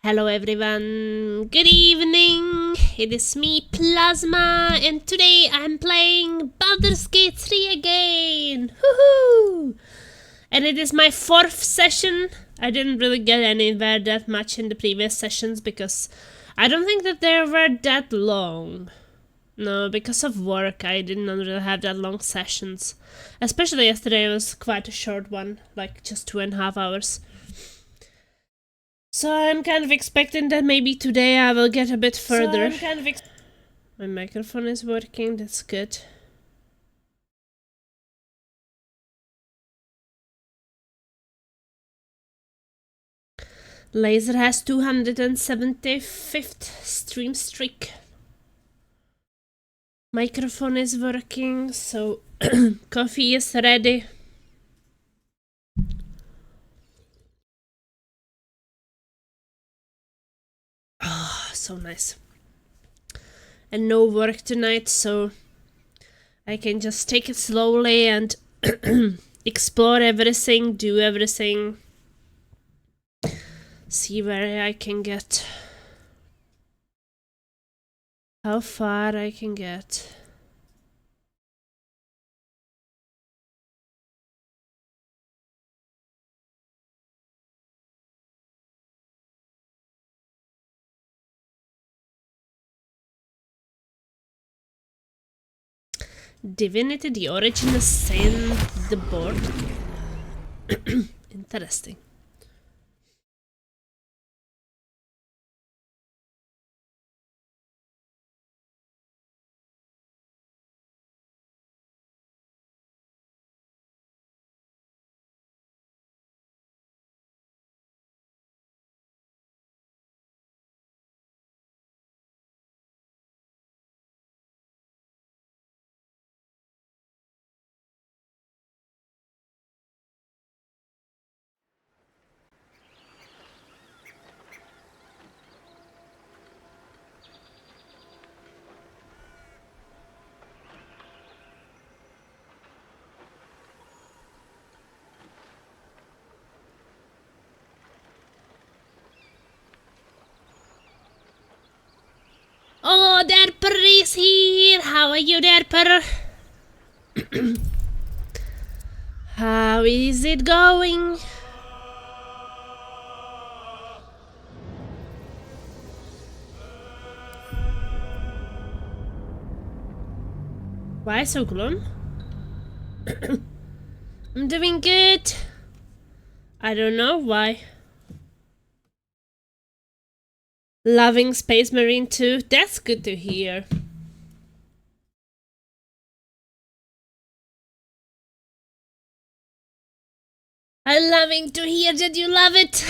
Hello everyone, good evening, it is me Plasma and today I'm playing Baldur's Gate 3 again, woohoo! And it is my 4th session. I didn't really get anywhere that much in the previous sessions because I don't think that they were that long. No, because of work I did not really have that long sessions. Especially yesterday it was quite a short one, like just 2.5 hours. So I'm kind of expecting that maybe today I will get a bit further. My microphone is working, that's good. Laser has 275th stream streak. Microphone is working, so coffee is ready. Oh, so nice. And no work tonight, so I can just take it slowly and explore everything, do everything. See where I can get. How far I can get. Divinity, the original sin, the board. Interesting. Oh, Derper is here! How are you, Derper? How is it going? Why so glum? I'm doing good. I don't know why. Loving Space Marine 2, that's good to hear. I'm loving to hear that you love it.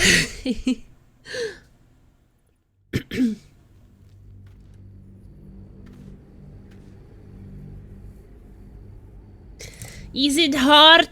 Is it hard?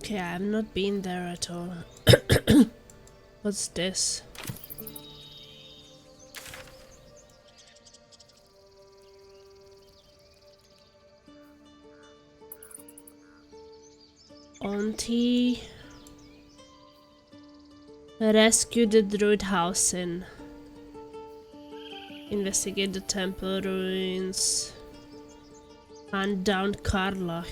Okay, I've not been there at all. What's this? Auntie. Rescue the druid house in. Investigate the temple ruins. Hunt down Karlach.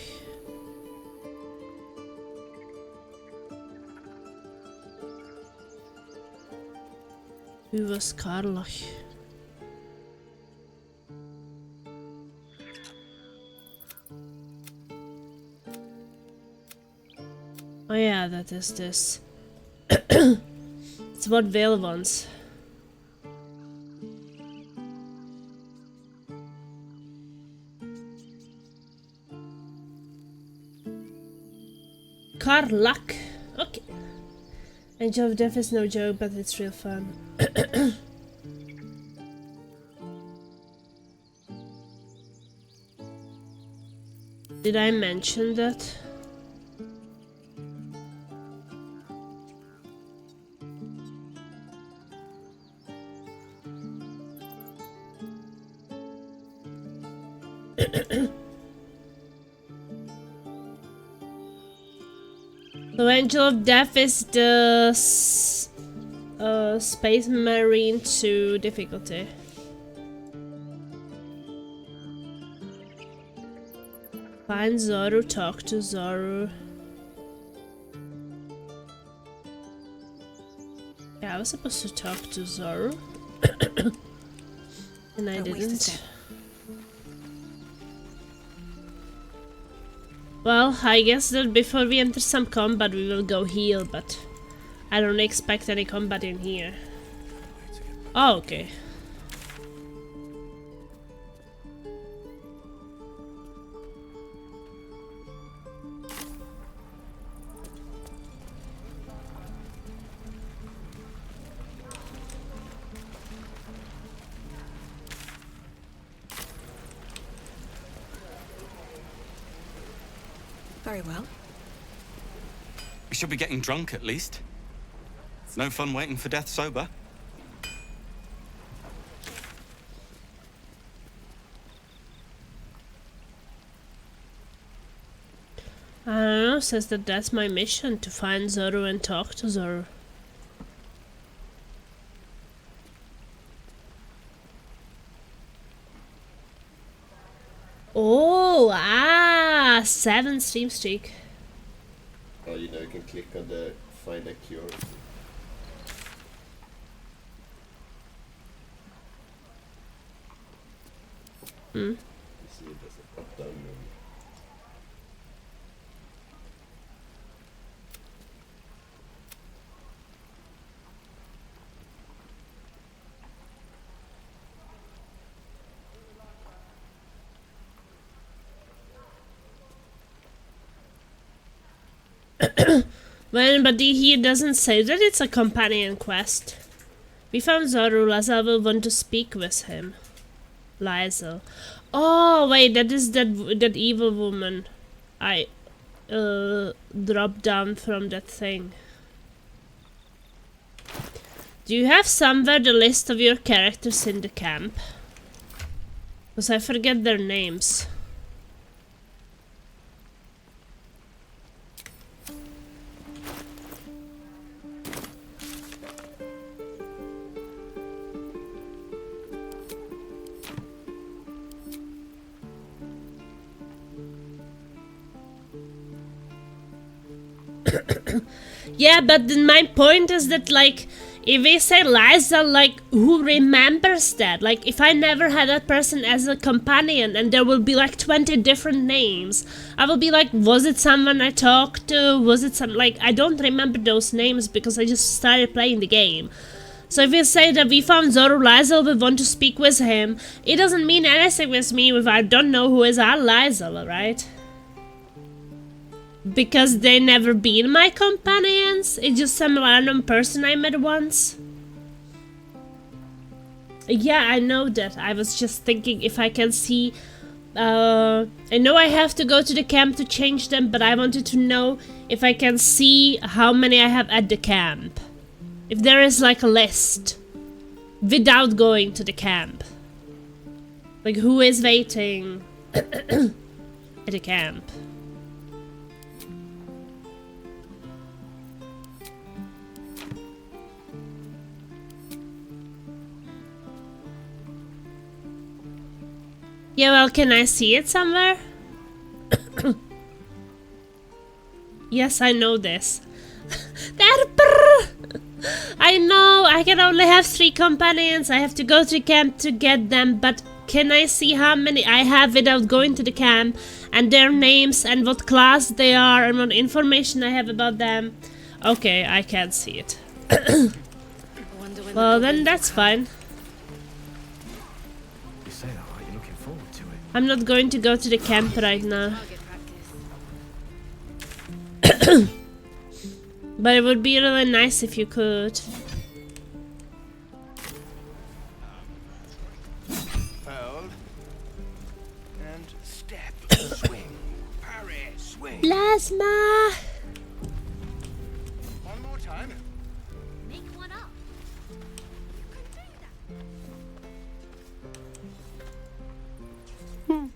Who was Karlach? Oh yeah, that is this. It's what Vale wants. Karlach. Okay. Angel of Death is no joke, but it's real fun. Did I mention that? So Angel of Death is the Space Marine 2 difficulty. Find Zoru, talk to Zoru. Yeah, I was supposed to talk to Zoru. And I didn't. Well, I guess that before we enter some combat we will go heal, but I don't expect any combat in here. Oh, okay. Very well. We should be getting drunk at least. It's no fun waiting for death sober. I don't know, says that that's my mission, to find Zoru and talk to Zoru. Oh, 7 stream streak. Oh, you know, you can click on the find a cure. You see it as a up-down menu. Well, but he doesn't say that it's a companion quest. We found Zoru. Lae'zel will want to speak with him. Lae'zel. Oh wait, that is that evil woman I dropped down from that thing. Do you have somewhere the list of your characters in the camp? Because I forget their names. Yeah, but my point is that, like, if we say Lae'zel, like, who remembers that? Like, if I never had that person as a companion and there will be like 20 different names, I will be like, was it someone I talked to? Was it some, like, I don't remember those names because I just started playing the game. So if you say that we found Zoru, Lae'zel, we want to speak with him, it doesn't mean anything with me if I don't know who is our Lae'zel, right? Because they never been my companions? It's just some random person I met once? Yeah, I know that. I was just thinking if I can see... I know I have to go to the camp to change them, but I wanted to know if I can see how many I have at the camp. If there is like a list. Without going to the camp. Like who is waiting at the camp. Yeah, well, can I see it somewhere? Yes, I know this. I know I can only have 3 companions. I have to go to camp to get them, but can I see how many I have without going to the camp, and their names and what class they are and what information I have about them? Okay, I can't see it. Well, then that's fine. You say that like you're looking forward to it. I'm not going to go to the camp right now. But it would be really nice if you could. Hold. And step. Swing. Parry. Swing. Plasma! One more time. Make one up. You could do that.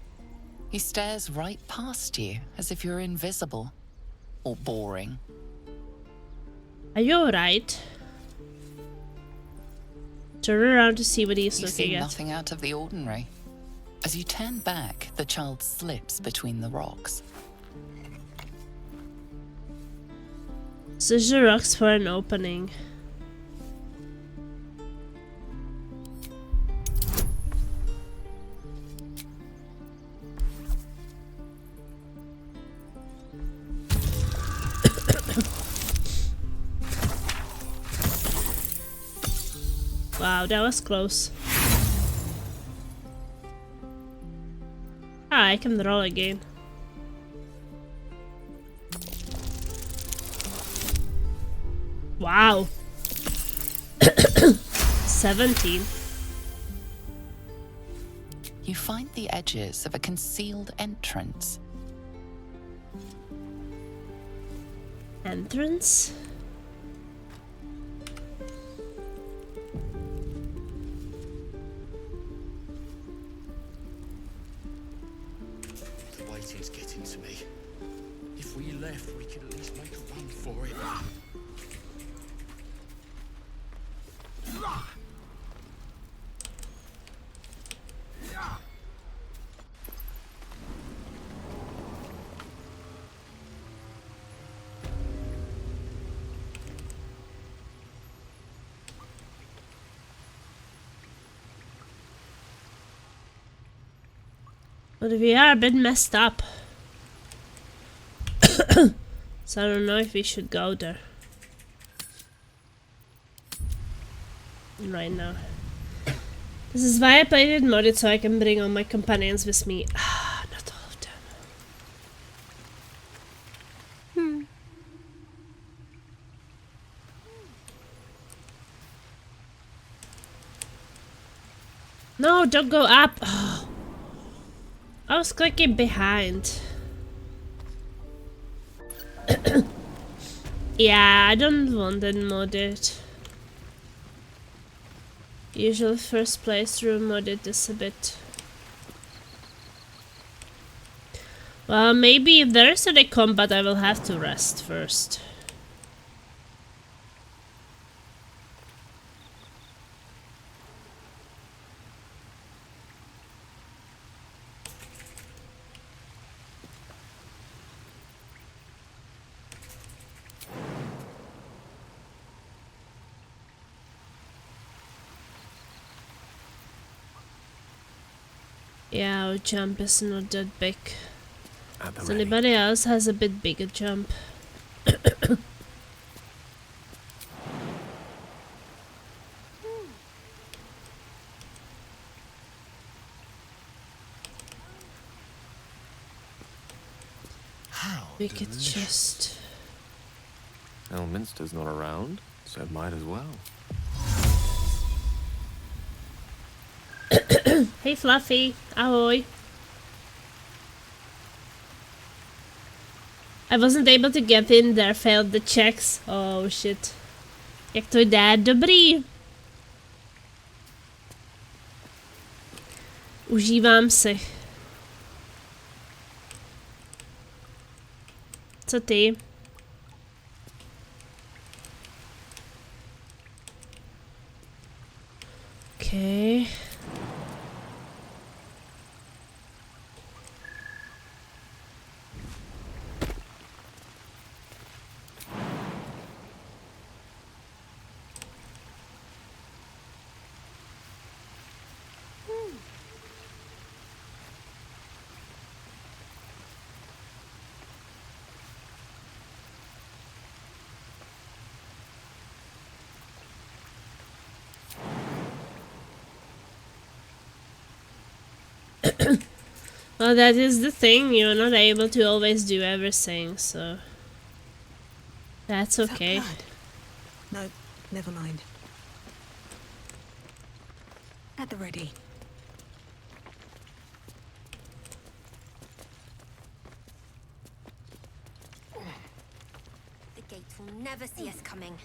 He stares right past you, as if you're invisible. Or boring. Are you alright? Turn around to see what he's You looking see at. nothing out of the ordinary. As you turn back, the child slips between the rocks. Search the rocks for an opening. Wow, that was close. Ah, I can roll again. Wow. 17. You find the edges of a concealed entrance. Entrance? The waiting's getting to me. If we left, we could at least make a run for it. But we are a bit messed up. So I don't know if we should go there. Right now. This is why I played it modded, so I can bring all my companions with me. Ah, not all of them. No, don't go up. Oh. I was clicking behind. Yeah, I don't want it modded. Usual first playthrough modded is a bit... Well, maybe if there is any combat I will have to rest first. Yeah, our jump is not that big. So anybody else has a bit bigger jump. How? Wicked chest. Elminster's not around, so might as well. Hey Fluffy, ahoy. I wasn't able to get in there, failed the checks. Oh shit. Jak to jde? Dobrý. Užívám si. Co ty? Okay. Well, that is the thing, you're not able to always do everything, so... That's Is that okay. blood? No, never mind. At the ready. The gates will never see us coming.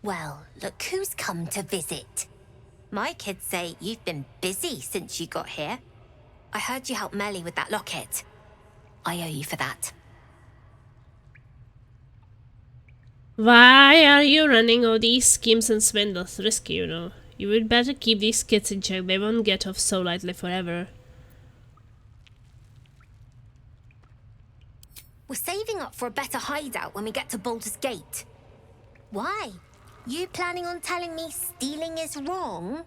Well, look who's come to visit. My kids say you've been busy since you got here. I heard you helped Melly with that locket. I owe you for that. Why are you running all these schemes and swindles? Risky, you know. You would better keep these kids in check. They won't get off so lightly forever. We're saving up for a better hideout when we get to Baldur's Gate. Why? You planning on telling me stealing is wrong?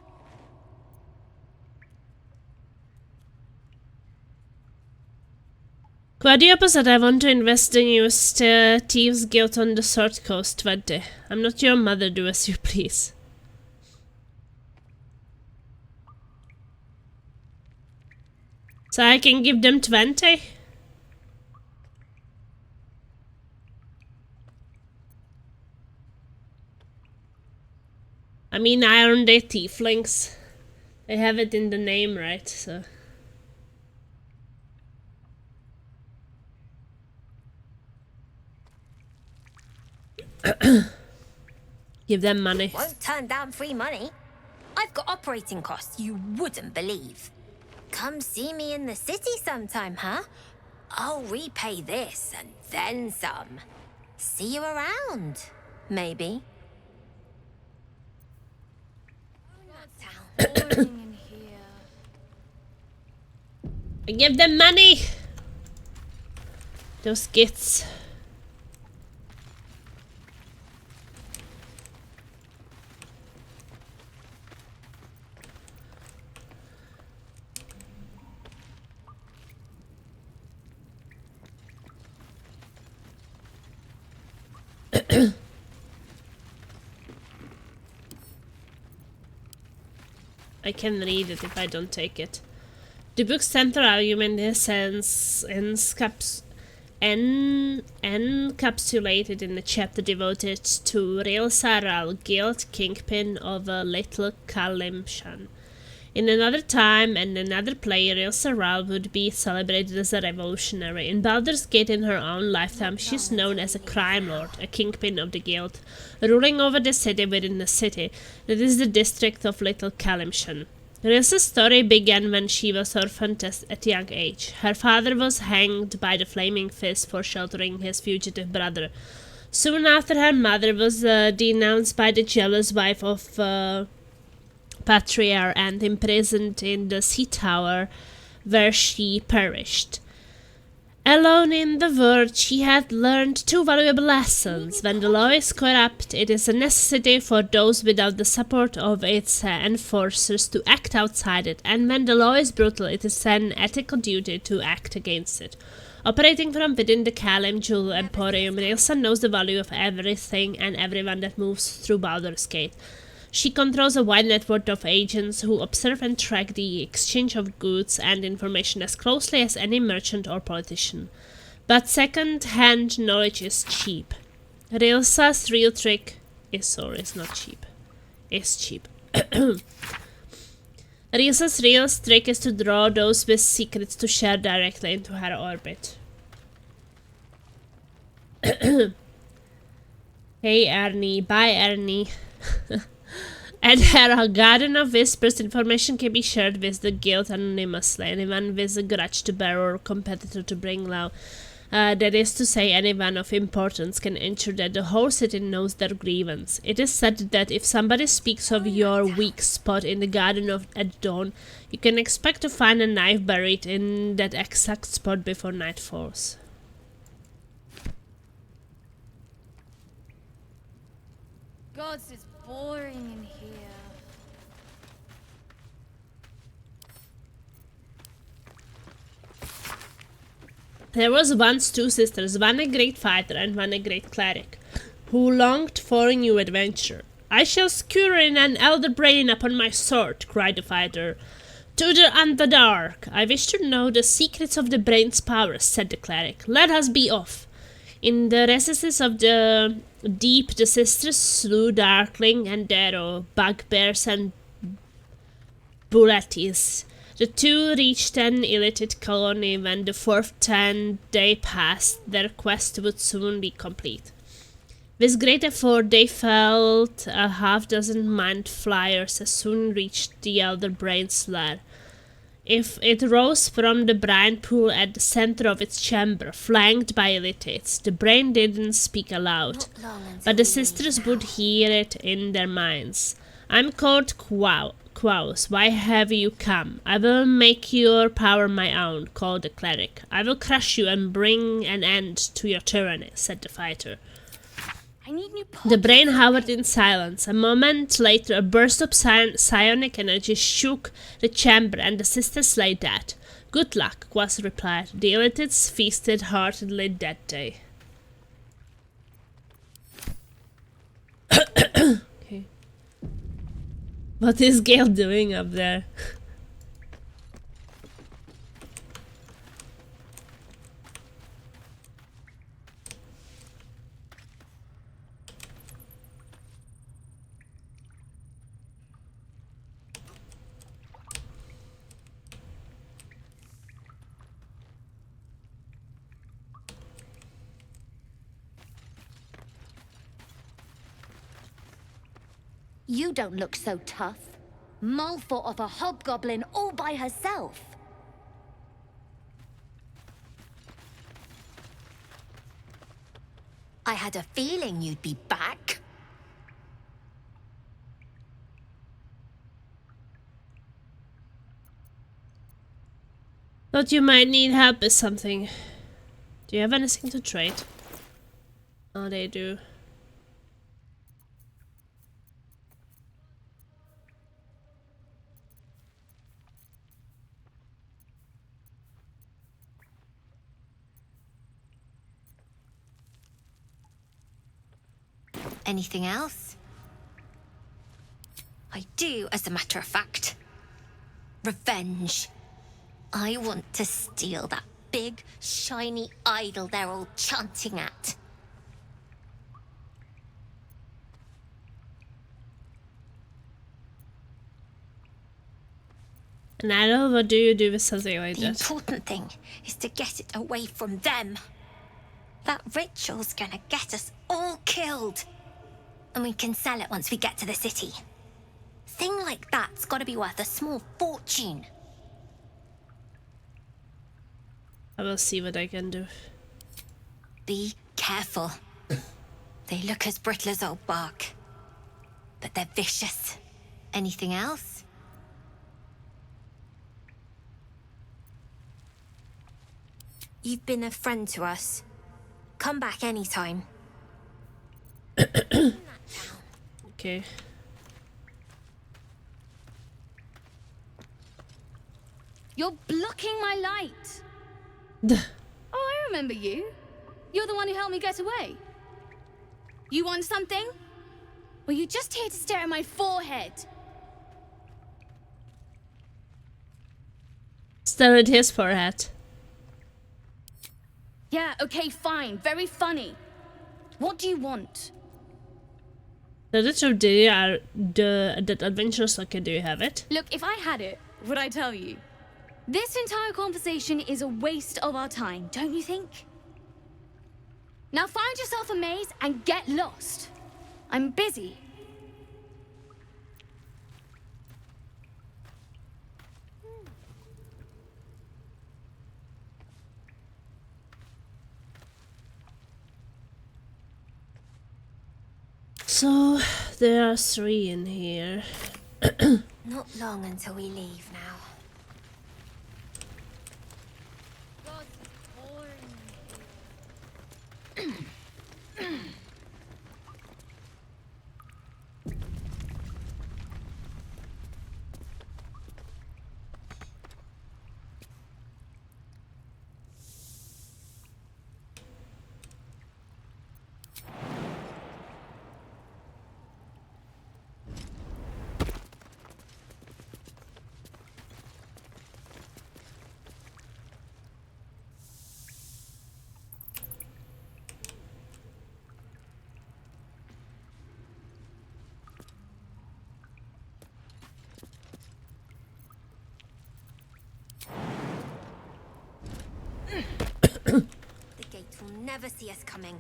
Quite the opposite. I want to invest in you as Thieves Guild on the Sword Coast 20. I'm not your mother, do as you please. So I can give them 20? I mean, aren't they tieflings? They have it in the name, right? So... Give them money. Won't turn down free money. I've got operating costs you wouldn't believe. Come see me in the city sometime, huh? I'll repay this and then some. See you around, maybe. I give them money! Those gits. I can read it if I don't take it. The book's central argument is encapsulated in the chapter devoted to Real Saral, Guild Kingpin of Little Kalimshan. In another time and another play, Real Saral would be celebrated as a revolutionary. In Baldur's Gate in her own lifetime, she's known as a crime lord, a kingpin of the guild, ruling over the city within the city, that is the district of Little Kalimshan. Rilsa's story began when she was orphaned at a young age. Her father was hanged by the Flaming Fist for sheltering his fugitive brother. Soon after, her mother was denounced by the jealous wife of Patriarch and imprisoned in the sea tower, where she perished. Alone in the world, she had learned two valuable lessons. When the law is corrupt, it is a necessity for those without the support of its enforcers to act outside it, and when the law is brutal, it is an ethical duty to act against it. Operating from within the Kalim Jewel Emporium, Rilsa knows the value of everything and everyone that moves through Baldur's Gate. She controls a wide network of agents who observe and track the exchange of goods and information as closely as any merchant or politician. But second-hand knowledge is cheap. Rilsa's real trick is not cheap. Is cheap. Rilsa's real trick is to draw those with secrets to share directly into her orbit. Hey Ernie, bye Ernie. At her Garden of Whispers, information can be shared with the guild anonymously. Anyone with a grudge to bear or competitor to bring low. That is to say, anyone of importance can ensure that the whole city knows their grievance. It is said that if somebody speaks of your weak spot in the Garden at dawn, you can expect to find a knife buried in that exact spot before night falls. Gods, it's boring in here. There was once two sisters, one a great fighter and one a great cleric, who longed for a new adventure. I shall skewer in an elder brain upon my sword, cried the fighter. To the Underdark. I wish to know the secrets of the brain's powers, said the cleric. Let us be off. In the recesses of the deep, the sisters slew Darkling and Darrow, bugbears and bulletties. The two reached an illiterate colony when the 4th day passed. Their quest would soon be complete. With great effort, they felled a half-dozen mind flyers as soon reached the Elder Brain's lair. If it rose from the brine pool at the center of its chamber, flanked by illiterates, the brain didn't speak aloud, but the sisters would hear it in their minds. I'm called Quaus. Why have you come? I will make your power my own, called the cleric. I will crush you and bring an end to your tyranny, said the fighter. I need new The brain hovered in silence. A moment later, a burst of psionic energy shook the chamber, and the sisters lay dead. Good luck, Quas replied. The illiterates feasted heartily that day. Okay. What is Gale doing up there? You don't look so tough. Mull fought off a hobgoblin all by herself. I had a feeling you'd be back. Thought you might need help with something. Do you have anything to trade? Oh, they do. Anything else? I do, as a matter of fact. Revenge. I want to steal that big, shiny idol they're all chanting at. And I don't know, what do you do with something like The that? important thing is to get it away from them. That ritual's gonna get us all killed. And we can sell it once we get to the city. Thing like that's gotta be worth a small fortune. I will see what I can do. Be careful. They look as brittle as old bark. But they're vicious. Anything else? You've been a friend to us. Come back anytime. Okay. You're blocking my light. Oh, I remember you. You're the one who helped me get away. You want something? Or you just here to stare at my forehead? Stare at his forehead. Yeah, okay, fine. Very funny. What do you want? The Ditch of Day are that adventurous. Okay, do you have it? Look, if I had it, would I tell you? This entire conversation is a waste of our time, don't you think? Now find yourself a maze and get lost. I'm busy. So, there are 3 in here. Not long until we leave now. never see us coming.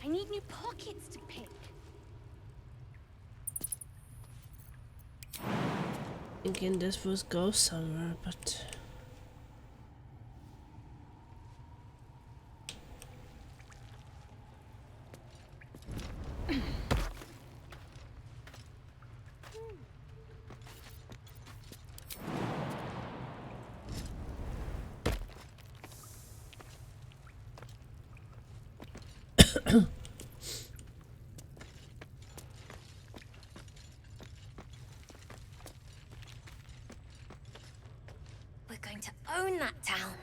I need new pockets to pick. Thinking this would go somewhere, but We're going to own that town.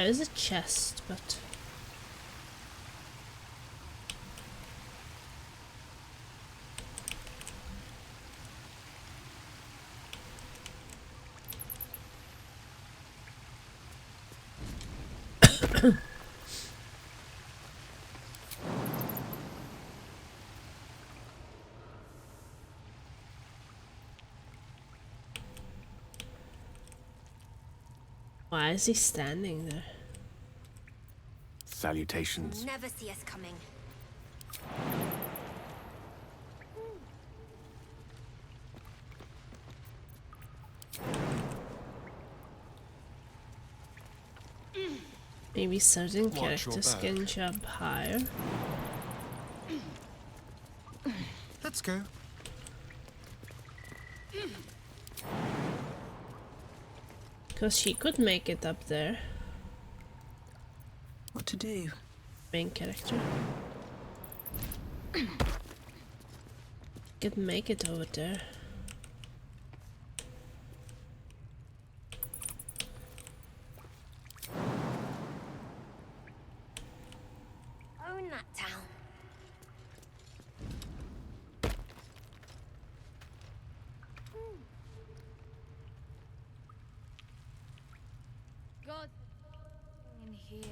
there is a chest, but why is he standing there? Salutations. Never see us coming. Maybe certain Watch your characters back. can jump higher. Let's go. Because she could make it up there. What to do? Main character. Could make it over there. Own that town. God, in here.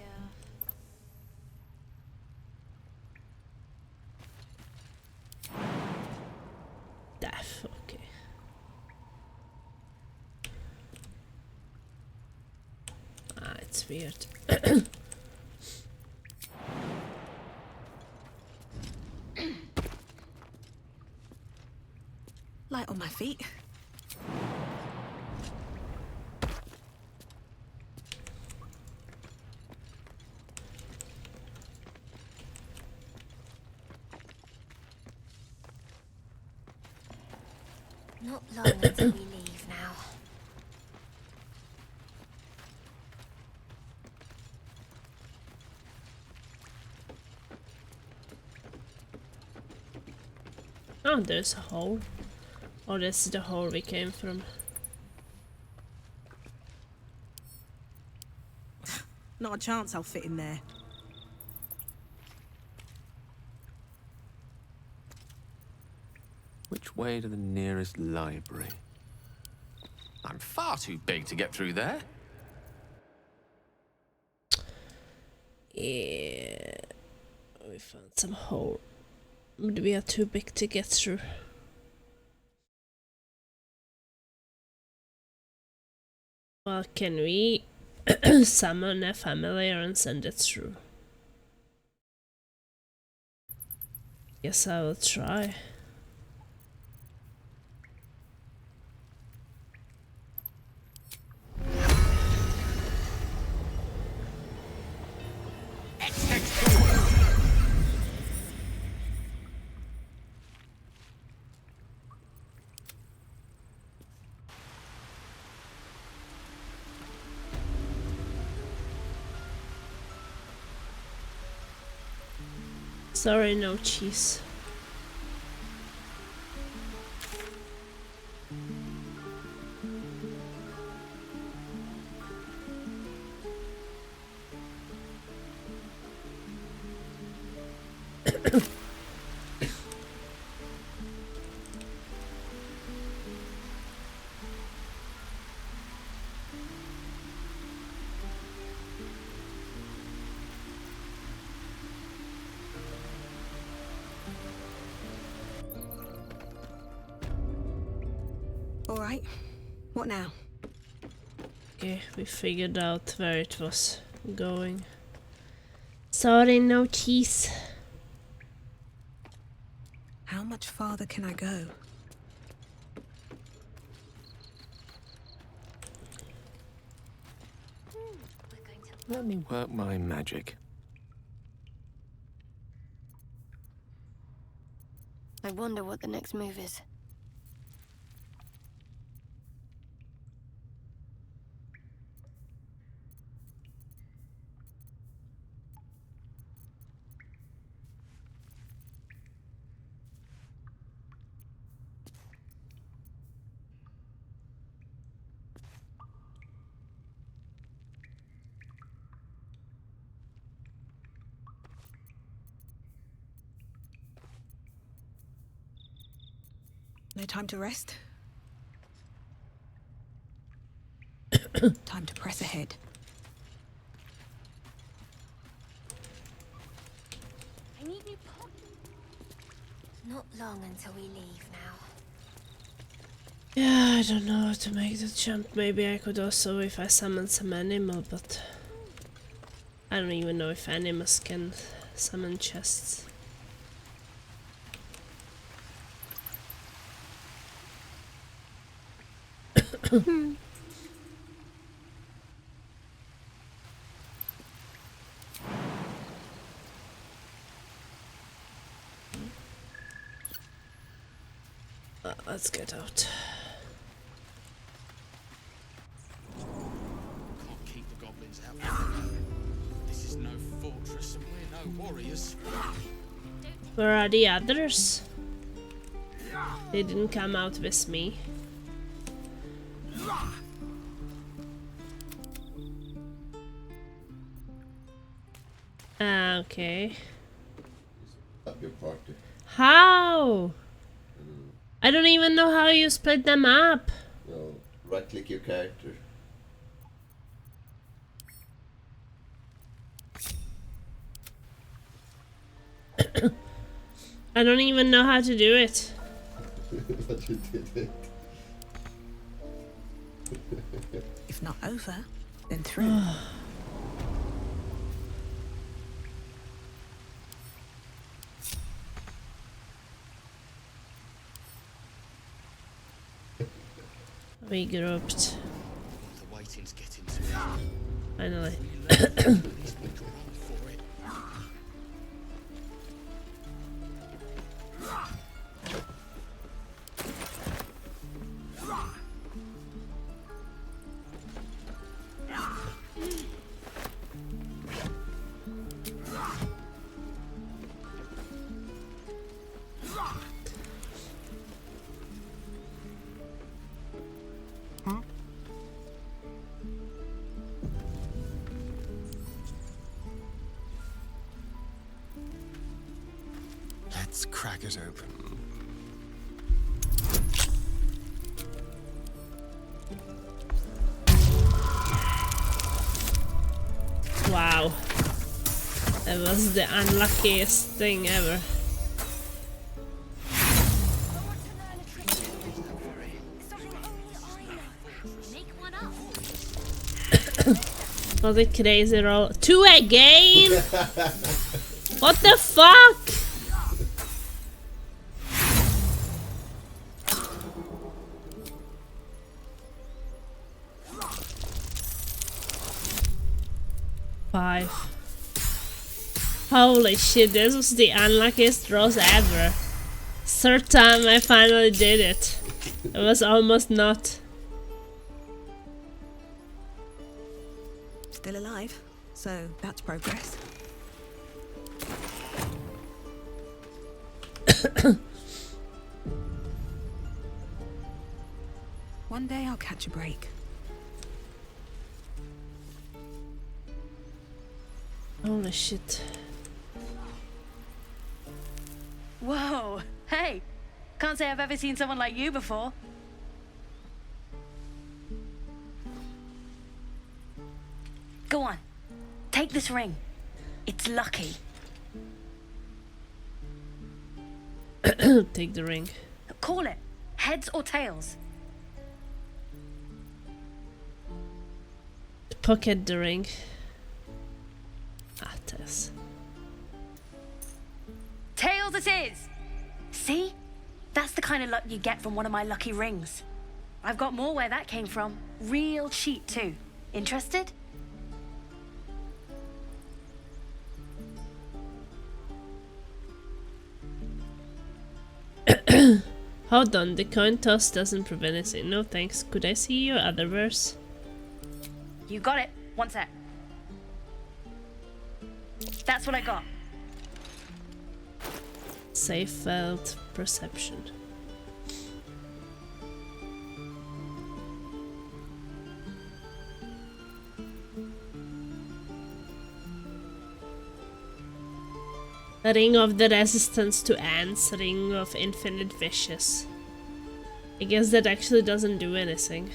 Death, okay. Ah, it's weird. Light on my feet. Not long until we leave now. Oh, there's a hole. Oh, this is the hole we came from. Not a chance I'll fit in there. Which way to the nearest library? I'm far too big to get through there. Yeah, we found some hole. But we are too big to get through. Well, can we summon a familiar and send it through? Guess I will try. Sorry, no cheese. All right. What now? Okay, we figured out where it was going. Sorry, no cheese. How much farther can I go? Let me work my magic. I wonder what the next move is. No time to rest? Time to press ahead. I need new pot. Not long until we leave now. Yeah, I don't know how to make the jump. Maybe I could also if I summon some animal, but I don't even know if animals can summon chests. Let's get out. Can't keep the goblins out. This is no fortress and we're no warriors. Where are the others? They didn't come out with me. Okay. Up your party. How? I don't even know how you split them up. No, right click your character. I don't even know how to do it. But you did it. If not over, then through. We grouped. The waiting's getting to me. Finally. Let's crack it open. Wow. That was the unluckiest thing ever. Oh, the crazy roll. 2 again? What the fuck? Five. Holy shit, this was the unluckiest rolls ever. Third time I finally did it. It was almost not. Still alive, so that's progress. One day I'll catch a break. Holy shit. Whoa, hey! Can't say I've ever seen someone like you before. Go on, take this ring. It's lucky. Take the ring. Call it, heads or tails. Pocket the ring. Ah, Tess. Tails it is! See? That's the kind of luck you get from one of my lucky rings. I've got more where that came from. Real cheap too. Interested? Hold on, the coin toss doesn't prevent anything. No thanks. Could I see your other verse? You got it. One sec. That's what I got. Safe felt perception. Ring of the resistance to ants, ring of infinite wishes. I guess that actually doesn't do anything.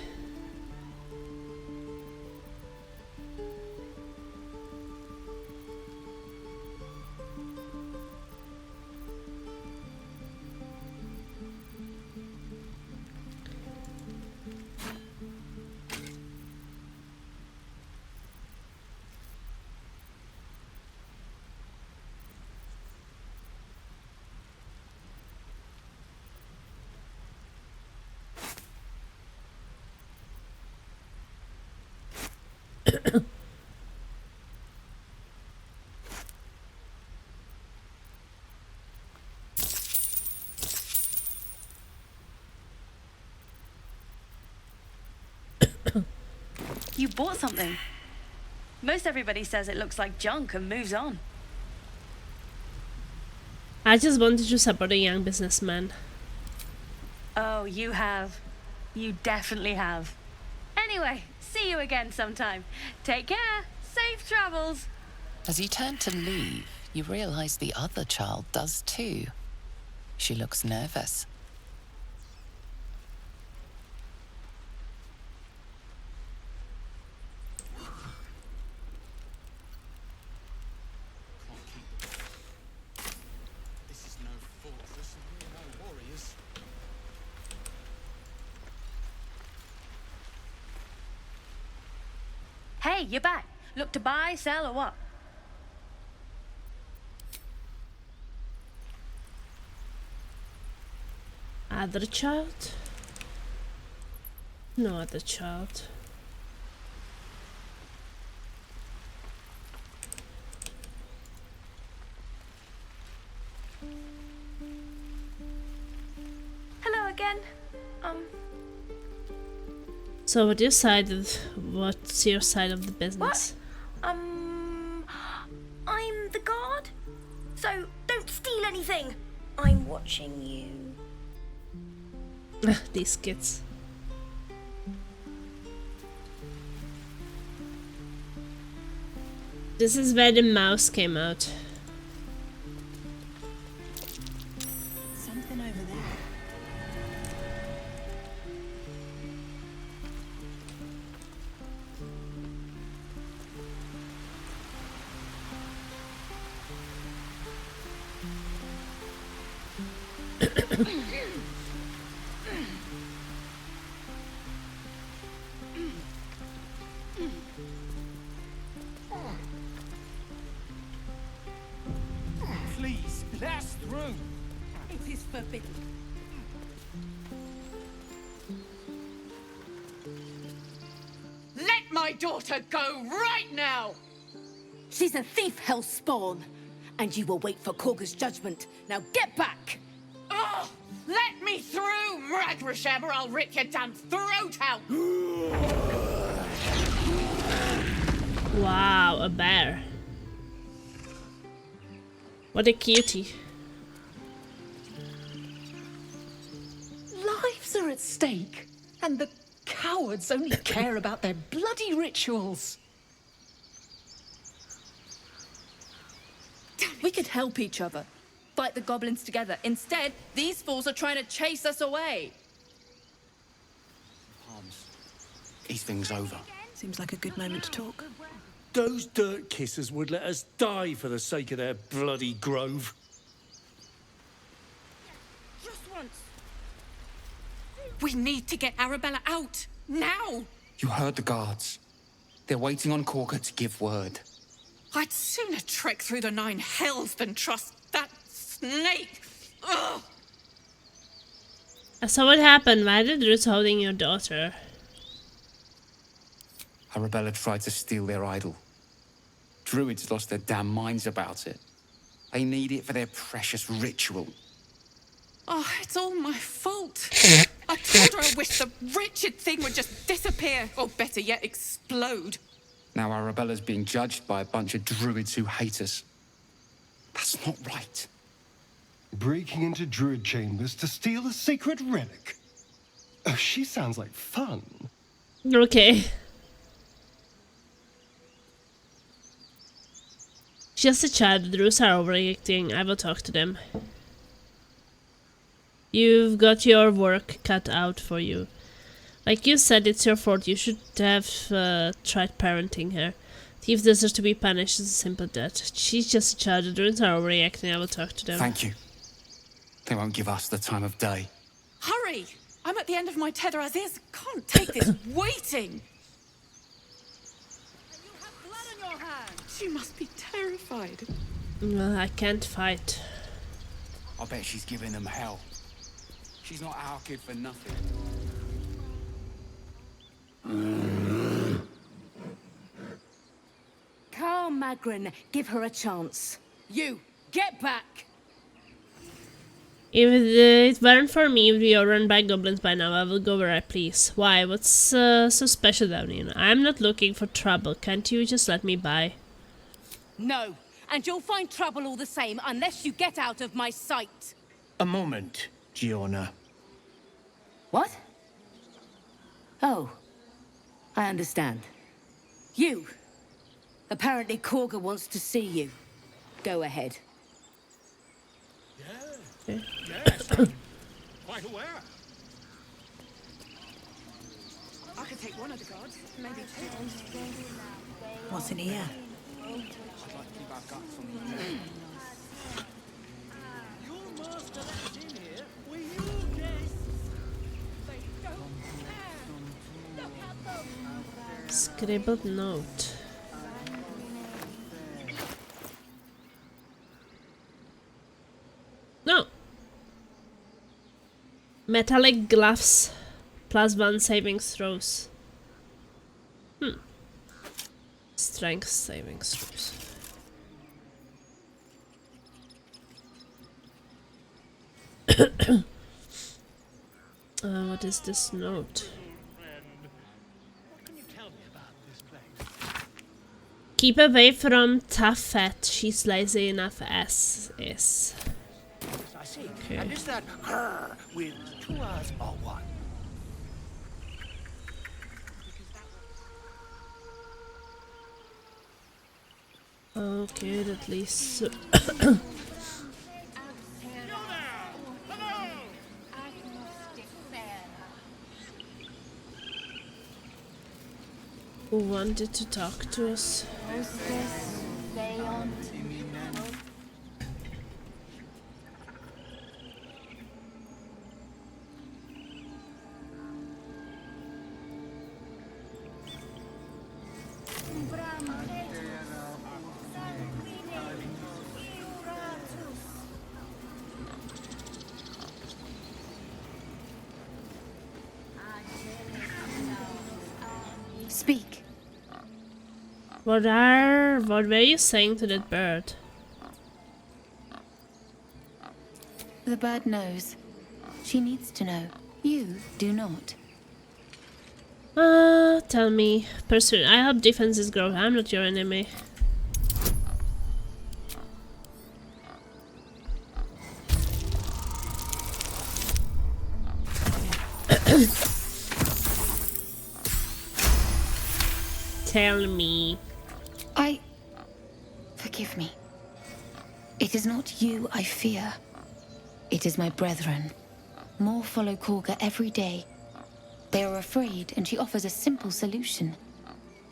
You bought something. Most everybody says it looks like junk and moves on. I just wanted to support a young businessman. Oh, you have. You definitely have. Anyway, see you again sometime. Take care. Safe travels. As you turn to leave, you realize the other child does too. She looks nervous. This is no fortress and we're no warriors. Hey, you're back. Look to buy, sell, or what? Other child? No other child. Hello again. So what's your side of the business? I'm the guard. So don't steal anything. I'm watching you. These kids. This is where the mouse came out. Please, blast through. It is forbidden. Let my daughter go right now! She's a thief, hellspawn, and you will wait for Korga's judgment. Now get back! Oh, let me through, Mragrasham, or I'll rip your damn throat out! Wow, a bear. What a cutie. Lives are at stake, and the cowards only care about their bloody rituals. We could help each other. Fight the goblins together. Instead, these fools are trying to chase us away. Arms. These things over. Seems like a good moment to talk. Those dirt kissers would let us die for the sake of their bloody grove. Just once. We need to get Arabella out, now! You heard the guards. They're waiting on Korga to give word. I'd sooner trek through the 9 hells than trust that snake! Ugh! So what happened? Why did Ruth holding your daughter? Arabella tried to steal their idol. Druids lost their damn minds about it. They need it for their precious ritual. Oh, it's all my fault. I told her I wished the wretched thing would just disappear, or better yet, explode. Now Arabella's being judged by a bunch of druids who hate us. That's not right. Breaking into druid chambers to steal a sacred relic. Oh, she sounds like fun. Okay. Just a child, the rules are overreacting. I will talk to them. You've got your work cut out for you. Like you said, it's your fault. You should have tried parenting her. Thief deserves to be punished. It's as simple as that. She's just a child. The rules are overreacting. I will talk to them. Thank you. They won't give us the time of day. Hurry! I'm at the end of my tether as is. Can't take this waiting. You have blood on your hands. She must be terrified. Well, I can't fight. I bet she's giving them hell. She's not our kid for nothing. Carl Magrin, give her a chance. You, get back! If it weren't for me, we'd be overrun by goblins by now. I will go where I please. Why? What's so special down here? I'm not looking for trouble. Can't you just let me by? No, and you'll find trouble all the same unless you get out of my sight. A moment, Giona. What? Oh, I understand. You. Apparently Korga wants to see you. Go ahead. Yes, I'm quite aware. I could take one of the guards, maybe 2. What's in here? I'd like to keep our guts on the air. Your master left in here. Will you guess? Scribbled note. No. Metallic gloves. +1 saving throws. Strength saving throws. What is this note? Keep away from tough fat. She's lazy enough as is. I see. Okay. And is that her with 2 R's or 1? Okay, at least. Who wanted to talk to us? Speak. What were you saying to that bird? The bird knows. She needs to know. You do not. Tell me. Pursue. I hope defenses grow. I'm not your enemy. Tell me. Forgive me. It is not you I fear. It is my brethren. More follow Korga every day. They are afraid, and she offers a simple solution.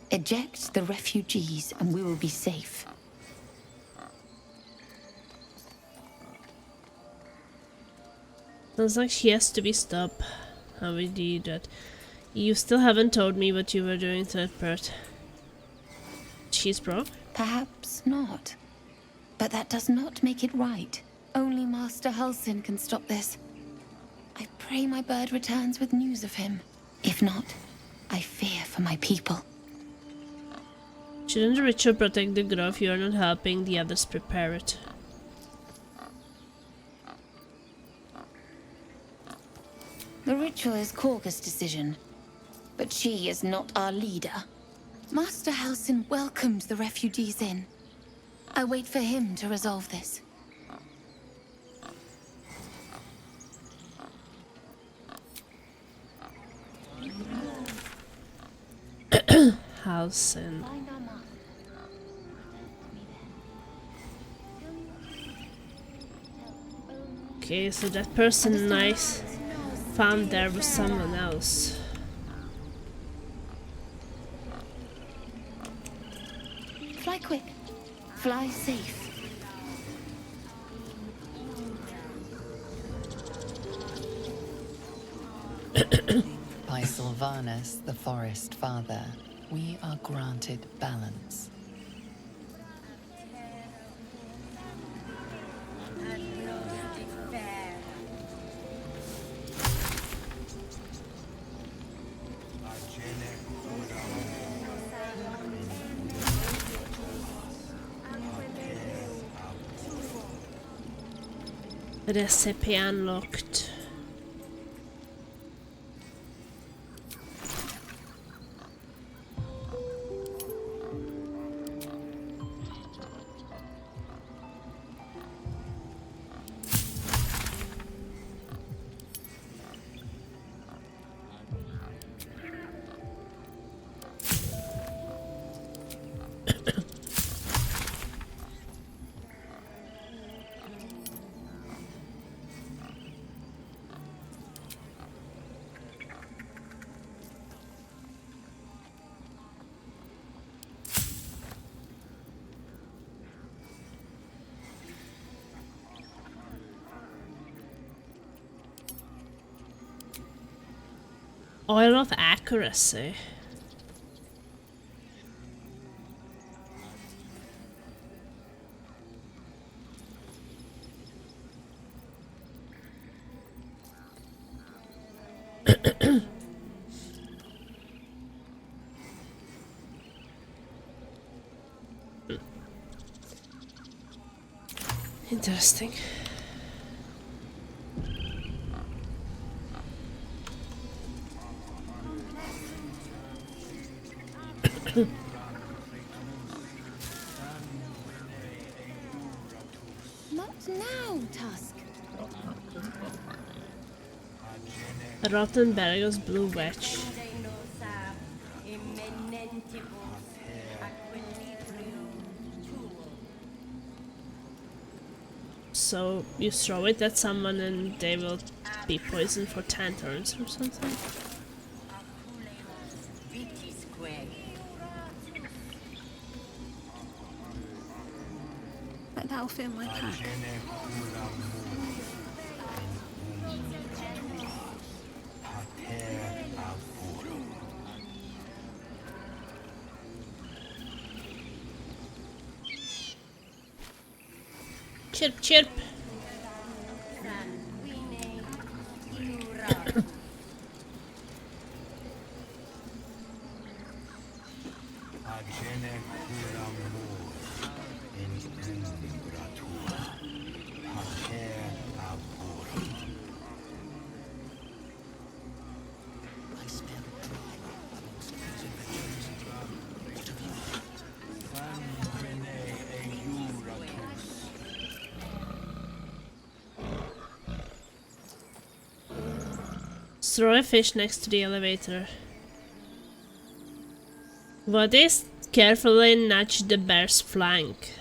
Eject the refugees, and we will be safe. Sounds like she has to be stopped. How we do that? You still haven't told me what you were doing to that bird. She's broke? Perhaps not. But that does not make it right. Only Master Halsin can stop this. I pray my bird returns with news of him. If not, I fear for my people. Shouldn't the ritual protect the grove? You are not helping the others prepare it. The ritual is Korga's decision. But she is not our leader. Master Halsin welcomed the refugees in. I wait for him to resolve this. Halsin. Okay, so that person I found there was someone else. Fly quick. Fly safe. By Sylvanus, the Forest Father, we are granted balance. Recipe unlocked. Oil of accuracy. Interesting. Not now, Tusk. Rottenberger's blue wedge. So you throw it at someone and they will be poisoned for 10 turns or something? But that'll fit in my pack. Chirp, chirp. Throw a fish next to the elevator. What is carefully nudge the bear's flank?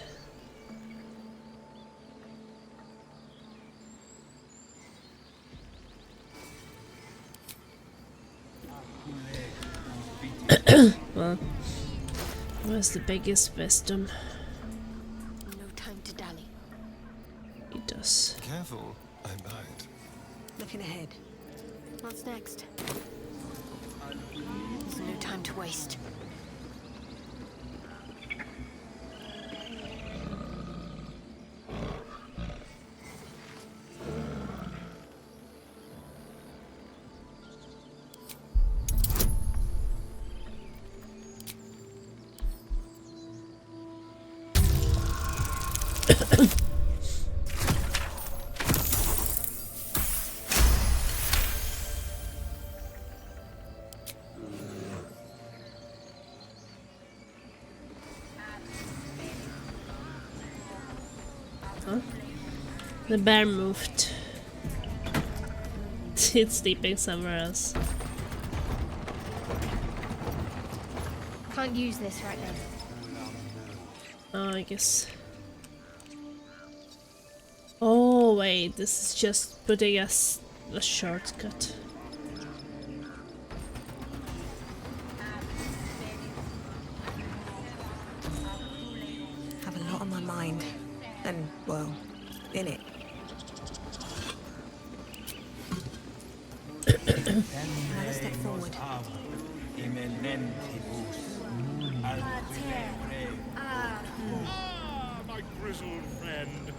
Well, where's the biggest wisdom? No time to dally. He does. Careful, I might. Looking ahead. What's next? There's no time to waste. The bear moved. It's sleeping somewhere else. Can't use this right now. Oh, I guess. Oh wait, this is just putting us a shortcut. Have a lot on my mind. And, well, in it. Now let's step forward. My grizzled friend.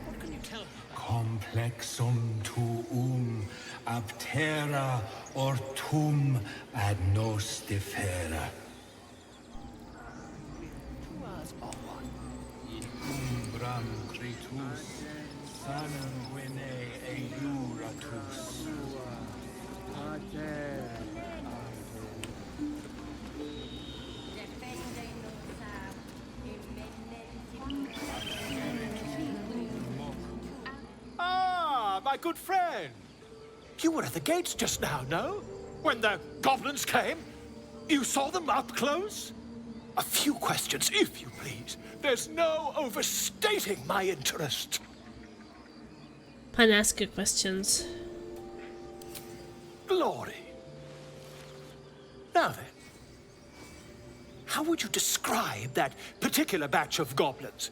What can you tell me? Complexum tuum aptera ortum ad nos defera. In umbram cretus sanguine eiuratus. Ah, my good friend. You were at the gates just now, no? When the goblins came? You saw them up close? A few questions, if you please. There's no overstating my interest. Can ask you questions. Glory. Now then, how would you describe that particular batch of goblins?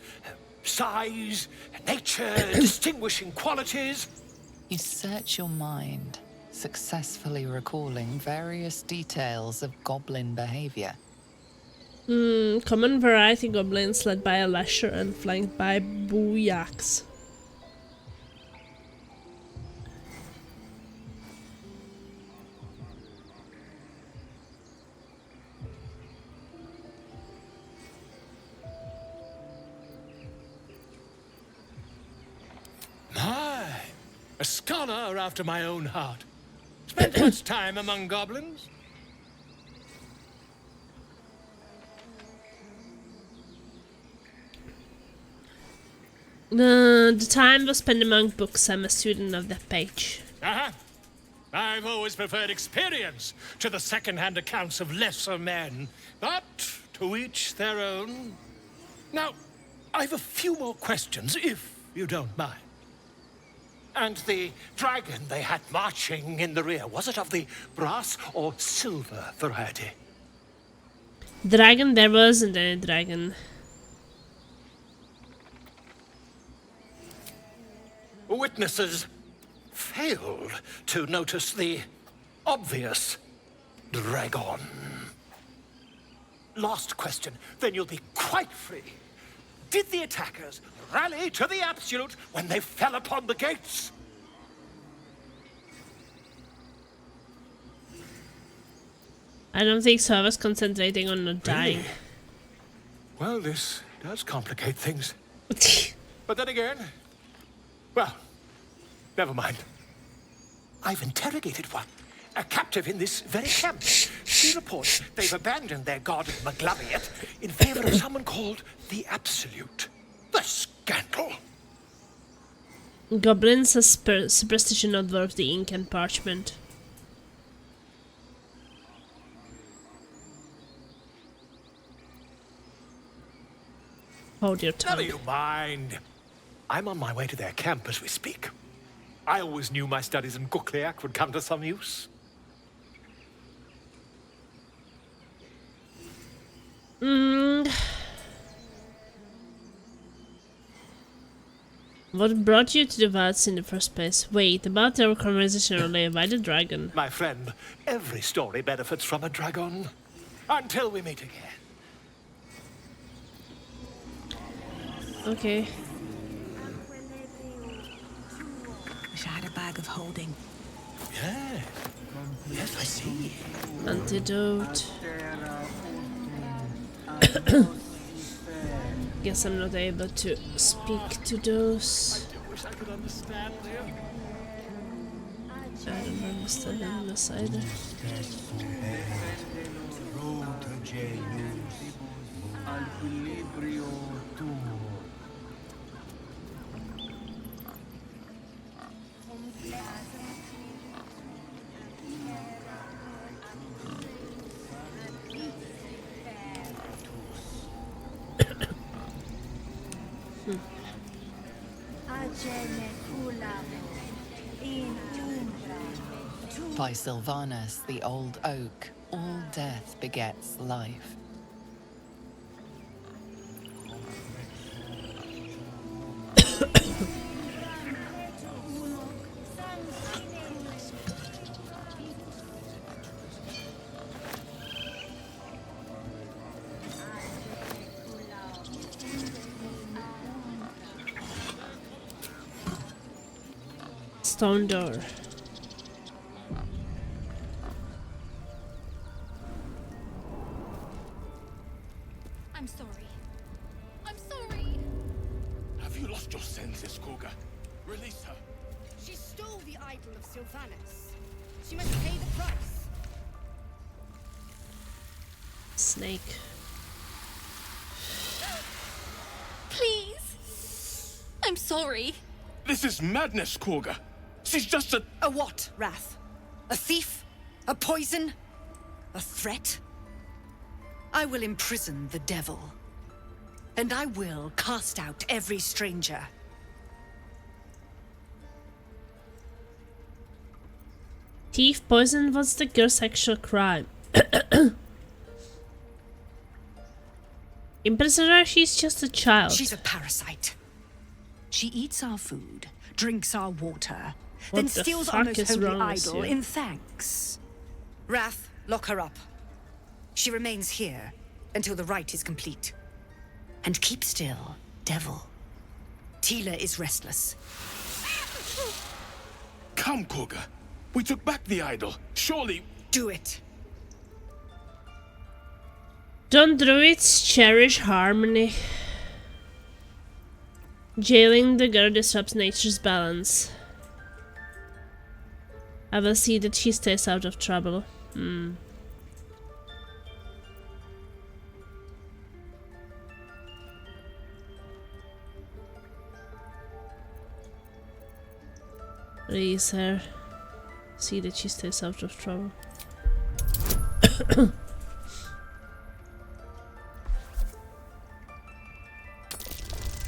Size, nature, distinguishing qualities? You search your mind, successfully recalling various details of goblin behavior. Common variety goblins led by a lasher and flanked by booyaks. My, a scholar after my own heart. Spent much time among goblins? The time was spent among books. I'm a student of that page. Uh-huh. I've always preferred experience to the second-hand accounts of lesser men. But to each their own. Now, I've a few more questions, if you don't mind. And the dragon they had marching in the rear, was it of the brass or silver variety? Dragon? There wasn't any dragon. Witnesses failed to notice the obvious dragon. Last question, then you'll be quite free. Did the attackers rally to the absolute when they fell upon the gates? I don't think so. I was concentrating on not dying. Well, this does complicate things. But then again, well, never mind. I've interrogated one, a captive in this very camp. She reports they've abandoned their god Maglaviet in favor of someone called the Absolute. The scandal! Goblins are superstition, not worth the ink and parchment. Hold your tongue. Never you mind. I'm on my way to their camp as we speak. I always knew my studies in Gukliak would come to some use. What brought you to the wilds in the first place? Wait, about our conversation earlier by the dragon. My friend, every story benefits from a dragon. Until we meet again. Okay. Wish I had a bag of holding. Yeah. Yes, I see. Antidote. Guess I'm not able to speak to those. I wish I could understand you. I don't understand English either. By Sylvanus, the old oak, all death begets life. Stone door. I'm sorry. I'm sorry. Have you lost your senses, Koga? Release her. She stole the idol of Sylvanus. She must pay the price. Snake. Please. I'm sorry. This is madness, Koga. She's just a... A what, Wrath? A thief? A poison? A threat? I will imprison the devil. And I will cast out every stranger. Thief, poison, what's the girl's sexual crime? Imprison her, she's just a child. She's a parasite. She eats our food, drinks our water, What then the steals our fuck most is holy wrong with idol you? in thanks. Wrath, lock her up. She remains here until the rite is complete. And keep still, devil. Tila is restless. Come, Koga. We took back the idol. Surely... Do it. Don't druids cherish harmony? Jailing the girl disrupts nature's balance. I will see that she stays out of trouble. Release her. See that she stays out of trouble.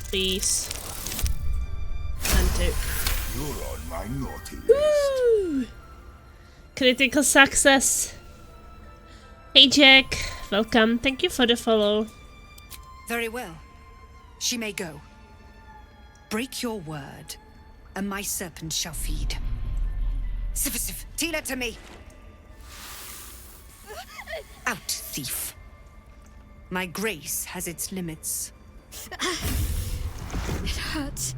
Please. And two. You're on my naughty list. Woo! Critical success. Hey Jack, welcome. Thank you for the follow. Very well. She may go. Break your word, and my serpent shall feed. Sif, Tila to me. Out, thief. My grace has its limits. It hurts.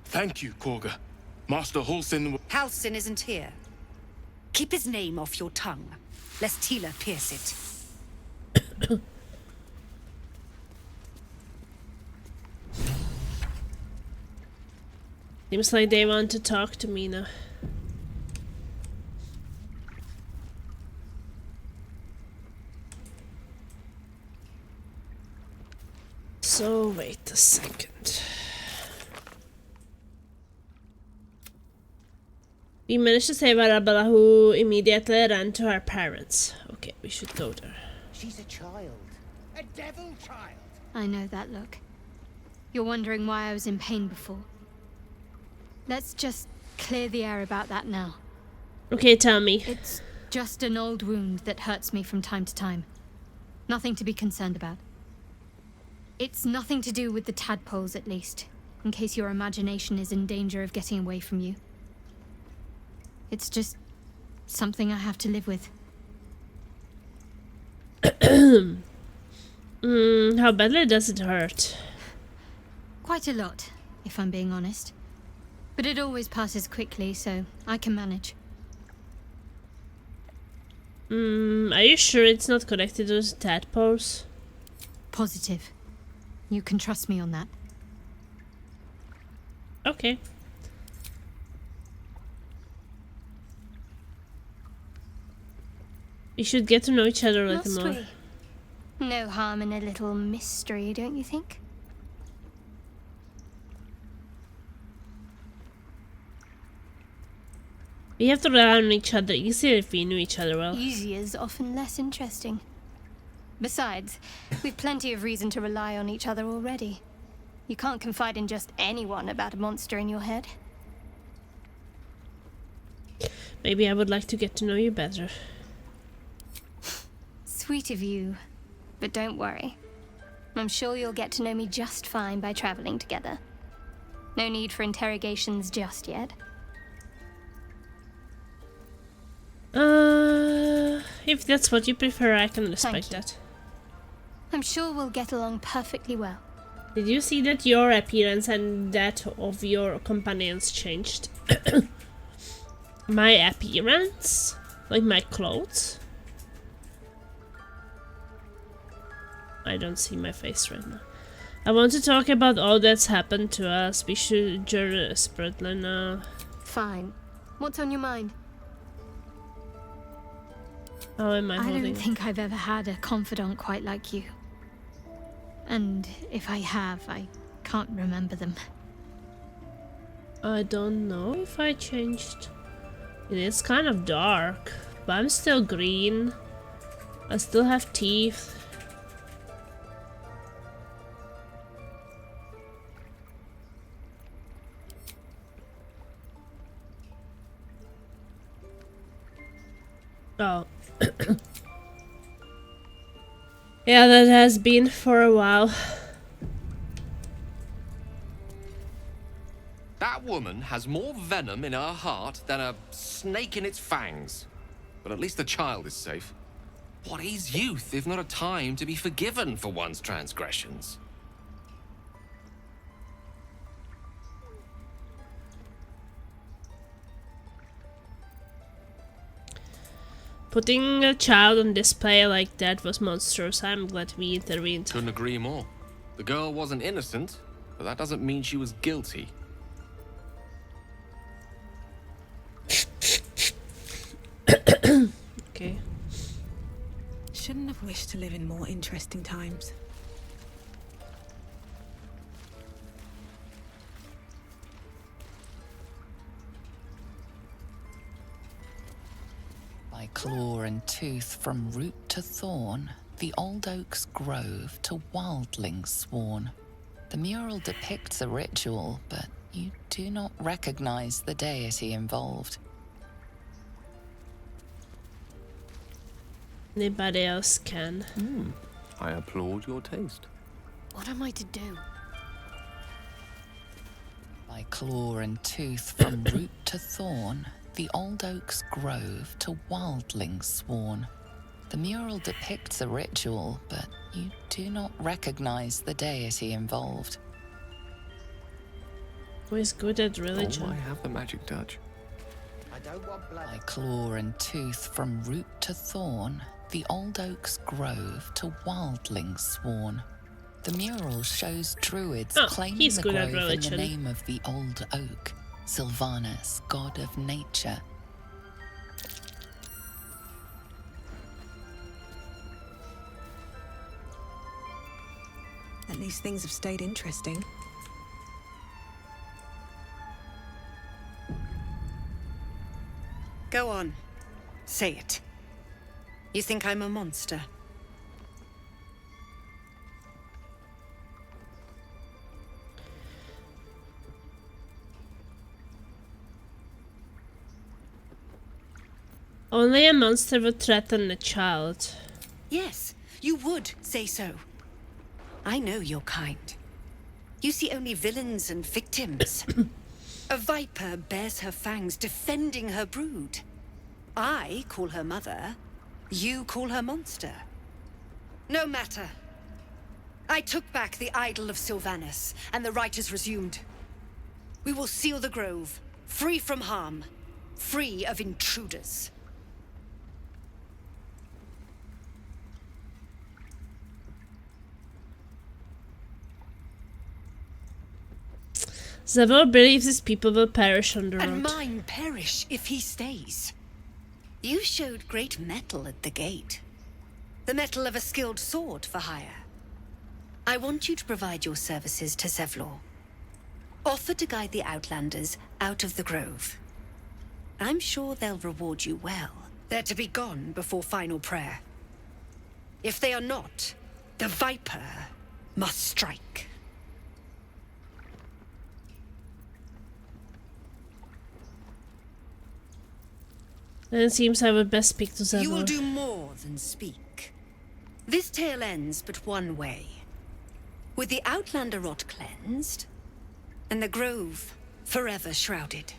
Thank you, Koga. Master Halsin... Halsin isn't here. Keep his name off your tongue, lest Tila pierce it. Seems like they want to talk to me now. So, wait a second. We managed to save Arabella, who immediately ran to her parents. Okay, we should go there. She's a child. A devil child. I know that look. You're wondering why I was in pain before. Let's just clear the air about that now. Okay, tell me. It's just an old wound that hurts me from time to time. Nothing to be concerned about. It's nothing to do with the tadpoles, at least, in case your imagination is in danger of getting away from you. It's just something I have to live with. How badly does it hurt? Quite a lot, if I'm being honest. But it always passes quickly, so I can manage. Are you sure it's not connected to those tadpoles? Positive. You can trust me on that. Okay. We should get to know each other a little more. No harm in a little mystery, don't you think? We have to rely on each other easier if we knew each other well. Easy is often less interesting. Besides, we've plenty of reason to rely on each other already. You can't confide in just anyone about a monster in your head. Maybe I would like to get to know you better. Sweet of you, but don't worry. I'm sure you'll get to know me just fine by traveling together. No need for interrogations just yet. If that's what you prefer, I can respect that. I'm sure we'll get along perfectly well. Did you see that your appearance and that of your companions changed? My appearance? Like my clothes? I don't see my face right now. I want to talk about all that's happened to us. We should journey separately now. Fine. What's on your mind? How am I holding? I don't think I've ever had a confidant quite like you. And if I have, I can't remember them. I don't know if I changed. It is kind of dark, but I'm still green. I still have teeth. Oh. Yeah, that has been for a while. That woman has more venom in her heart than a snake in its fangs. But at least the child is safe. What is youth if not a time to be forgiven for one's transgressions? Putting a child on display like that was monstrous. I'm glad we intervened. Couldn't agree more. The girl wasn't innocent, but that doesn't mean she was guilty. Okay. Shouldn't have wished to live in more interesting times. By claw and tooth from root to thorn, the old oak's grove to wildlings sworn. The mural depicts a ritual, but you do not recognize the deity involved. Anybody else can. I applaud your taste. What am I to do? By claw and tooth from root to thorn, the old oak's grove to wildlings sworn. The mural depicts a ritual, but you do not recognize the deity involved. Who is good at religion? Oh, I have the magic touch. I don't want blood. By claw and tooth from root to thorn, the old oak's grove to wildlings sworn. The mural shows druids claiming the grove in the name of the old oak, Sylvanus, god of nature. At least things have stayed interesting. Go on. Say it. You think I'm a monster? Only a monster would threaten a child. Yes, you would say so. I know your kind. You see only villains and victims. A viper bears her fangs defending her brood. I call her mother. You call her monster. No matter. I took back the idol of Sylvanus, and the rite is resumed. We will seal the grove, free from harm, free of intruders. Zavor believes his people will perish on the road. And mine perish if he stays. You showed great mettle at the gate. The mettle of a skilled sword for hire. I want you to provide your services to Zevlor. Offer to guide the Outlanders out of the grove. I'm sure they'll reward you well. They're to be gone before final prayer. If they are not, the Viper must strike. Then it seems I would best speak to Zavor. You will do more than speak. This tale ends but one way. With the Outlander rot cleansed, and the grove forever shrouded.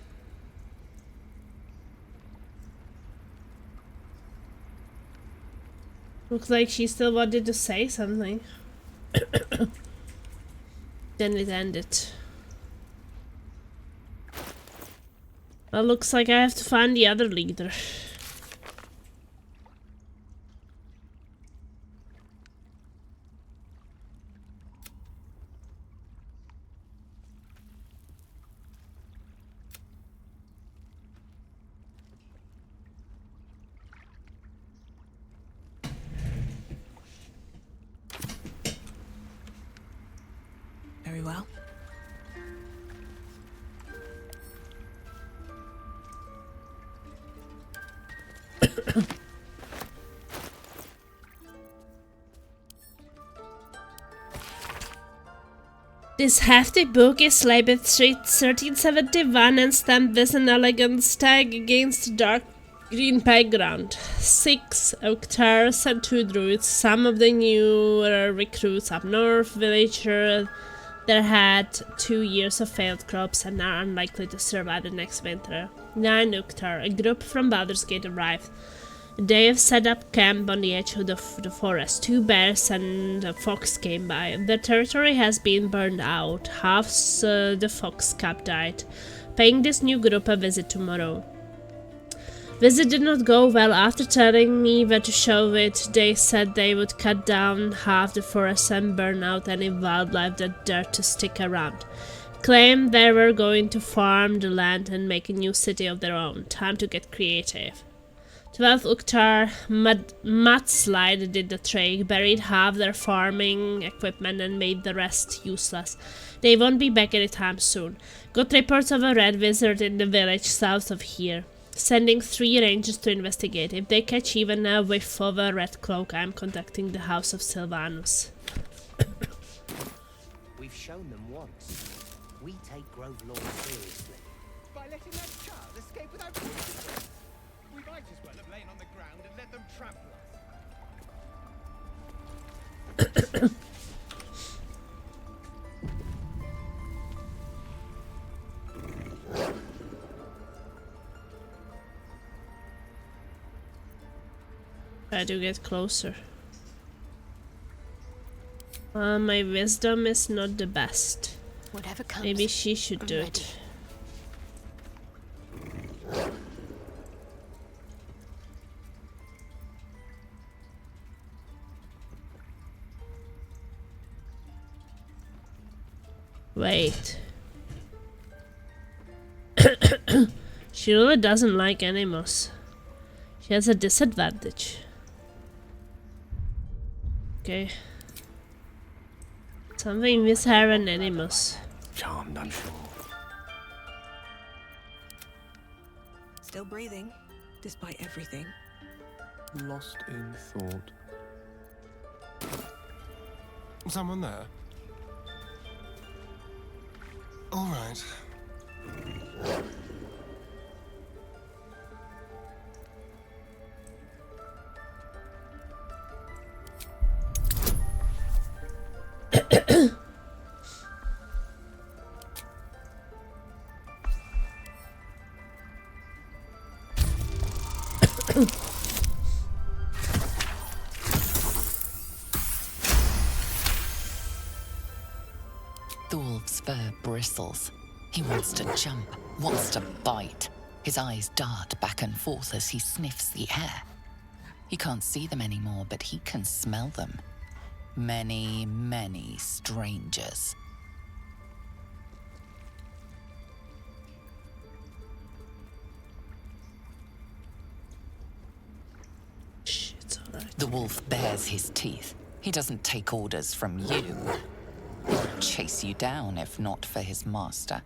Looks like she still wanted to say something. Then it ended. Well, looks like I have to find the other leader. Very well. This hefty book is labeled 1371 and stamped with an elegant stag against a dark green background. 6 Octars and 2 druids, some of the newer recruits up north, villager that had 2 years of failed crops and are unlikely to survive the next winter. 9 Octar, a group from Baldur's Gate arrived. They have set up camp on the edge of the forest. 2 bears and a fox came by. The territory has been burned out. Half the fox cub died. Paying this new group a visit tomorrow. Visit did not go well. After telling me where to show it, they said they would cut down half the forest and burn out any wildlife that dared to stick around. Claimed they were going to farm the land and make a new city of their own. Time to get creative. 12 Uktar mudslide did the trick, buried half their farming equipment and made the rest useless. They won't be back anytime soon. Got reports of a red wizard in the village south of here. Sending 3 rangers to investigate. If they catch even a whiff of a red cloak, I'm contacting the House of Sylvanus. We've shown them once. We take Grove Law seriously. By letting that child escape without consequence. We might as well have lain on the ground and let them trample us. Try to get closer. My wisdom is not the best. Whatever comes, maybe she should do it. Wait. She really doesn't like animals. She has a disadvantage. Okay. Something with her and animals. Charmed, I'm sure. Still breathing, despite everything. Lost in thought. Someone there? All right. The wolf's fur bristles. He wants to jump, wants to bite. His eyes dart back and forth as he sniffs the air. He can't see them anymore, but he can smell them. Many, many strangers. The wolf bares his teeth. He doesn't take orders from you. He'd chase you down if not for his master.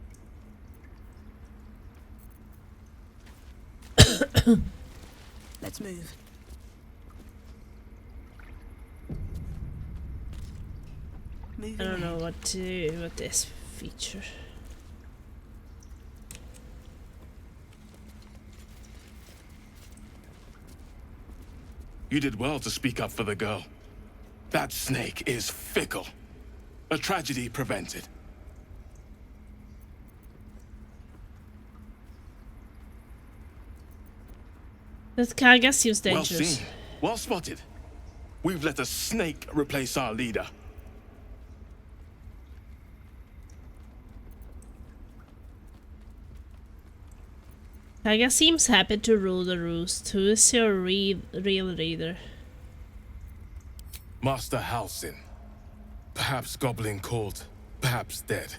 Let's move. I don't know what to do with this feature. You did well to speak up for the girl. That snake is fickle. A tragedy prevented. That Kaga seems Well dangerous. seen. Well spotted. We've let a snake replace our leader. Kaga seems happy to rule the roost. Who is your real leader? Master Halsin. Perhaps goblin called, perhaps dead.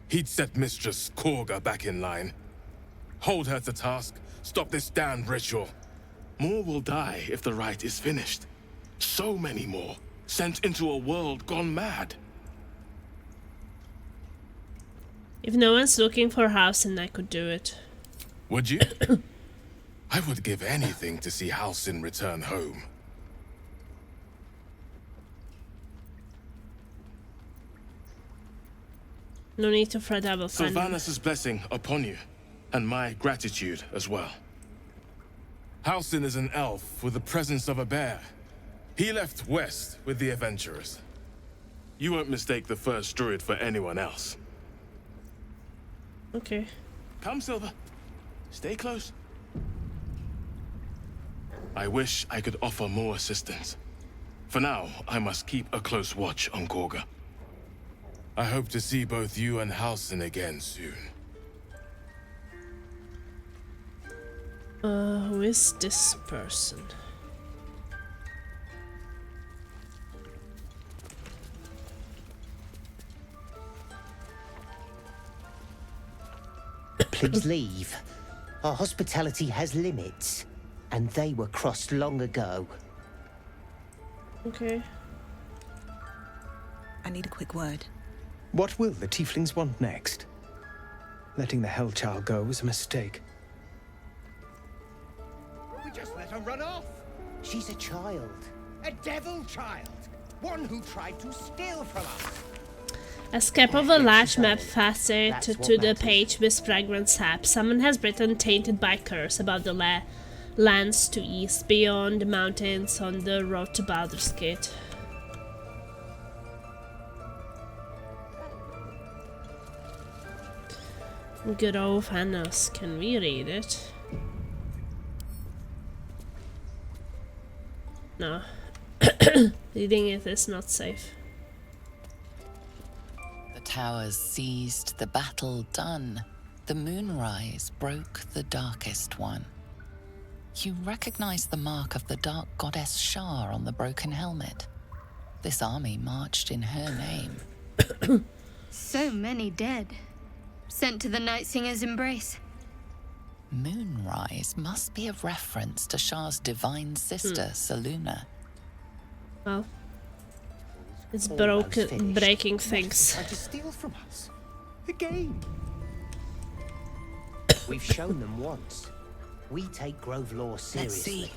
He'd set Mistress Korga back in line. Hold her to task, stop this damned ritual. More will die if the rite is finished. So many more, sent into a world gone mad. If no one's looking for Halsin, I could do it. Would you? I would give anything to see Halsin return home. No need to fret, I will find him. Sylvanus' blessing upon you, and my gratitude as well. Halsin is an elf with the presence of a bear. He left west with the adventurers. You won't mistake the first druid for anyone else. Okay. Come, Silver. Stay close. I wish I could offer more assistance. For now, I must keep a close watch on Korga. I hope to see both you and Halsin again soon. Who is this person? Please leave. Our hospitality has limits, and they were crossed long ago. Okay. I need a quick word. What will the tieflings want next? Letting the Hellchild go was a mistake. We just let her run off. She's a child. A devil child. One who tried to steal from us. Escape of a large map fastened to the page with fragrant sap. Someone has written tainted by curse about the lands to east, beyond the mountains on the road to Baldur's Gate. Good old Thanos. Can we read it? No. Reading it is not safe. The towers seized, the battle done. The moonrise broke the darkest one. You recognize the mark of the dark goddess Shar on the broken helmet. This army marched in her name. So many dead. Sent to the Night Singer's embrace. Moonrise must be a reference to Shah's divine sister, Saluna. Well, it's Almost finished. breaking What things. Trying to steal from us. Again. We've shown them once. We take Grove law seriously.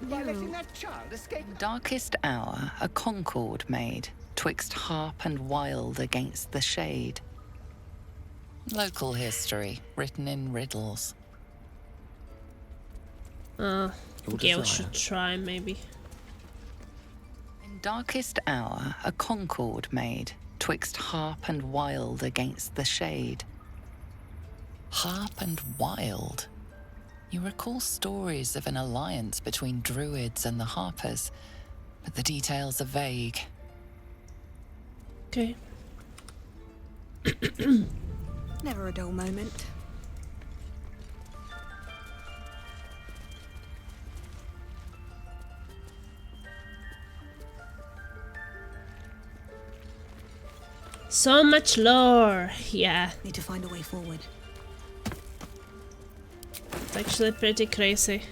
By letting that child escape. Darkest hour, a concord made, twixt harp and wild against the shade. Local history, written in riddles. Gale should try, maybe. In darkest hour, a concord made, twixt harp and wild against the shade. Harp and wild? You recall stories of an alliance between druids and the Harpers, but the details are vague. Okay. Never a dull moment. So much lore. Yeah. Need to find a way forward. It's actually pretty crazy.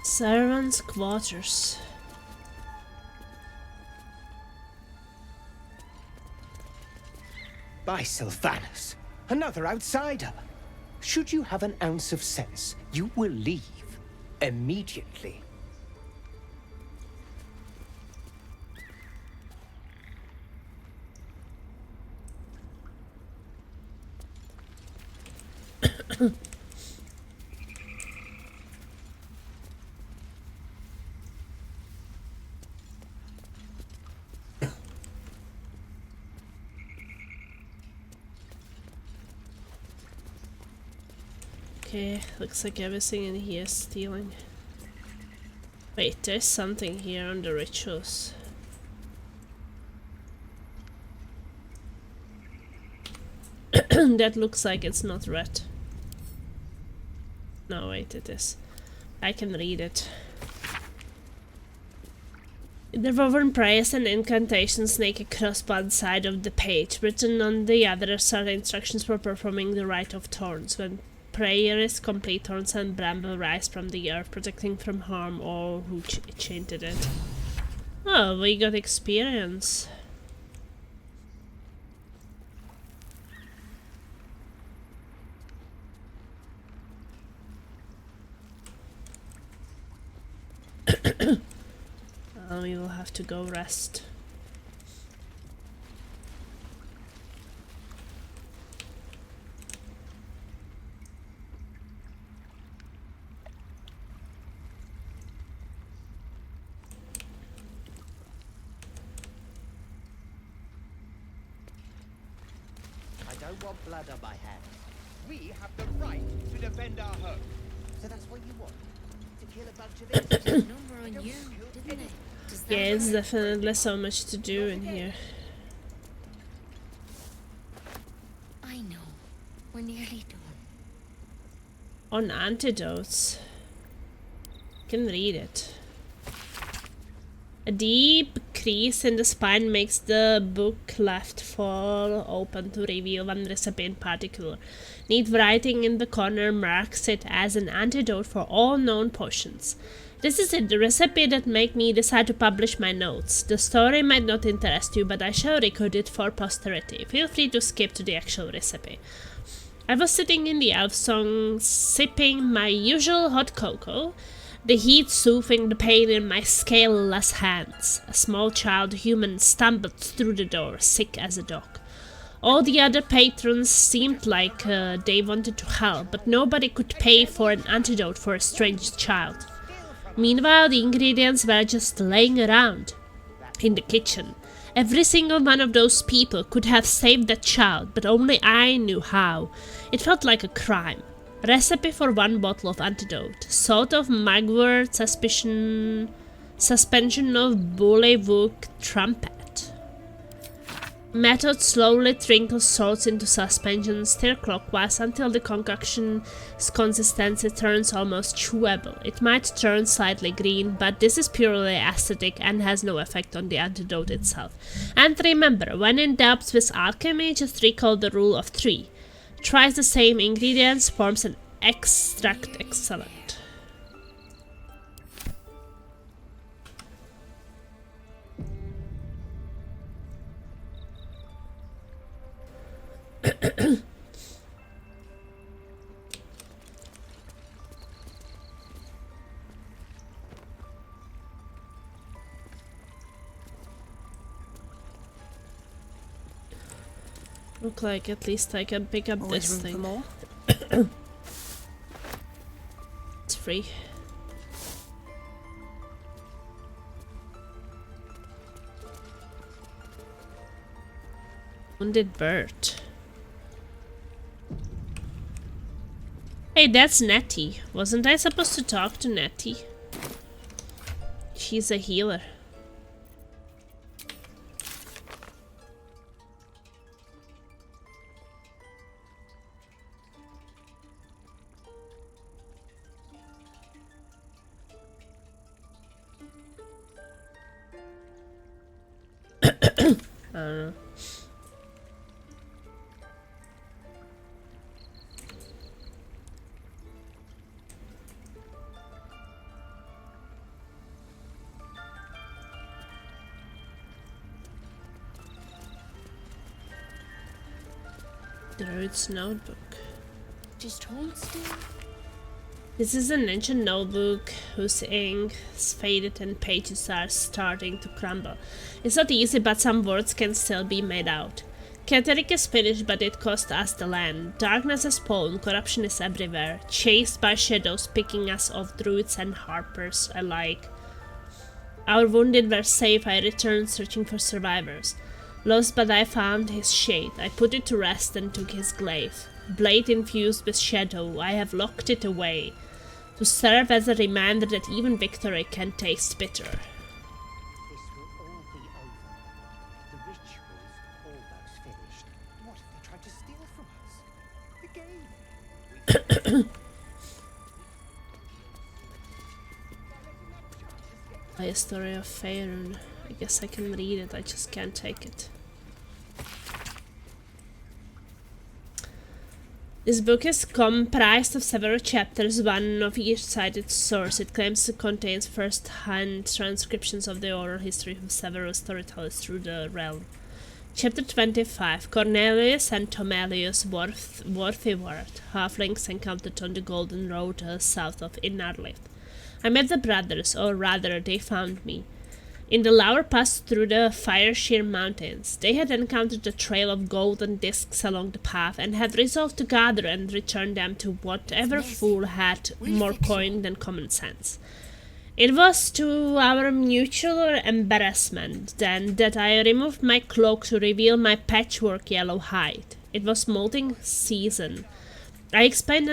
Saruman's quarters. By Sylvanus, another outsider. Should you have an ounce of sense, you will leave immediately. Okay, looks like everything in here is stealing. Wait, there's something here on the rituals. That looks like it's not red. No, wait, it is. I can read it. The woven prayers and incantations snake across one side of the page. Written on the other are the instructions for performing the Rite of Thorns. When prayer is complete, thorns and bramble rise from the earth, protecting from harm all who chanted it. Oh, we got experience. We will have to go rest. I don't want blood on my hands. We have the right to defend our home. So that's what you want? To kill a bunch of innocents? Number on you, didn't it? Yeah, it's definitely so much to do in here. I know. We're nearly done. On antidotes. Can read it. A deep crease in the spine makes the book left fall open to reveal one recipe in particular. Neat writing in the corner marks it as an antidote for all known potions. This is it, the recipe that made me decide to publish my notes. The story might not interest you, but I shall record it for posterity. Feel free to skip to the actual recipe. I was sitting in the elf song, sipping my usual hot cocoa, the heat soothing the pain in my scaleless hands. A small child human stumbled through the door, sick as a dog. All the other patrons seemed like they wanted to help, but nobody could pay for an antidote for a strange child. Meanwhile, the ingredients were just laying around in the kitchen. Every single one of those people could have saved that child, but only I knew how. It felt like a crime. Recipe for 1 bottle of antidote. Salt of mugwort, suspension of bullywug trumpet. Method: slowly trickle salts into suspension, stir clockwise until the concoction's consistency turns almost chewable. It might turn slightly green, but this is purely aesthetic and has no effect on the antidote itself. And remember, when in doubt with alchemy, just recall the rule of 3. Tries the same ingredients, forms an extract excellent. Look like at least I can pick up Always this room thing. for more. It's free. Wounded bird. Hey, that's Nettie. Wasn't I supposed to talk to Nettie? She's a healer. I don't know. Druid's notebook. Just hold still. This is an ancient notebook whose ink is faded and pages are starting to crumble. It's not easy, but some words can still be made out. Catterick is finished, but it cost us the land. Darkness has fallen, corruption is everywhere, chased by shadows picking us off, druids and harpers alike. Our wounded were safe. I returned searching for survivors. Lost, but I found his shade. I put it to rest and took his glaive. Blade infused with shadow, I have locked it away, to serve as a reminder that even victory can taste bitter. This will all be over. The ritual's almost finished. What if they tried to steal from us? The game. A story of Faerun. I guess I can read it, I just can't take it. This book is comprised of several chapters, one of each cited source. It claims it contains first-hand transcriptions of the oral history of several storytellers through the realm. Chapter 25. Cornelius and Tomelius Worthyward, halflings encountered on the Golden Road south of Inarlift. I met the brothers, or rather, they found me. In the lower pass through the Firesheer Mountains, they had encountered a trail of golden discs along the path and had resolved to gather and return them to whatever fool had more coin than common sense. It was to our mutual embarrassment, then, that I removed my cloak to reveal my patchwork yellow hide. It was molting season. I explained,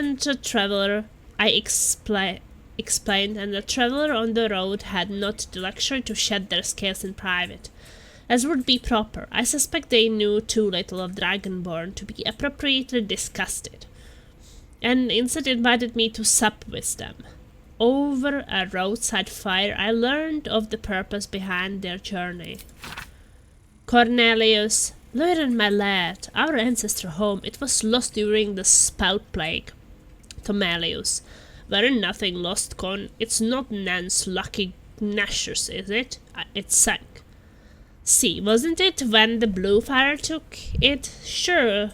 and the traveler on the road had not the luxury to shed their scales in private, as would be proper. I suspect they knew too little of Dragonborn to be appropriately disgusted, and instead invited me to sup with them. Over a roadside fire, I learned of the purpose behind their journey. Cornelius: "Learn, my lad, our ancestral home, it was lost during the spout plague." Tomelius: "Were nothing lost, Con. It's not Nan's lucky gnashers, is it? It sank." See, wasn't it when the blue fire took it? Sure.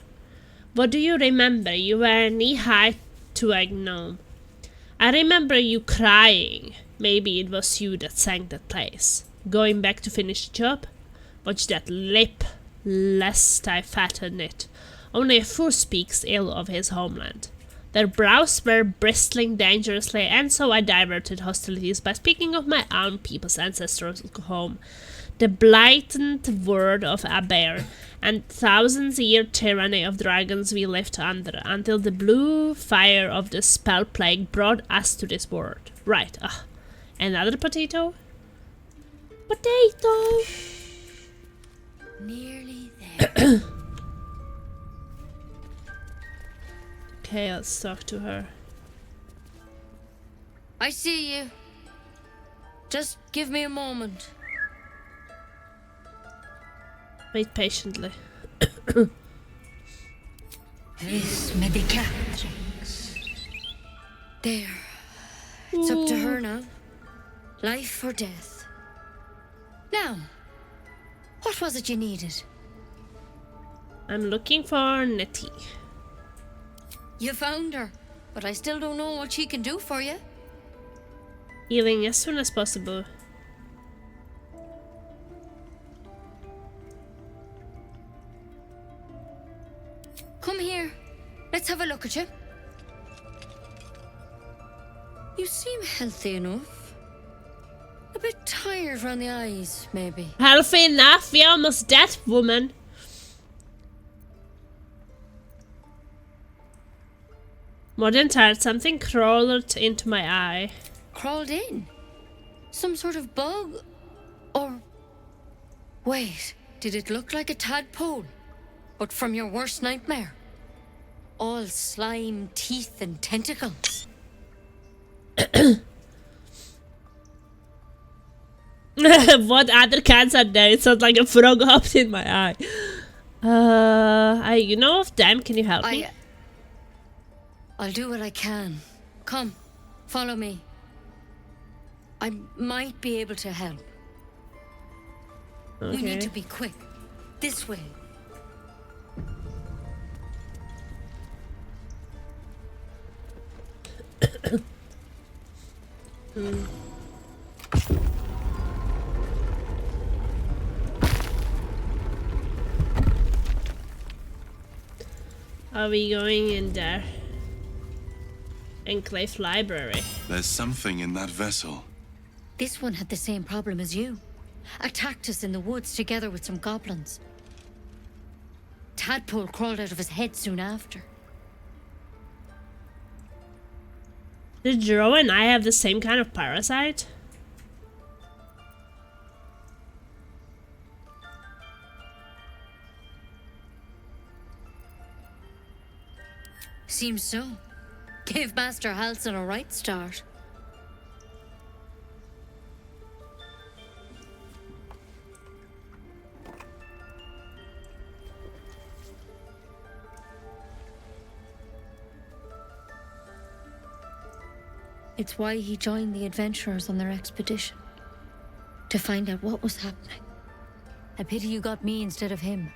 What do you remember? You were knee-high to a gnome. I remember you crying. Maybe it was you that sank that place. Going back to finish the job? Watch that lip, lest I fatten it. Only a fool speaks ill of his homeland. Their brows were bristling dangerously, and so I diverted hostilities by speaking of my own people's ancestral home. the blatant word of a bear, and thousands-year tyranny of dragons we lived under, until the blue fire of the spell plague brought us to this world. Right, another potato? Potato! Nearly there. Okay, let's talk to her. I see you. Just give me a moment. Wait patiently. This medicatrix. There. It's up to her now. Life or death. Now, what was it you needed? I'm looking for Nettie. You found her, but I still don't know what she can do for you. Healing as soon as possible. Come here. Let's have a look at you. You seem healthy enough. A bit tired around the eyes, maybe. Healthy enough? We're almost dead, woman. More than tired, something crawled into my eye. Crawled in? Some sort of bug? Or... Wait, did it look like a tadpole? But from your worst nightmare? All slime, teeth, and tentacles. What other cats are there? It sounds like a frog hopped in my eye. You know of them? Can you help me? I'll do what I can. Come, follow me. I might be able to help. Okay. We need to be quick. This way. Are we going in there? Enclave library. There's something in that vessel. This one had the same problem as you. Attacked us in the woods together with some goblins. Tadpole crawled out of his head soon after. Did Jero and I have the same kind of parasite? Seems so. Gave Master Halsin a right start. It's why he joined the adventurers on their expedition. To find out what was happening. I pity you got me instead of him.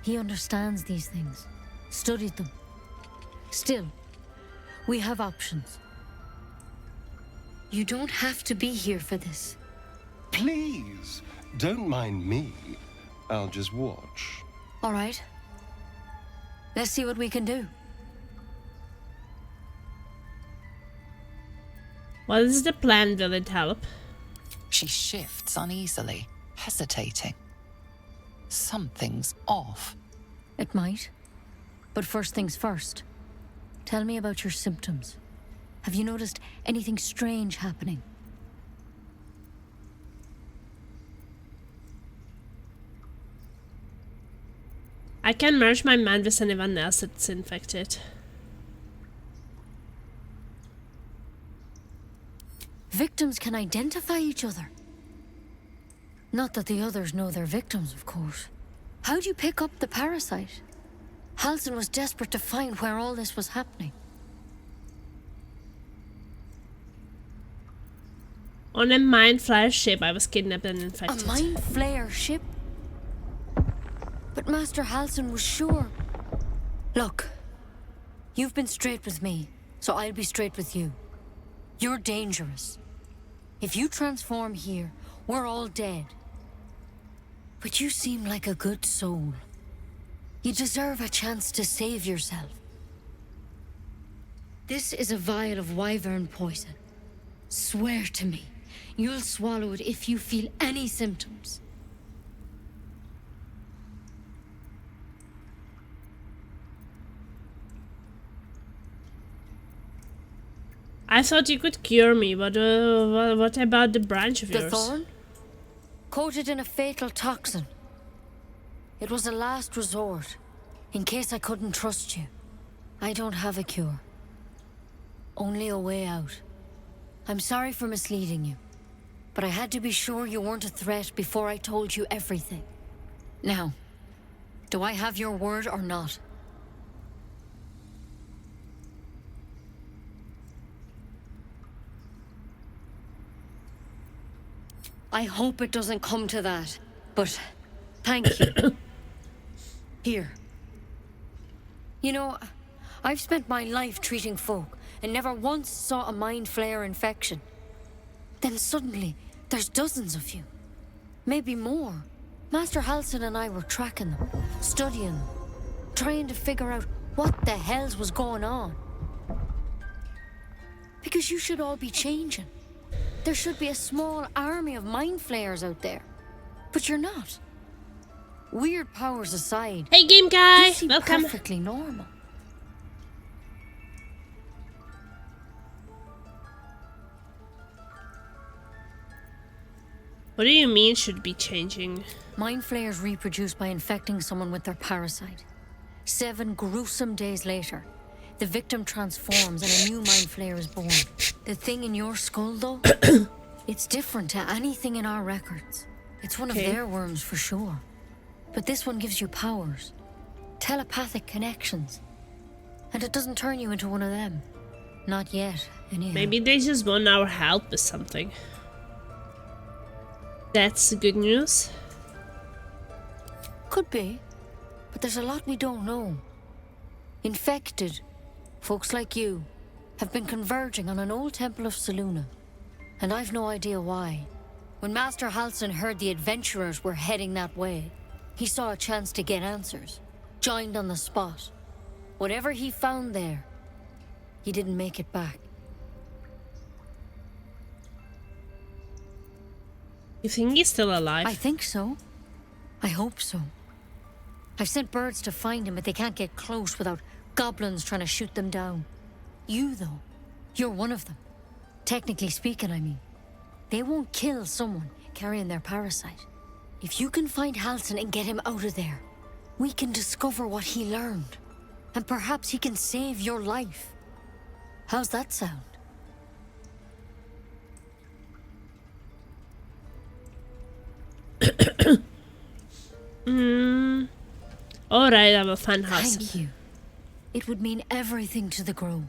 He understands these things. Studied them. Still, we have options. You don't have to be here for this. Please, don't mind me. I'll just watch. All right. Let's see what we can do. What is the plan? Will it help? She shifts uneasily, hesitating. Something's off. It might. But first things first. Tell me about your symptoms. Have you noticed anything strange happening? I can merge my mind with anyone else that's infected. Victims can identify each other. Not that the others know they're victims, of course. How'd you pick up the parasite? Halsin was desperate to find where all this was happening. On a Mind Flayer ship, I was kidnapped and infected. A Mind Flayer ship? But Master Halsin was sure. Look, you've been straight with me, so I'll be straight with you. You're dangerous. If you transform here, we're all dead. But you seem like a good soul. You deserve a chance to save yourself. This is a vial of wyvern poison. Swear to me, you'll swallow it if you feel any symptoms. I thought you could cure me, but what about the branch of The yours? thorn? Coated in a fatal toxin. It was a last resort, in case I couldn't trust you. I don't have a cure. Only a way out. I'm sorry for misleading you, but I had to be sure you weren't a threat before I told you everything. Now, do I have your word or not? I hope it doesn't come to that, but thank you. Here. You know, I've spent my life treating folk and never once saw a mind flare infection. Then suddenly, there's dozens of you. Maybe more. Master Halsin and I were tracking them, studying them, trying to figure out what the hells was going on. Because you should all be changing. There should be a small army of mind flayers out there. But you're not. Weird powers aside. Hey, game guy! You seem Welcome. perfectly normal. What do you mean should be changing? Mind flayers reproduce by infecting someone with their parasite. 7 gruesome days later, the victim transforms and a new mind flayer is born. The thing in your skull, though, it's different to anything in our records. It's one of their worms for sure. But this one gives you powers. Telepathic connections. And it doesn't turn you into one of them. Not yet, anyhow. Maybe they just want our help with something. That's good news. Could be. But there's a lot we don't know. Infected, folks like you, have been converging on an old temple of Selûne. And I've no idea why. When Master Halsin heard the adventurers were heading that way, he saw a chance to get answers. Joined on the spot. Whatever he found there, he didn't make it back. You think he's still alive? I think so. I hope so. I've sent birds to find him, but they can't get close without goblins trying to shoot them down. You, though, you're one of them. Technically speaking, I mean. They won't kill someone carrying their parasite. If you can find Halsin and get him out of there, we can discover what he learned. And perhaps he can save your life. How's that sound? Alright, I will find Halsin. Thank you. It would mean everything to the Grove.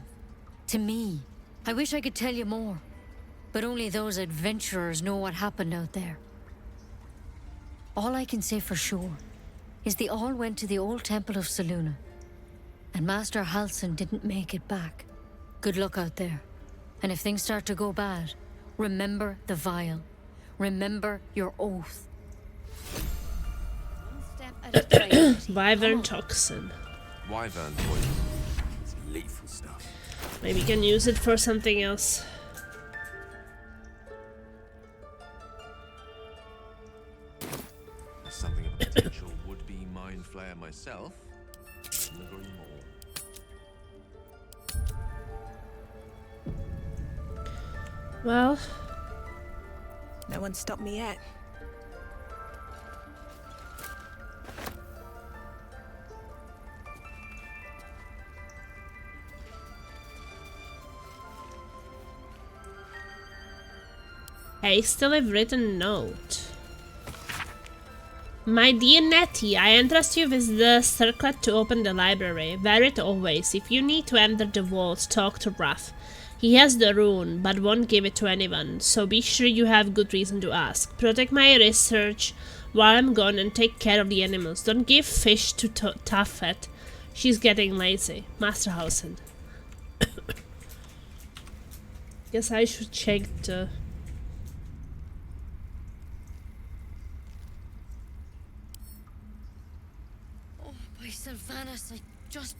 To me. I wish I could tell you more. But only those adventurers know what happened out there. All I can say for sure is they all went to the old temple of Selûne. And Master Halsin didn't make it back. Good luck out there. And if things start to go bad, remember the vial. Remember your oath. Wyvern toxin. Wyvern poison. It's lethal stuff. Maybe you can use it for something else. As something of a potential would-be mind flayer myself, couldn't agree more. Well, no one stopped me yet. I still have written a note. My dear Nettie, I entrust you with the circlet to open the library. Wear it always. If you need to enter the vault, talk to Wrath. He has the rune, but won't give it to anyone, so be sure you have good reason to ask. Protect my research while I'm gone and take care of the animals. Don't give fish to Taffet. She's getting lazy. Master Halsin. Guess I should check the... By Sylvanas, I just...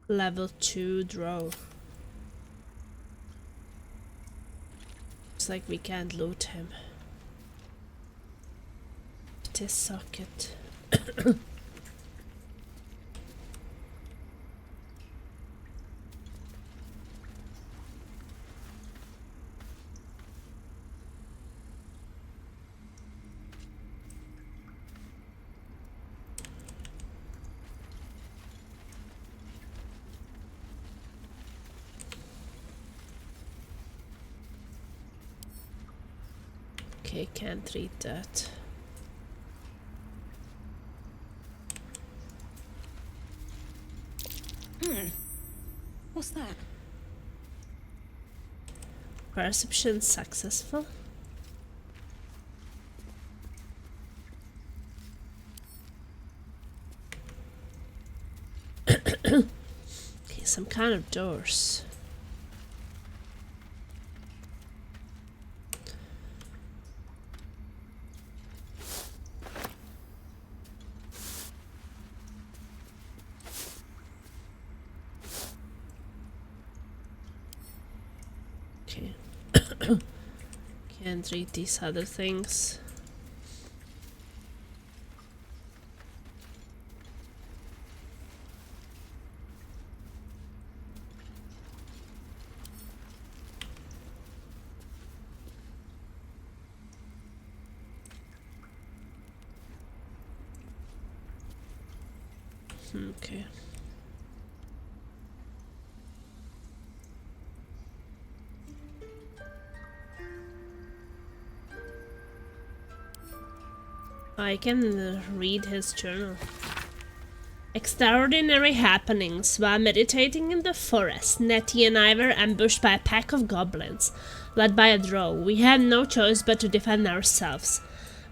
Level 2 draw. Looks like we can't loot him. this socket. Okay, can't read that. What's that? Perception successful. Okay, some kind of doors. Okay. Can't read these other things. Okay. I can read his journal. Extraordinary happenings. While meditating in the forest, Nettie and I were ambushed by a pack of goblins, led by a drow. We had no choice but to defend ourselves.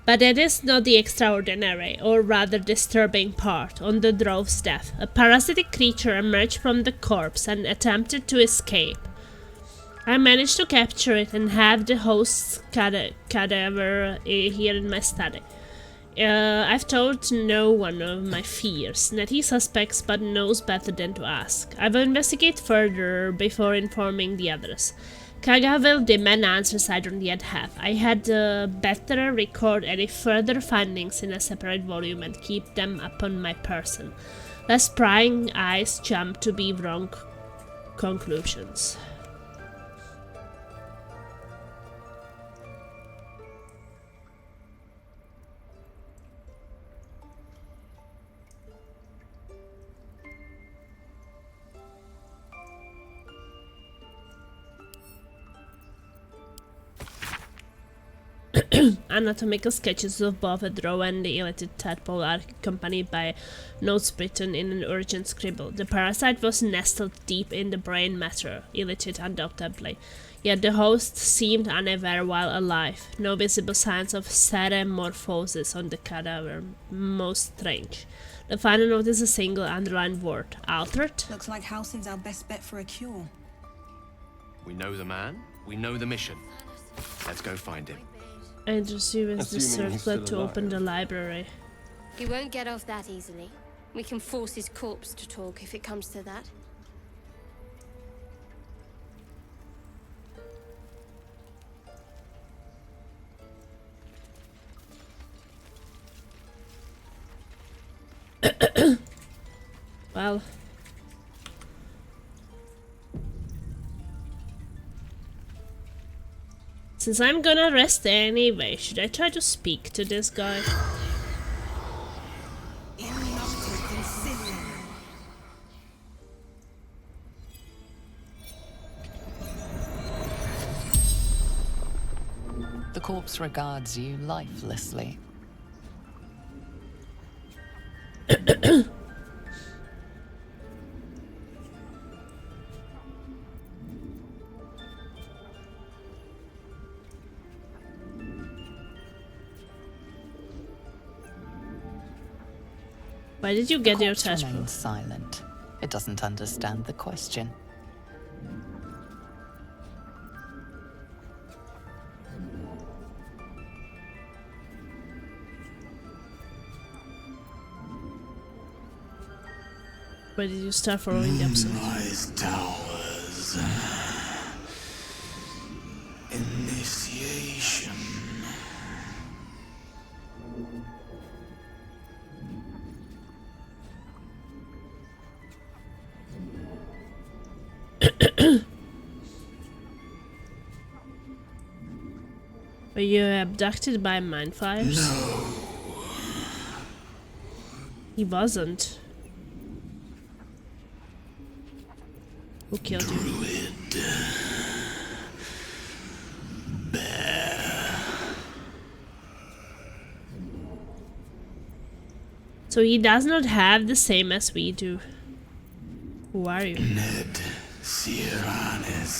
But that is not the extraordinary, or rather disturbing part. On the drow's death, a parasitic creature emerged from the corpse and attempted to escape. I managed to capture it and have the host's cadaver here in my study. I've told no one of my fears. Nettie suspects but knows better than to ask. I will investigate further before informing the others. Kaga will demand answers I don't yet have. I had better record any further findings in a separate volume and keep them upon my person, lest prying eyes jump to be wrong conclusions. Anatomical sketches of both a drow and the illithid tadpole are accompanied by notes written in an urgent scribble. The parasite was nestled deep in the brain matter, illithid undoubtedly. Yet the host seemed unaware while alive. No visible signs of metamorphosis on the cadaver. Most strange. The final note is a single underlined word. Altered? Looks like Halsin's our best bet for a cure. We know the man, we know the mission. Let's go find him. I assume it's the Assuming he's circlet still to open alive. the library. He won't get off that easily. We can force his corpse to talk if it comes to that. Well. Since I'm gonna rest anyway, should I try to speak to this guy? The corpse regards you lifelessly. Why did you get your corpse tadpole? remains silent. It doesn't understand the question. Why did you start following the episode? Moonrise Towers. Initiation. Were you abducted by mind flayers? No. He wasn't. Who killed you? Druid. Bear. So he does not have the same as we do. Who are you? Ned Sierranis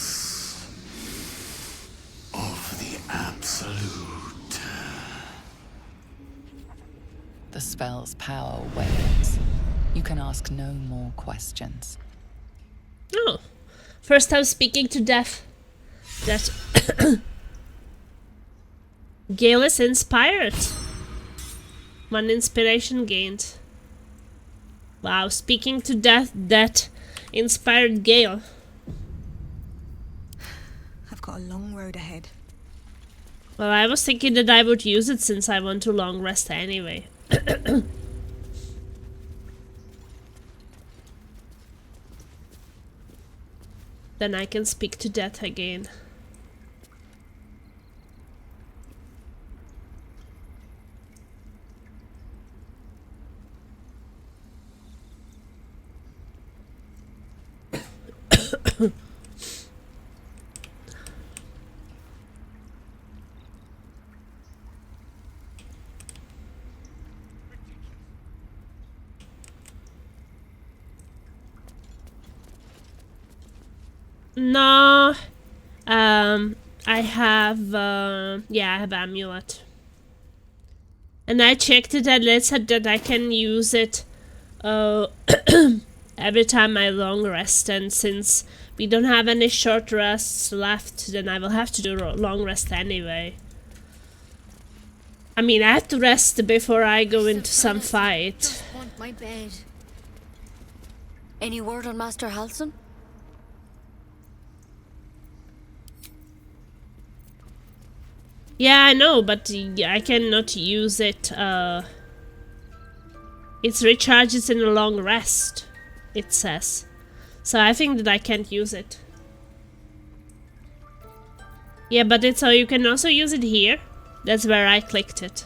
of the Absolute. The spell's power wanes. You can ask no more questions. Oh, first time speaking to death. That Gale is inspired. 1 inspiration gained. Wow, speaking to death, that inspired Gale. I've got a long road ahead. Well, I was thinking that I would use it since I want to long rest anyway. Then I can speak to death again. No, I have, yeah, I have amulet. And I checked it and it said that I can use it, every time I long rest, and since we don't have any short rests left, then I will have to do long rest anyway. I mean, I have to rest before I go into some fight. Just want my bed. Any word on Master Halsin? Yeah, I know, but I cannot use it. It recharges in a long rest, it says. So I think that I can't use it. Yeah, but it's you can also use it here. That's where I clicked it.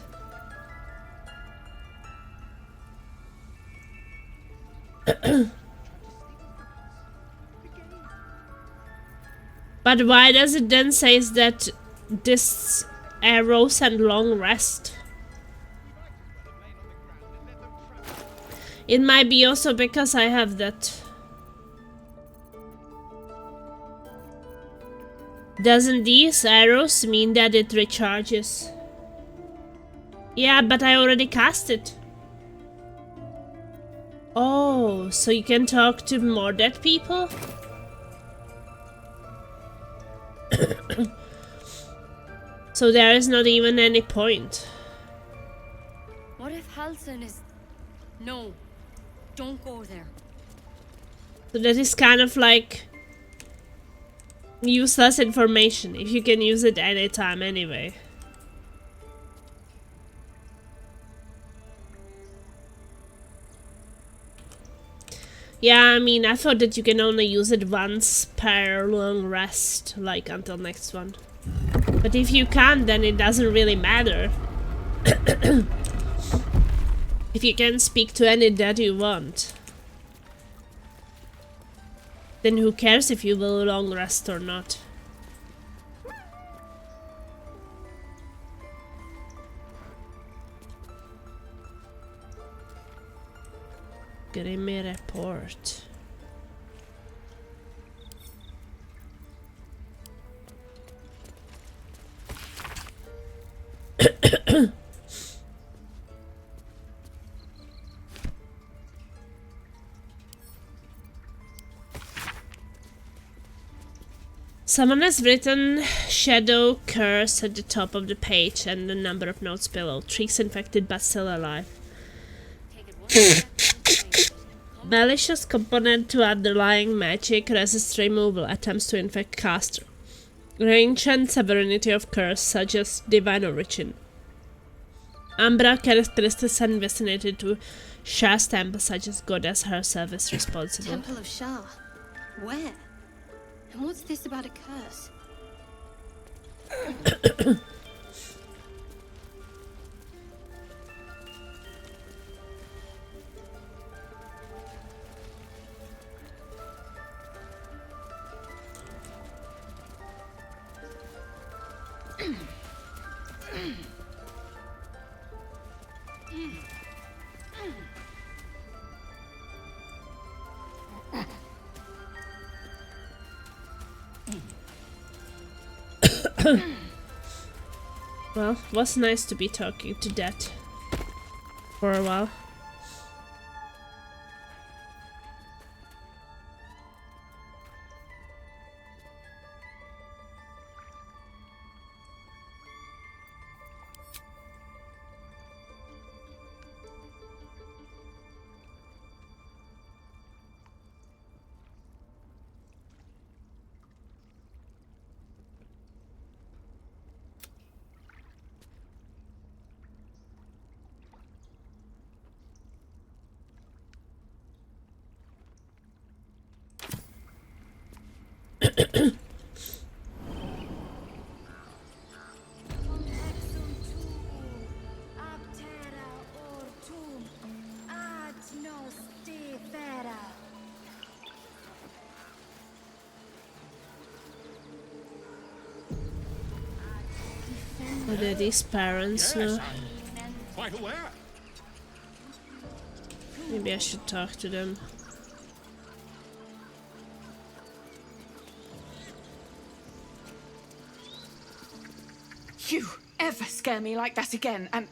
But why does it then say that this arrows and long rest? It might be also because I have that. Doesn't these arrows mean that it recharges? Yeah, but I already cast it. Oh, so you can talk to more dead people? So there is not even any point. What if Halsin is... No, don't go there. So that is kind of like useless information if you can use it anytime anyway. Yeah, I mean, I thought that you can only use it once per long rest, like until next one. But if you can't, then it doesn't really matter. If you can speak to any dead you want, then who cares if you will long rest or not? Getting me a report. Someone has written Shadow Curse at the top of the page and the number of notes below. Trees infected but still alive. Malicious component to underlying magic resists removal. Attempts to infect caster. Range and severity of curse such as divine origin. Umbra characteristics and vicinity to Shah's temple such as goddess herself is responsible. Temple of Shah? Where? And what's this about a curse? Well, was nice to be talking to that for a while. What are these parents now? Quite aware. Maybe I should talk to them. You ever scare me like that again, and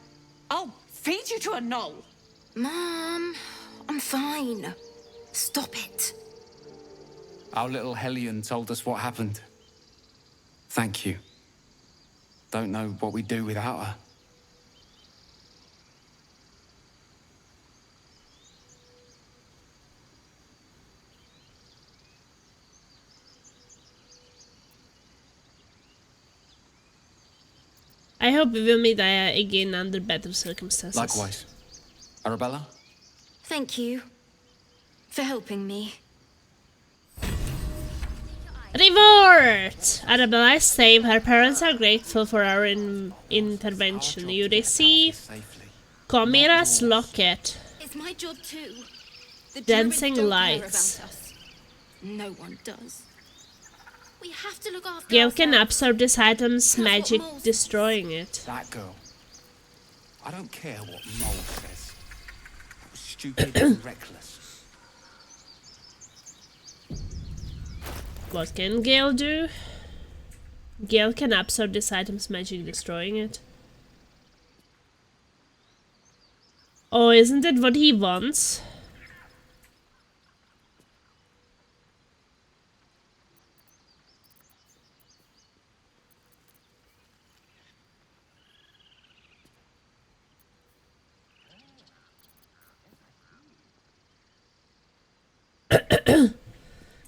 I'll feed you to a knoll. Mom, I'm fine. Stop it. Our little Hellion told us what happened. Thank you. Don't know what we'd do without her. I hope we will meet again under better circumstances. Likewise. Arabella? Thank you for helping me. Reward! Arabella is safe. Her parents are grateful for our intervention. You receive Chimera's locket. It's my job too. The Dancing Druids don't lights. care about us. No one does. We have to look after Gale can ourselves. absorb this item's magic, Mole says. destroying it. That girl. I don't care what Mole says. That was stupid and reckless. What can Gale do? Gale can absorb this item's magic, destroying it. Oh, isn't it what he wants?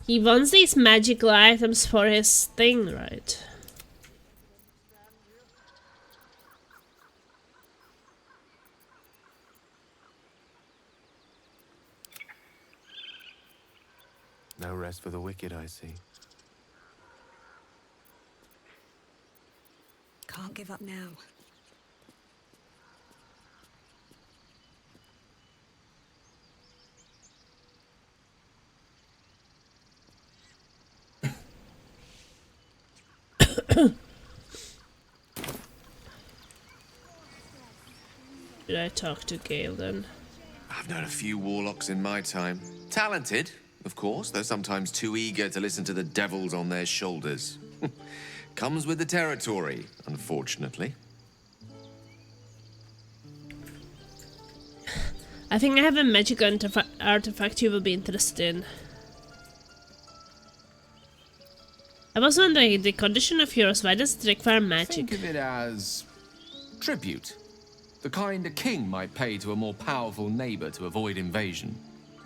He wants these magical items for his thing, right? No rest for the wicked, I see. Can't give up now. Should I talk to Gale then? I've known a few warlocks in my time. Talented, of course, though sometimes too eager to listen to the devils on their shoulders. Comes with the territory, unfortunately. I think I have a magic artifact you will be interested in. I was wondering, the condition of yours, why does it require magic? Think of it as tribute. The kind a king might pay to a more powerful neighbor to avoid invasion.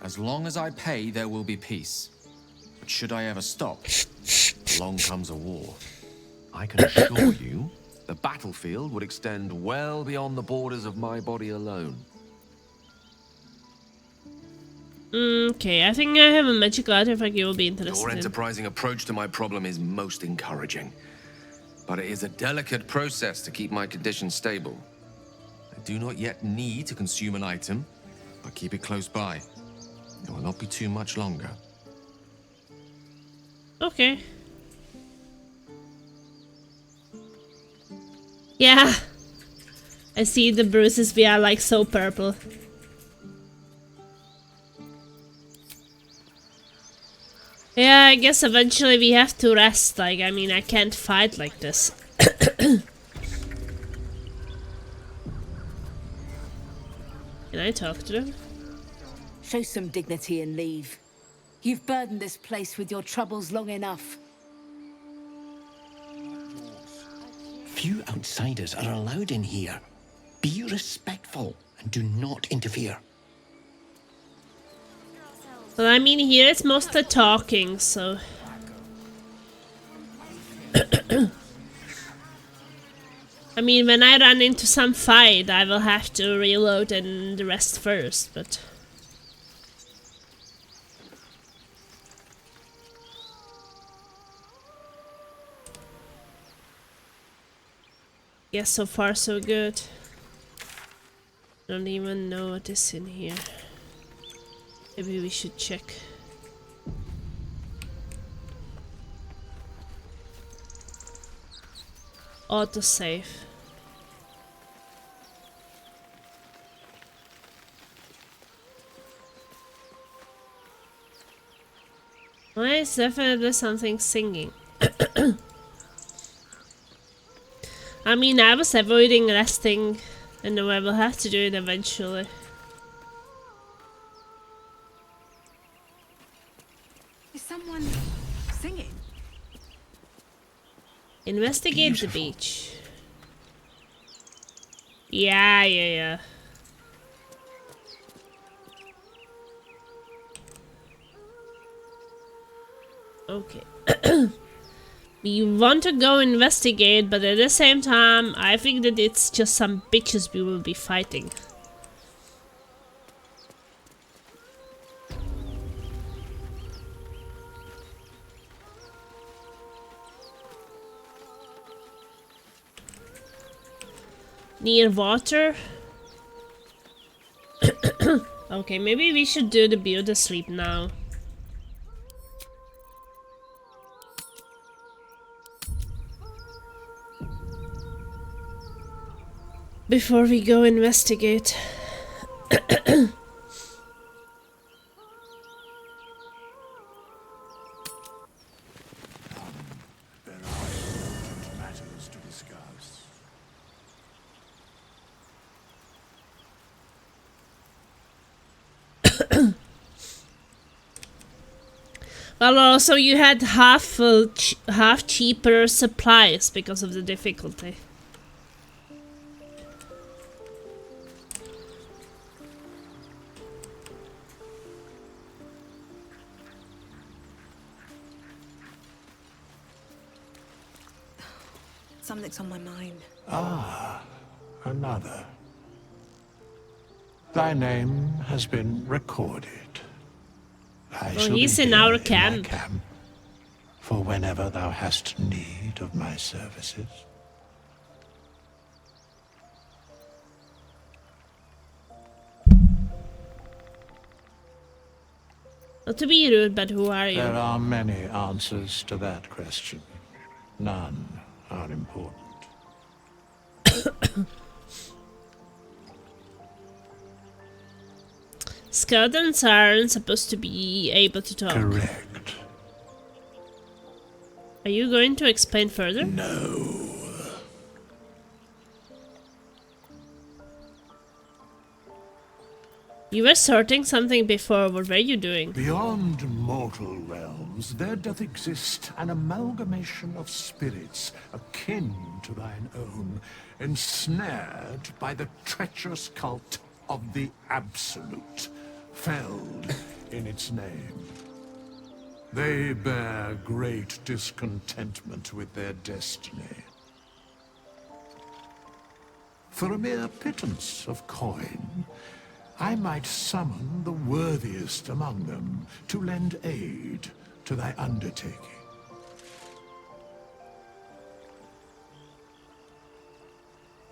As long as I pay, there will be peace. But should I ever stop, along comes a war. I can assure you, the battlefield would extend well beyond the borders of my body alone. Okay, I think I have a magical artifact you will be interested Your in. enterprising approach to my problem is most encouraging. But it is a delicate process to keep my condition stable. I do not yet need to consume an item, but keep it close by. It will not be too much longer. Okay. Yeah. I see the bruises, we are like so purple. Yeah, I guess eventually we have to rest, like, I mean, I can't fight like this Can I talk to them? Show some dignity and leave. You've burdened this place with your troubles long enough. Few outsiders are allowed in here. Be respectful and do not interfere. Well, I mean, here it's mostly talking, so... I mean, when I run into some fight, I will have to reload and the rest first, but... Yes, so far so good. Don't even know what is in here. Maybe we should check. Autosave. Well, it's definitely something singing. I mean, I was avoiding resting, and I will have to do it eventually. Is someone singing? Investigate the beach. Yeah. Okay. We want to go investigate, but at the same time, I think that it's just some bitches we will be fighting. Near water? Okay, maybe we should do the build asleep now. Before we go investigate. Matters to discuss. Well, also you had half cheaper supplies because of the difficulty. Something's on my mind. Ah, another. Thy name has been recorded. I Well, shall he's be in here our my camp. for whenever thou hast need of my services. Not to be rude, but who are you? There are many answers to that question. None are important. Skeletons aren't supposed to be able to talk. Correct. Are you going to explain further? No. You were sorting something before. What were you doing? Beyond mortal realms, there doth exist an amalgamation of spirits akin to thine own, ensnared by the treacherous cult of the Absolute, felled in its name. They bear great discontentment with their destiny. For a mere pittance of coin, I might summon the worthiest among them to lend aid to thy undertaking.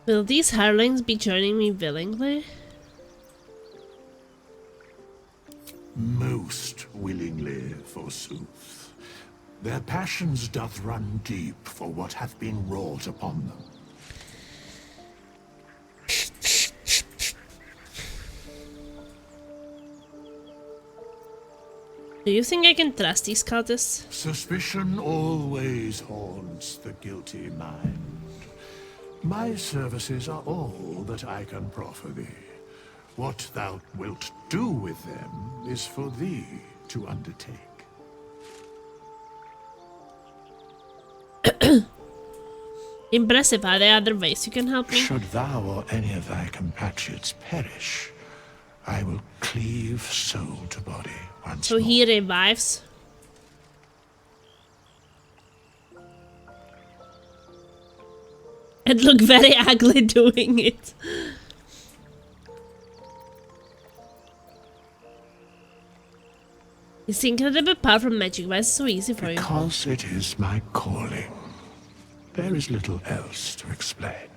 Will these hirelings be joining me willingly? Most willingly, forsooth. Their passions doth run deep for what hath been wrought upon them. Do you think I can trust these cultists? Suspicion always haunts the guilty mind. My services are all that I can proffer thee. What thou wilt do with them is for thee to undertake. Impressive. Are there other ways you can help me? Should thou or any of thy compatriots perish, I will cleave soul to body once So more. he revives. It looked very ugly doing it. It's incredible powerful magic. Why is it so easy for you? Because it is my calling. There is little else to explain.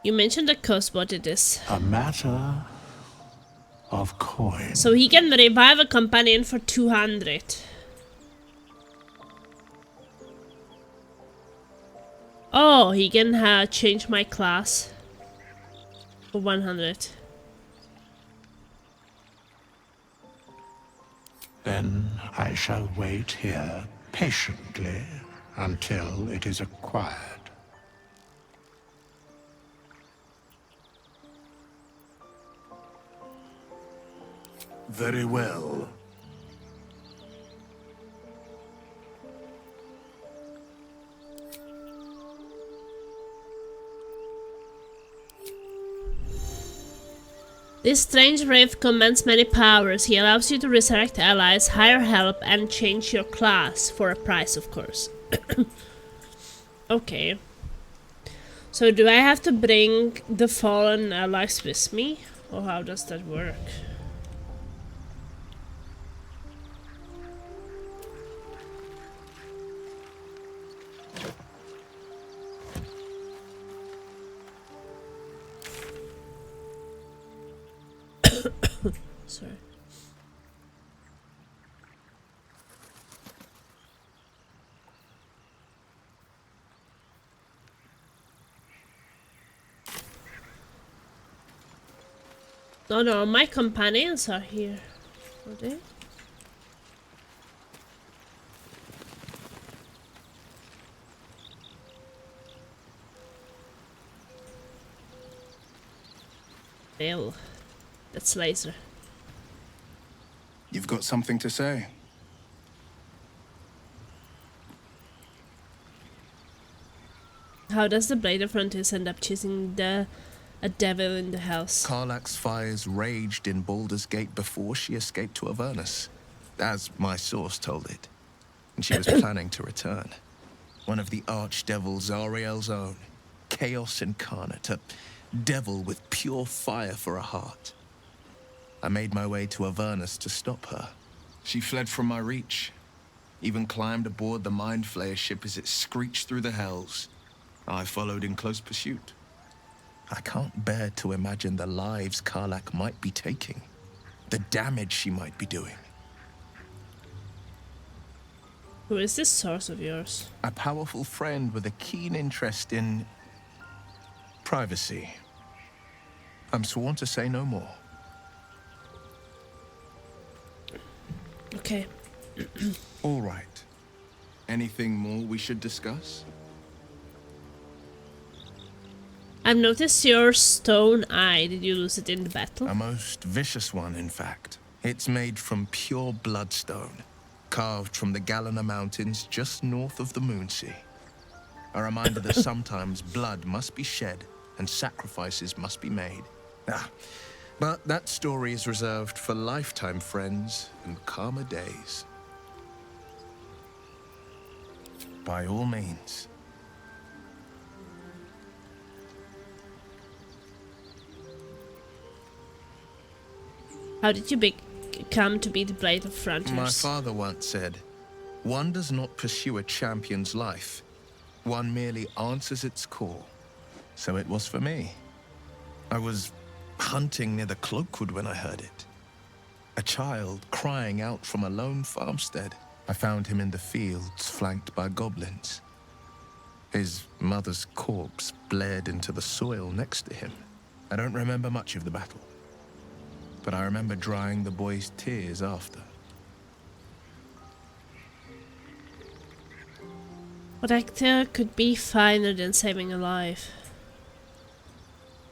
You mentioned the cost, what it is. A matter of coin. So he can revive a companion for 200. Oh, he can change my class for 100. Then I shall wait here patiently until it is acquired. Very well. This strange wraith commands many powers. He allows you to resurrect allies, hire help, and change your class for a price, of course. Okay. So do I have to bring the fallen allies with me? Or how does that work? Sorry. No, my companions are here. Are they? Bill. That's laser. You've got something to say? How does the Blade of Frontiers end up chasing a devil in the house? Karlach's fires raged in Baldur's Gate before she escaped to Avernus, as my source told it. And she was planning to return. One of the archdevils Zariel's own. Chaos incarnate, a devil with pure fire for a heart. I made my way to Avernus to stop her. She fled from my reach. Even climbed aboard the Mind Flayer ship as it screeched through the hells. I followed in close pursuit. I can't bear to imagine the lives Karlach might be taking. The damage she might be doing. Who is this source of yours? A powerful friend with a keen interest in privacy. I'm sworn to say no more. Okay. All right. Anything more we should discuss? I've noticed your stone eye. Did you lose it in the battle? A most vicious one, in fact. It's made from pure bloodstone, carved from the Galena Mountains just north of the Moonsea. A reminder that sometimes blood must be shed and sacrifices must be made. But that story is reserved for lifetime friends and calmer days. By all means. How did you come to be the Blade of Frontiers? My father once said, one does not pursue a champion's life. One merely answers its call. So it was for me. I was hunting near the Cloakwood when I heard it. A child crying out from a lone farmstead. I found him in the fields, flanked by goblins. His mother's corpse blared into the soil next to him. I don't remember much of the battle. but I remember drying the boy's tears after. What actor could be finer than saving a life?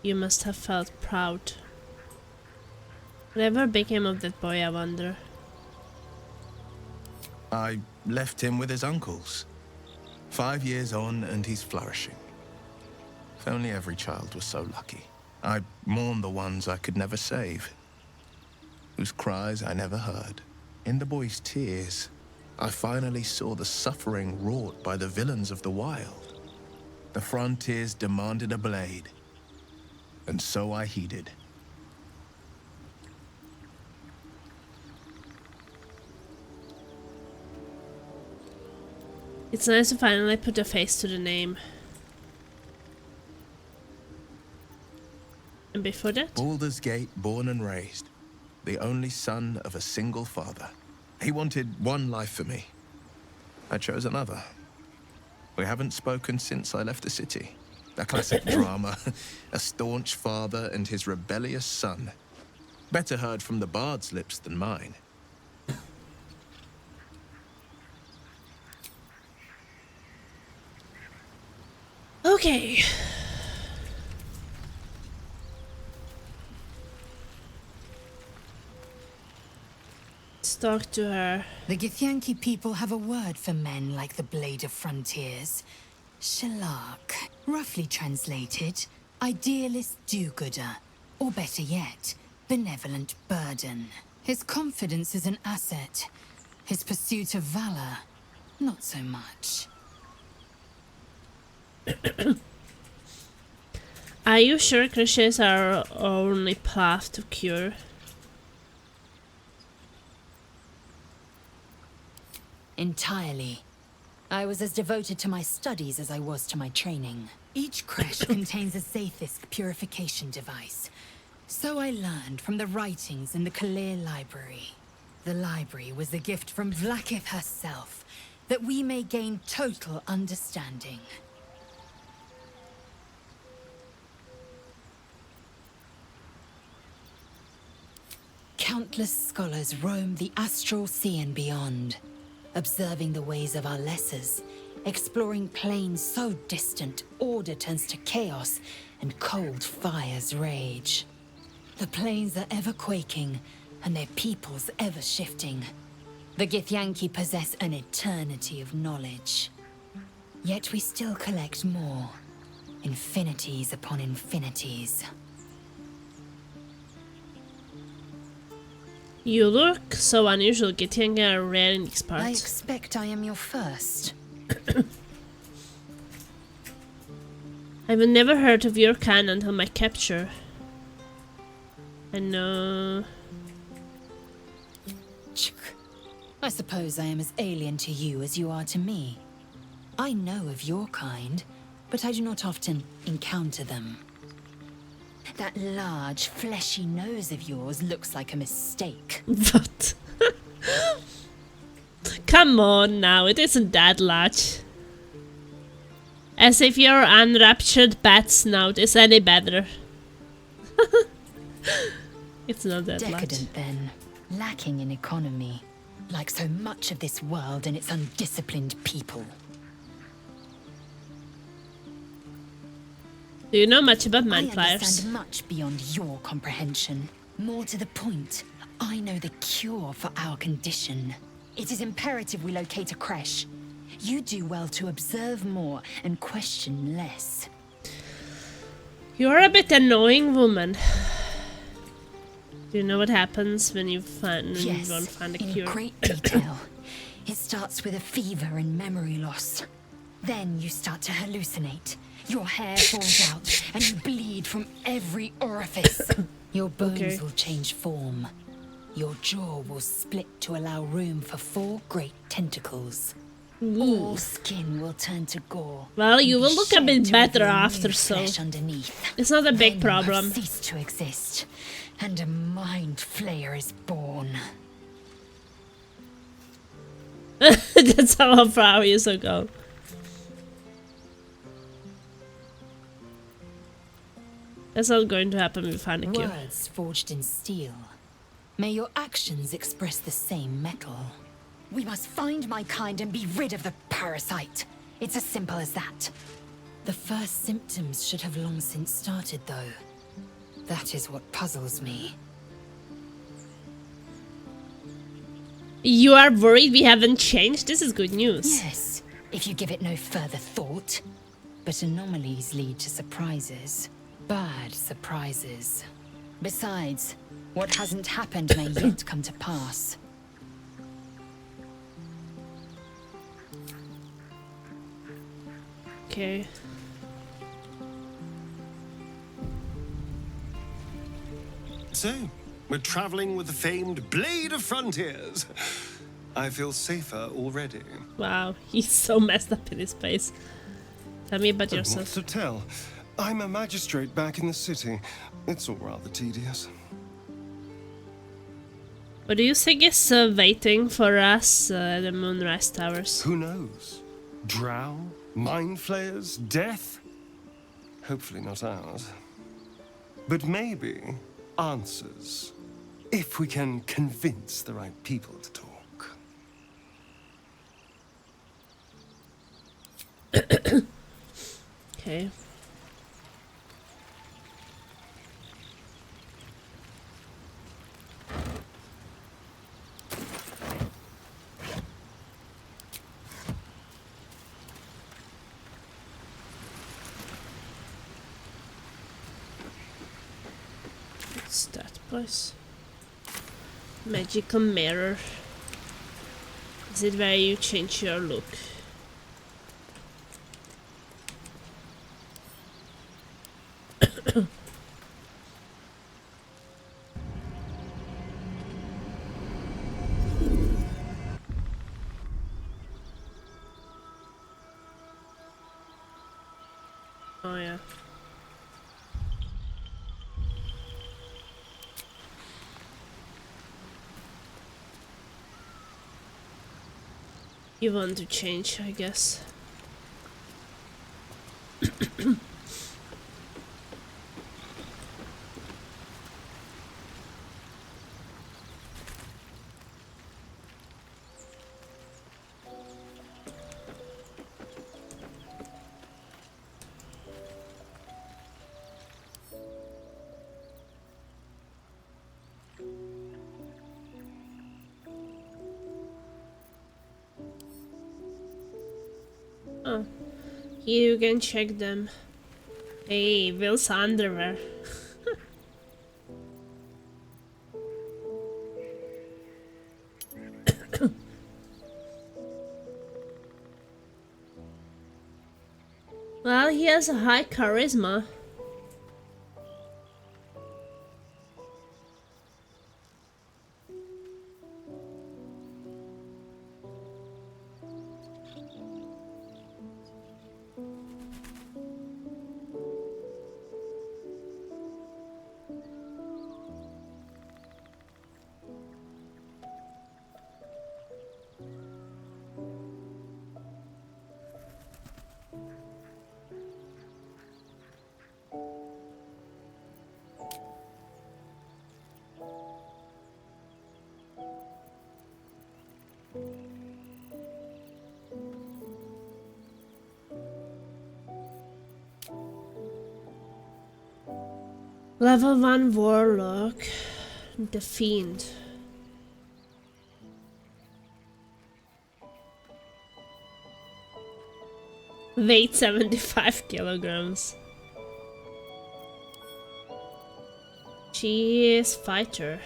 You must have felt proud. Whatever became of that boy, I wonder. I left him with his uncles. 5 years on, and he's flourishing. If only every child was so lucky. I mourn the ones I could never save, whose cries I never heard. In the boy's tears, I finally saw the suffering wrought by the villains of the wild. The frontiers demanded a blade, and so I heeded. It's nice to finally put a face to the name. And before that? Baldur's Gate, born and raised. The only son of a single father. He wanted one life for me. I chose another. We haven't spoken since I left the city. A classic drama. A staunch father and his rebellious son. Better heard from the bard's lips than mine. Okay. Let's talk to her. The Githyanki people have a word for men like the Blade of Frontiers. Shalak. Roughly translated, idealist do-gooder. Or better yet, benevolent burden. His confidence is an asset. His pursuit of valor, not so much. Are you sure cliches are our only path to cure? Entirely. I was as devoted to my studies as I was to my training. Each creche contains a Zaithisk purification device. So I learned from the writings in the Kalir library. The library was the gift from Vlaakith herself, that we may gain total understanding. Countless scholars roam the astral sea and beyond, observing the ways of our lessers, exploring planes so distant order turns to chaos and cold fires rage. The planes are ever quaking, and their peoples ever shifting. The Githyanki possess an eternity of knowledge. Yet we still collect more. Infinities upon infinities. You look so unusual. Githyanki are rare in these parts. I expect I am your first. I've never heard of your kind until my capture. I know. I suppose I am as alien to you as you are to me. I know of your kind, but I do not often encounter them. That large, fleshy nose of yours looks like a mistake. What? Come on now, it isn't that large. As if your unraptured bat snout is any better. It's not that large. Decadent then, lacking in economy, like so much of this world and its undisciplined people. Do you know much about mind I flyers? understand much beyond your comprehension. More to the point, I know the cure for our condition. It is imperative we locate a creche. You do well to observe more and question less. You're a bit annoying, woman. Do you know what happens when you don't find a cure? In great detail. It starts with a fever and memory loss. Then you start to hallucinate. Your hair falls out, and you bleed from every orifice. Your bones will change form. Your jaw will split to allow room for 4 great tentacles. All skin will turn to gore. Well, you will look a bit better after, so underneath. It's not a big Then problem. You have ceased to exist, and a mind flayer is born. That's how far we used to go. That's not going to happen if we find a cure. Words forged in steel, May your actions express the same metal. We must find my kind and be rid of the parasite. It's as simple as that. The first symptoms should have long since started, though. That is what puzzles me. You are worried we haven't changed? This is good news. Yes, if you give it no further thought. But anomalies lead to surprises. Bad surprises. Besides, what hasn't happened may yet come to pass. Okay. So, we're traveling with the famed Blade of Frontiers. I feel safer already. Wow, he's so messed up in his face. Tell me about yourself. What's to tell? I'm a magistrate back in the city. It's all rather tedious. What do you think is waiting for us at the Moonrise Towers? Who knows? Drow? Mind flayers? Death? Hopefully not ours. But maybe answers. If we can convince the right people to talk. Okay. What's that place? Magical mirror. Is it where you change your look? Oh yeah. You want to change, I guess. Oh, you can check them. Hey, Will's underwear. Well, he has a high charisma. Level 1 Warlock. The Fiend. Weight 75 kilograms. She is fighter.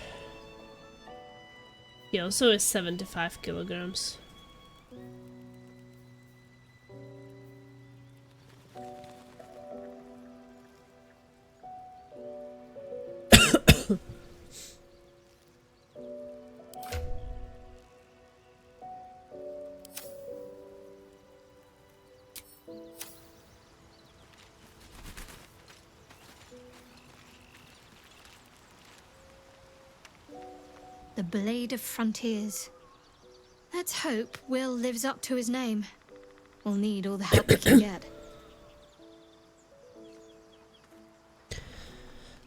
He also is 75 kilograms. The Blade of Frontiers. Let's hope Will lives up to his name. We'll need all the help we can get.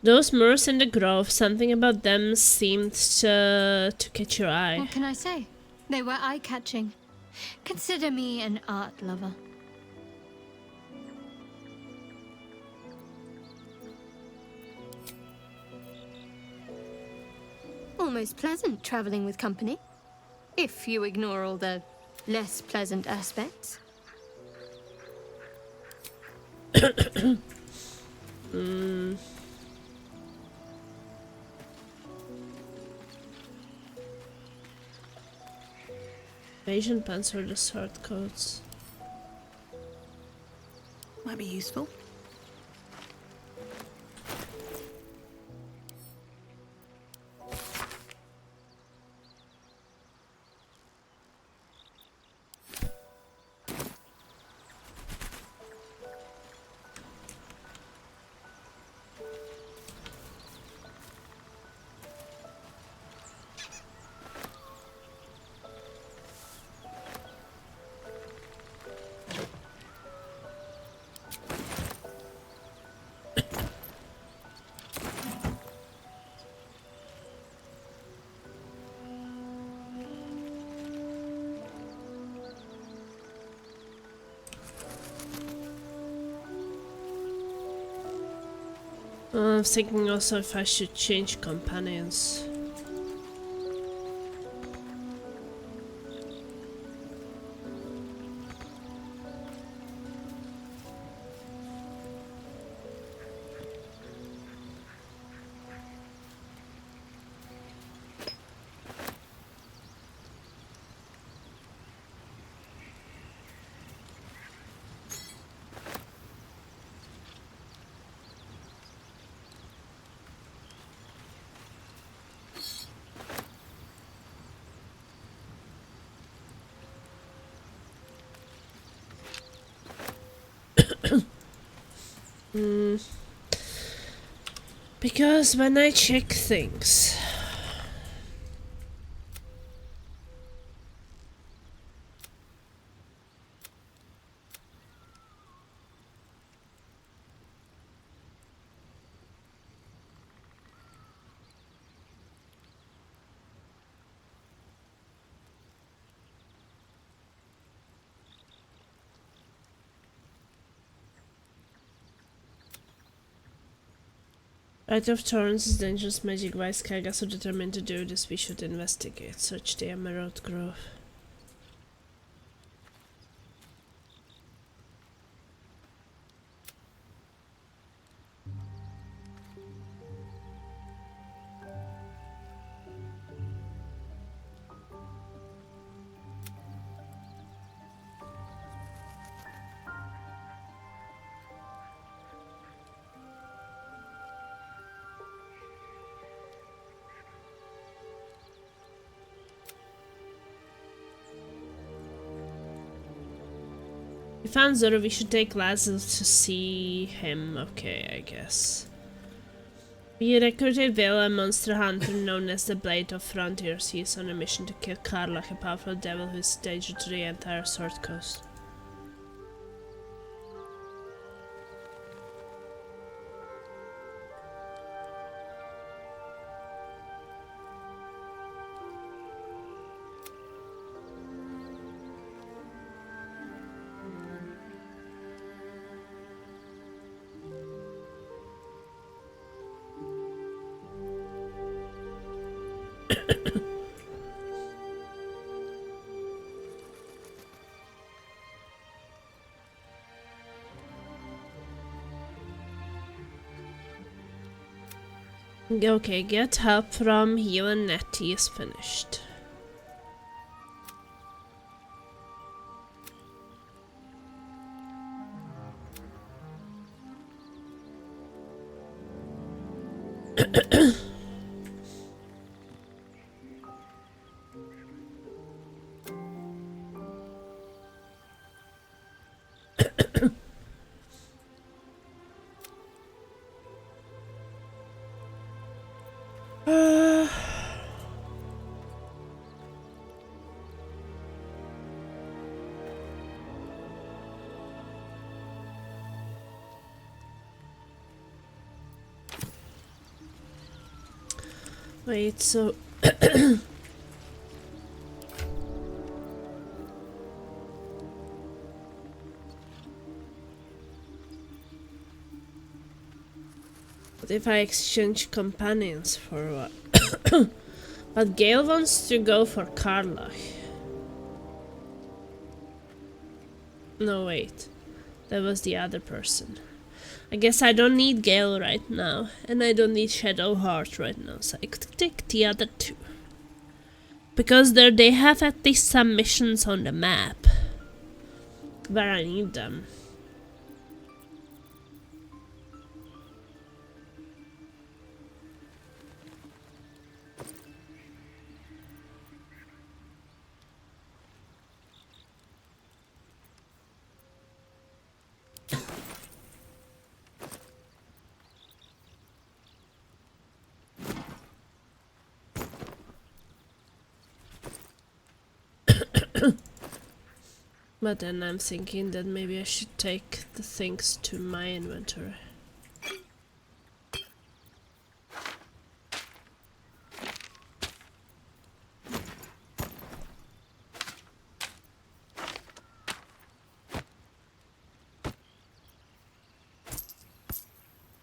Those moors in the grove, something about them seemed to catch your eye. What can I say? They were eye-catching. Consider me an art lover. Almost pleasant traveling with company, if you ignore all the less pleasant aspects. Evasion pants or the sword coats. Might be useful. I'm thinking also if I should change companions. Because when I check things, Light of Thorns is dangerous magic. Why is Kaga so determined to do this? We should investigate. Search the Emerald Grove. We found Zoro, we should take Lazel to see him. Okay, I guess. We recruited Vela, a monster hunter known as the Blade of Frontiers. He is on a mission to kill Karlach, a powerful devil who is a danger to the entire Sword Coast. Okay, get help from Heal and Nettie is finished. Wait, so... What if I exchange companions for what? But Gale wants to go for Karlach. No, wait. That was the other person. I guess I don't need Gale right now, and I don't need Shadowheart right now, so I could take the other two. Because they have at least some missions on the map where I need them. But then I'm thinking that maybe I should take the things to my inventory.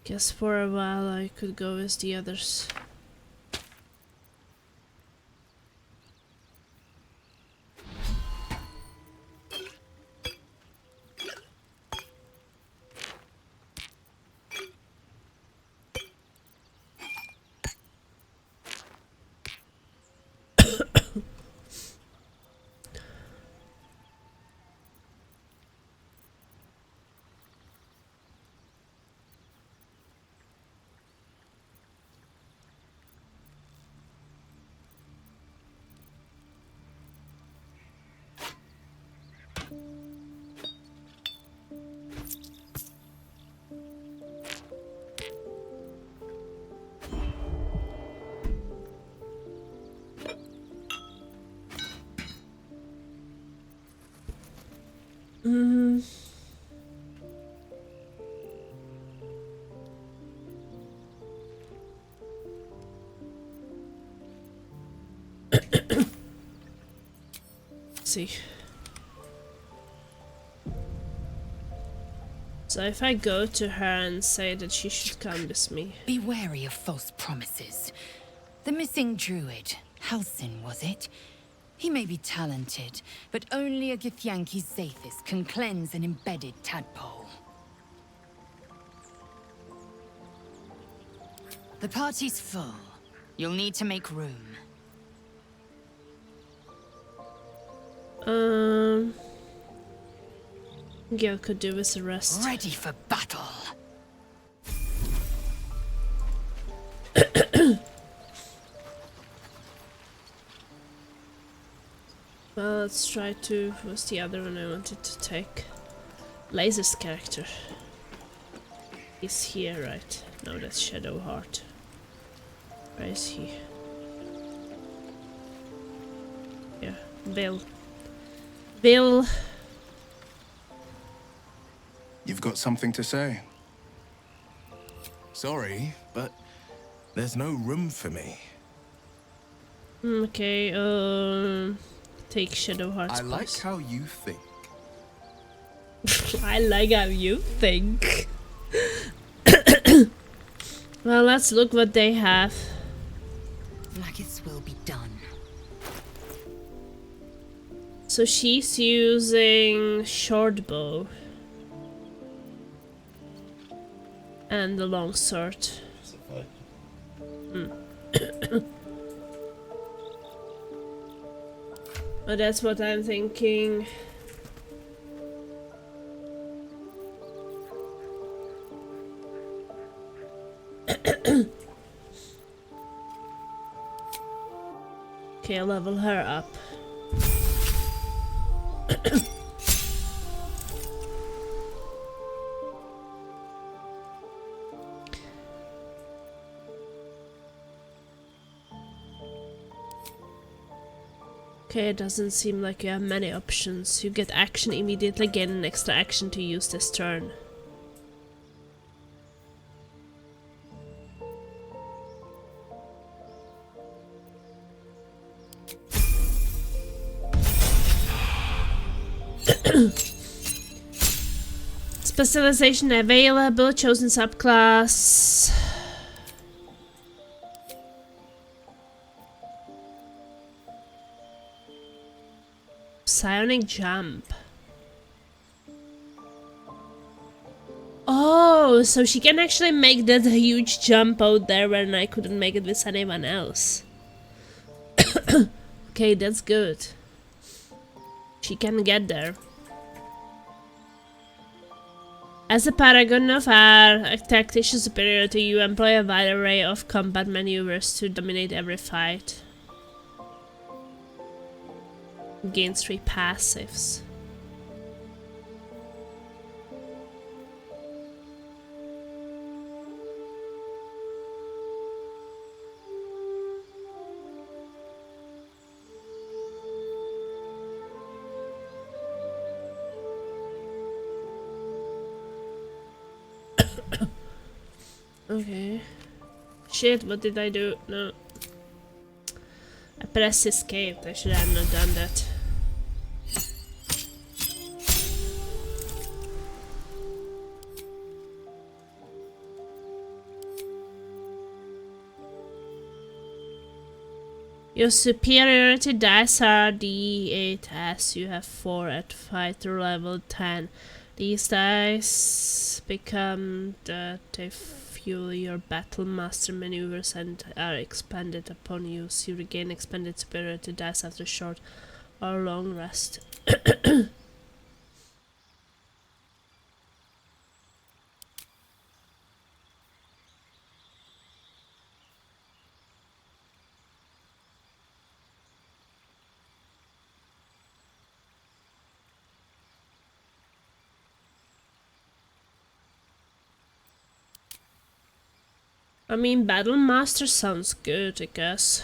Guess for a while I could go with the others. See. So if I go to her and say that she should come with me. Be wary of false promises. The missing druid, Halcyon, was it? He may be talented, but only a Githyanki Zathis can cleanse an embedded tadpole. The party's full. You'll need to make room. Yeah, I could do with the rest. Ready for battle. Well, let's try to... What's the other one I wanted to take? Laser's character. He's here, right? No, that's Shadowheart. Where is he? Yeah, Bill. Bill. You've got something to say? Sorry, but there's no room for me. Okay, take Shadowheart's I like how you think. I like how you think. Well, let's look what they have. Blackets will be done. So she's using short bow and the long sword. But that's what I'm thinking. Okay, I'll level her up. Okay, it doesn't seem like you have many options. You get action immediately, gain an extra action to use this turn. Specialization available, chosen subclass. Psionic jump. Oh, so she can actually make that huge jump out there when I couldn't make it with anyone else. Okay, that's good. She can get there. As a paragon of a tactician superior to you, employ a wide array of combat maneuvers to dominate every fight. Gains 3 passives. Okay. Shit, what did I do? No. I pressed escape. I should have not done that. Your superiority dice are D8 as you have 4 at fighter level 10. These dice become that they fuel your battle master maneuvers and are expended upon use. You regain expended superiority dice after short or long rest. I mean, Battle Master sounds good, I guess.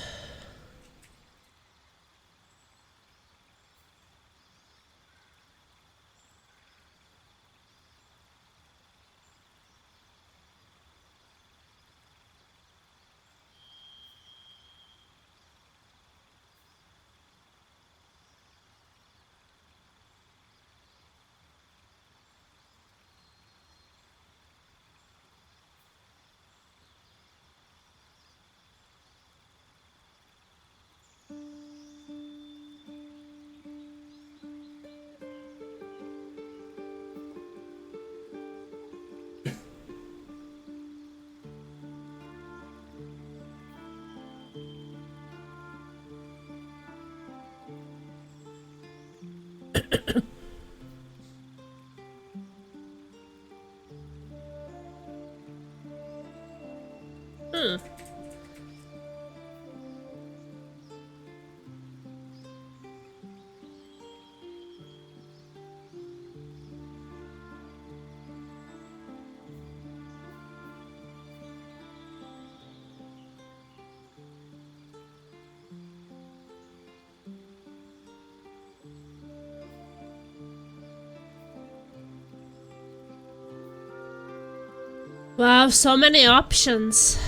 Hmm. Wow, so many options.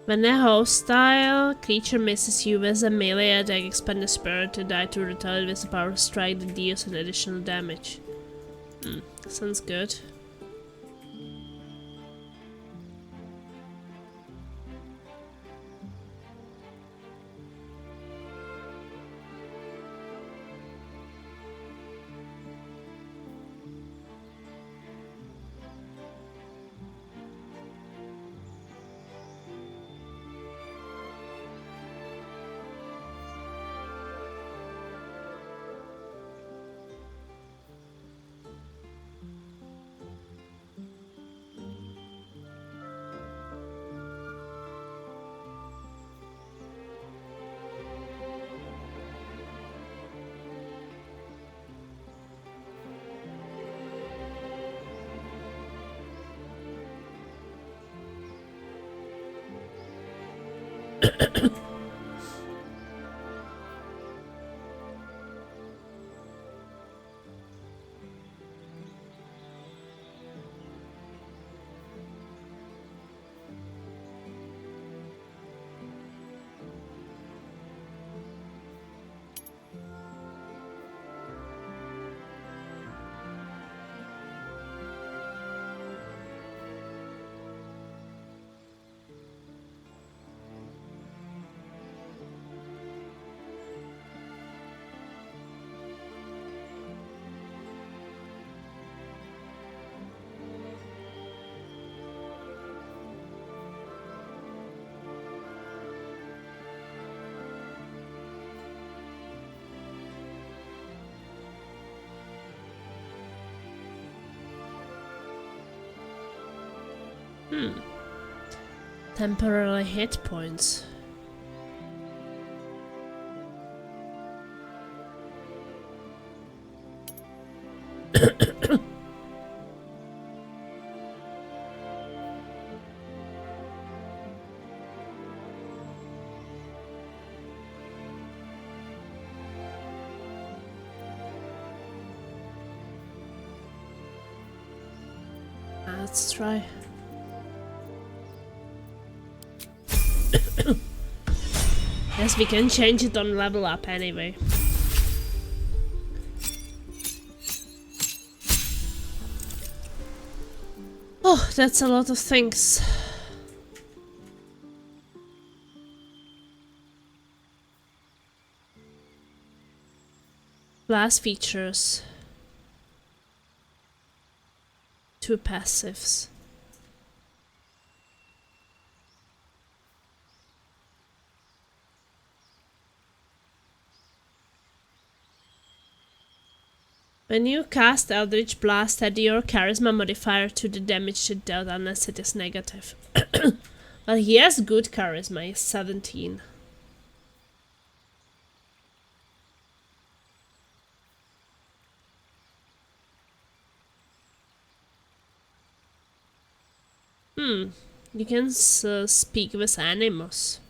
When a hostile creature misses you with a melee attack, expend the spirit to die to retaliate with a power strike that deals an additional damage. Sounds good. Temporary hit points. Let's try. Yes, we can change it on level up anyway. Oh, that's a lot of things. Class features. 2 passives. When you cast Eldritch Blast, add your Charisma modifier to the damage it dealt unless it is negative. Well, he has good Charisma, he's 17. You can speak with animals.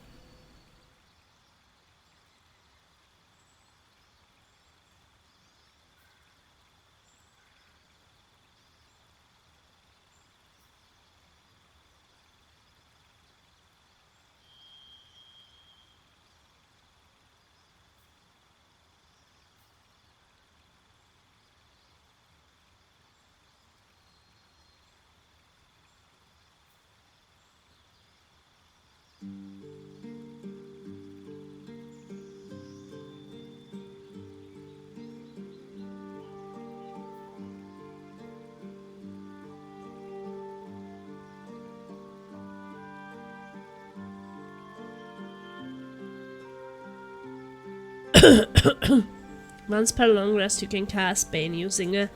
Once per long rest, you can cast Bane using a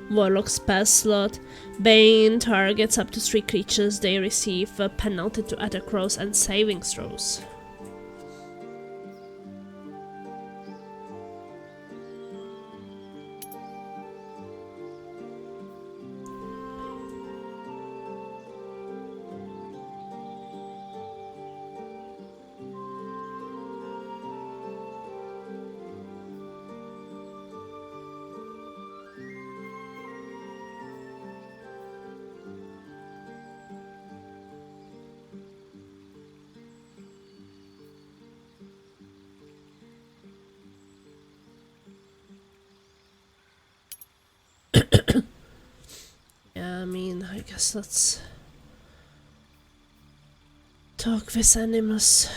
Warlock spell slot. Bane targets up to 3 creatures. They receive a penalty to attack rolls and saving throws. Yeah, I mean, I guess let's talk with animals.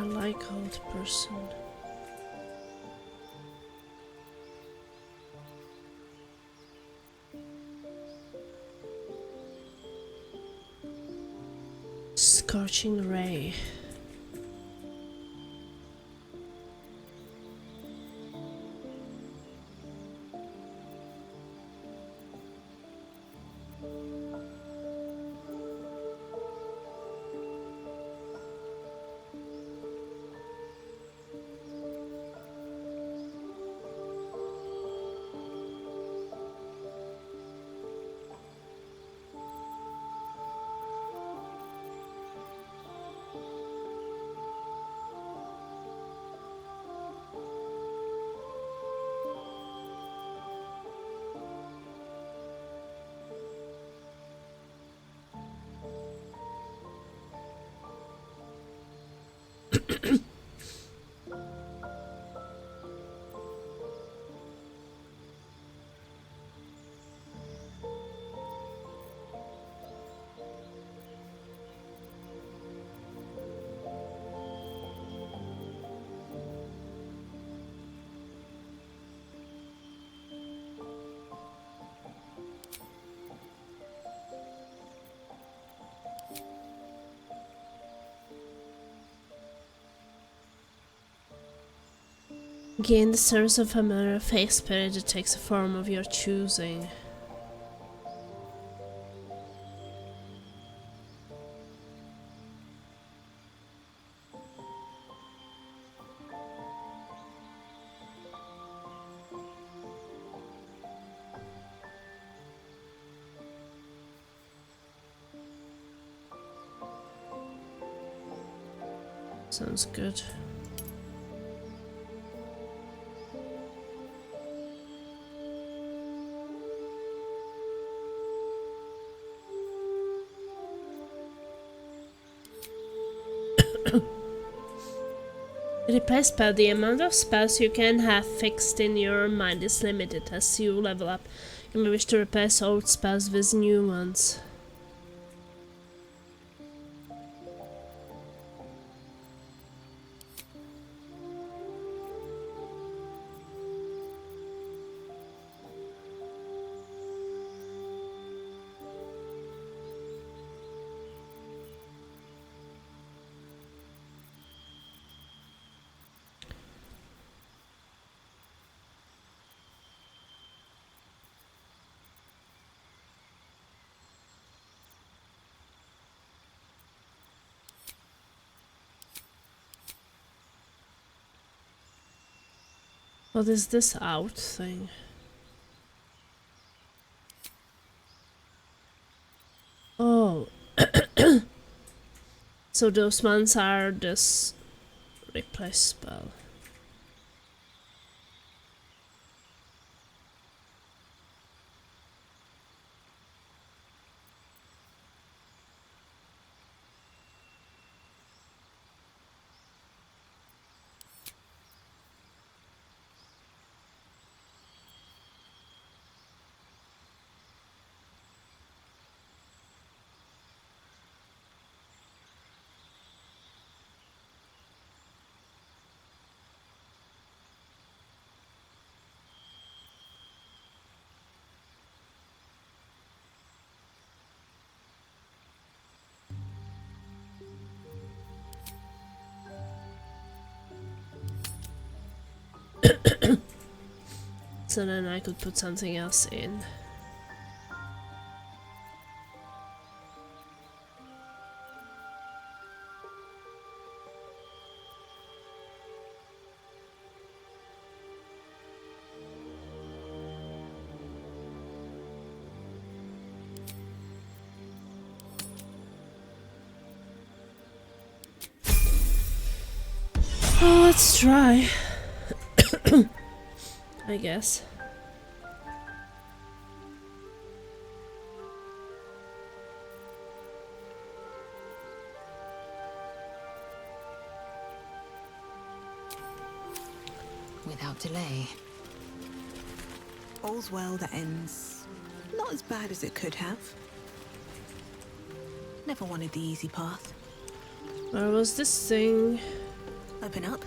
I like old person. Scorching ray. Gain the service of a familiar face spirit that takes a form of your choosing. Sounds good. Replace spell. The amount of spells you can have fixed in your mind is limited. As you level up, you may wish to replace old spells with new ones. What is this out thing? Oh. So those ones are this replace spell. So then I could put something else in. Oh, let's try. I guess. Without delay. All's well that ends not as bad as it could have. Never wanted the easy path. Where was this thing? Open up.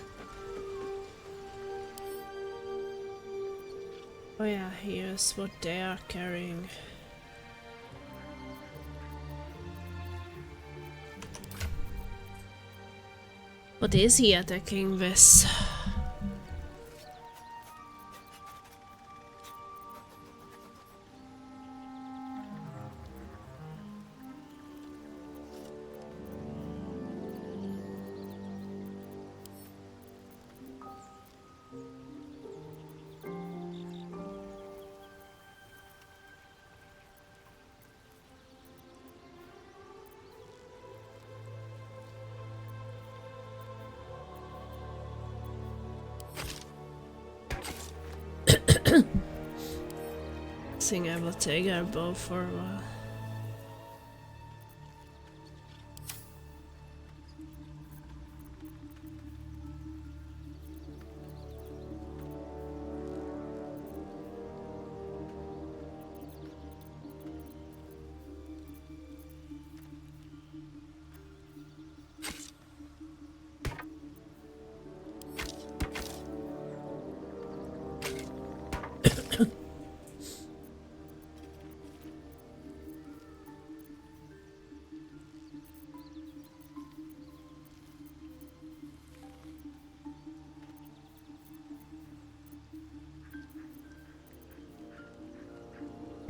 Oh yeah, here's what they are carrying. What is he attacking with? I think I will take our bow for a while.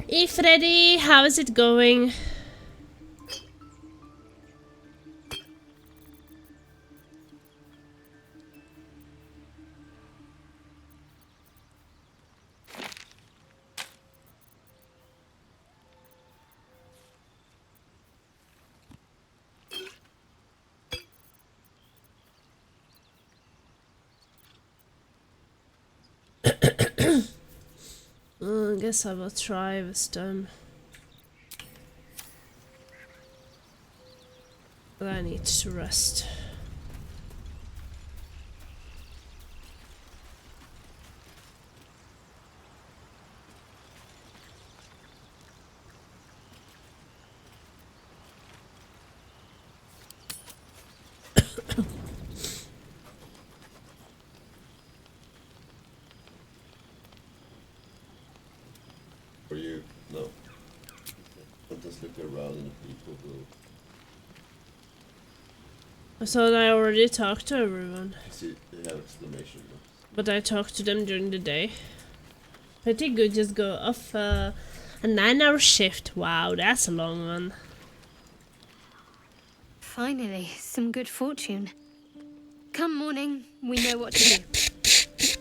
Hey Freddy, how is it going? I guess I will try this time. But I need to rest. For you, no. But just look around and people will. I thought I already talked to everyone. I see they have exclamation marks. But I talked to them during the day. Pretty good, just go off a 9-hour shift. Wow, that's a long one. Finally, some good fortune. Come morning, we know what to do.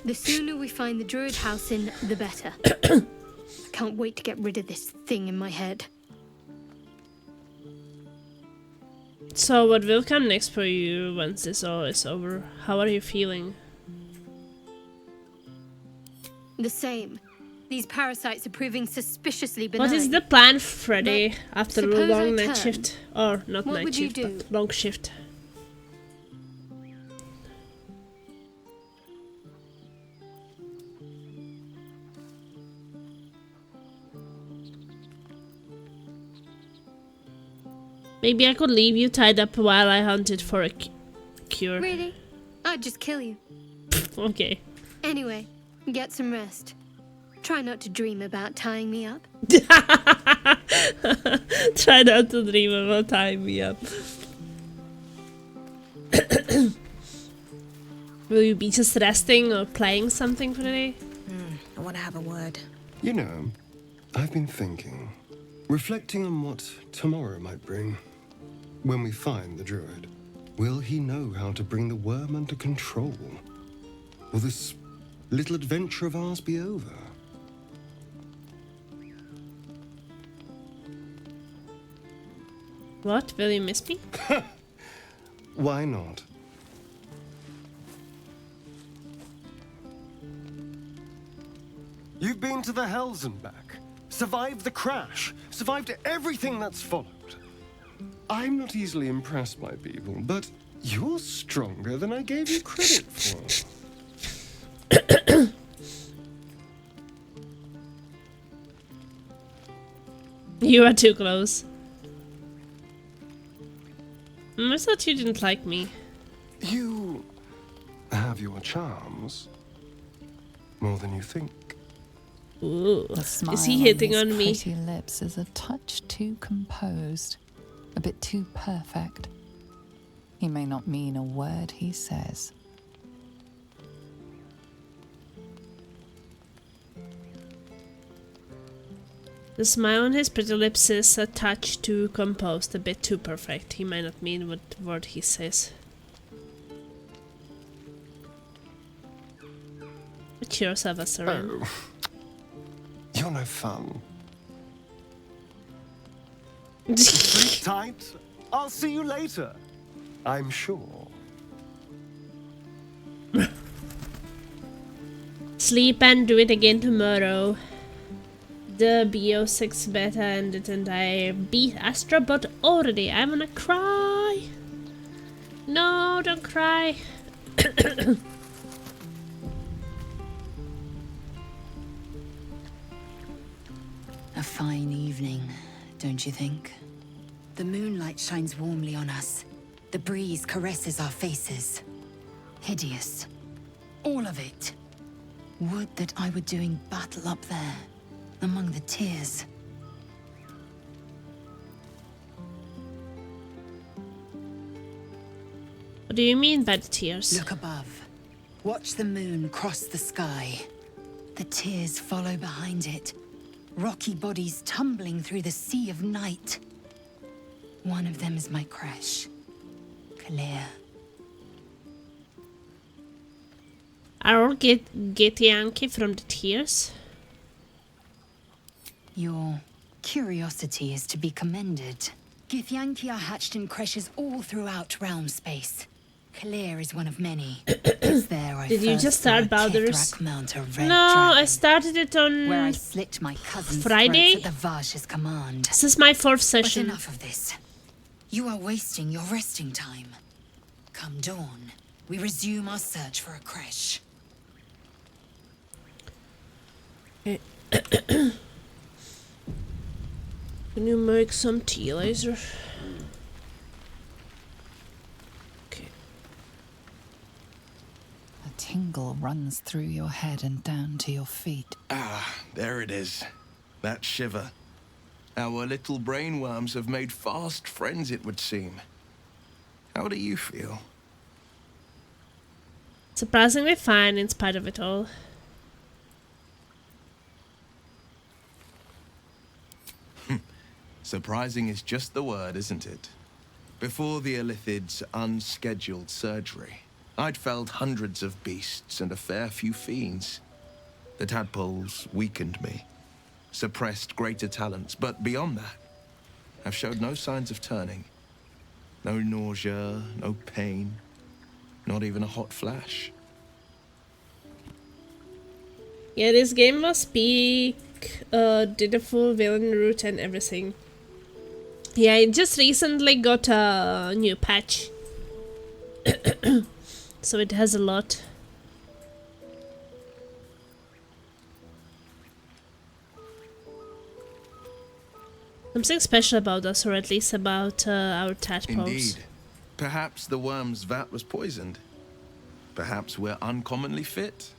The sooner we find the druid house in, the better. I can't wait to get rid of this thing in my head. So what will come next for you once this all is over? How are you feeling? The same. These parasites are proving suspiciously benign. What is the plan, Freddy, after a suppose I long night turn. shift? Or not What night would you shift, do? but long shift. Maybe I could leave you tied up while I hunted for a cure. Really? I'd just kill you. Okay. Anyway, get some rest. Try not to dream about tying me up. Try not to dream about tying me up. Will you be just resting or playing something for the day? I want to have a word. You know, I've been thinking, reflecting on what tomorrow might bring. When we find the druid, will he know how to bring the worm under control? Will this little adventure of ours be over? What? Will you miss me? Why not? You've been to the Hells and back, survived the crash, survived everything that's followed. I'm not easily impressed by people, but you're stronger than I gave you credit for. You are too close. I thought you didn't like me. You have your charms. More than you think. Ooh. The smile Is he hitting his on me? pretty lips is a touch too composed, a bit too perfect. He may not mean a word he says. The smile on his pretty lips is a touch too composed, a bit too perfect. He might not mean what word he says. What's yours, Avasaran? Oh. You're no fun. Sleep tight. I'll see you later. I'm sure. Sleep and do it again tomorrow. The BO6 beta ended and I beat Astrobot already. I wanna cry. No, don't cry. A fine evening, don't you think? The moonlight shines warmly on us. The breeze caresses our faces. Hideous. All of it. Would that I were doing battle up there, among the tears. What do you mean by the tears? Look above. Watch the moon cross the sky. The tears follow behind it. Rocky bodies tumbling through the sea of night. One of them is my crash. Clear. I'll get Yankee from the tears. Your curiosity is to be commended. Githyanki are hatched in creches all throughout realm space. Kalir is one of many. There I Did you just start Baldur's? No, I started it on where I slit my cousin's Friday. throats at the Vash's command. This is my 4th session. But enough of this. You are wasting your resting time. Come dawn, we resume our search for a creche. Okay. Can you make some tea, laser? Okay. A tingle runs through your head and down to your feet. Ah, there it is. That shiver. Our little brainworms have made fast friends, it would seem. How do you feel? Surprisingly fine in spite of it all. Surprising is just the word, isn't it? Before the Illithid's unscheduled surgery, I'd felled hundreds of beasts and a fair few fiends. The tadpoles weakened me, suppressed greater talents, but beyond that, I've showed no signs of turning. No nausea, no pain, not even a hot flash. Yeah, this game must be did a full villain route and everything. Yeah, it just recently got a new patch. So it has a lot. Something special about us, or at least about our tadpoles. Indeed. Perhaps the worm's vat was poisoned. Perhaps we're uncommonly fit.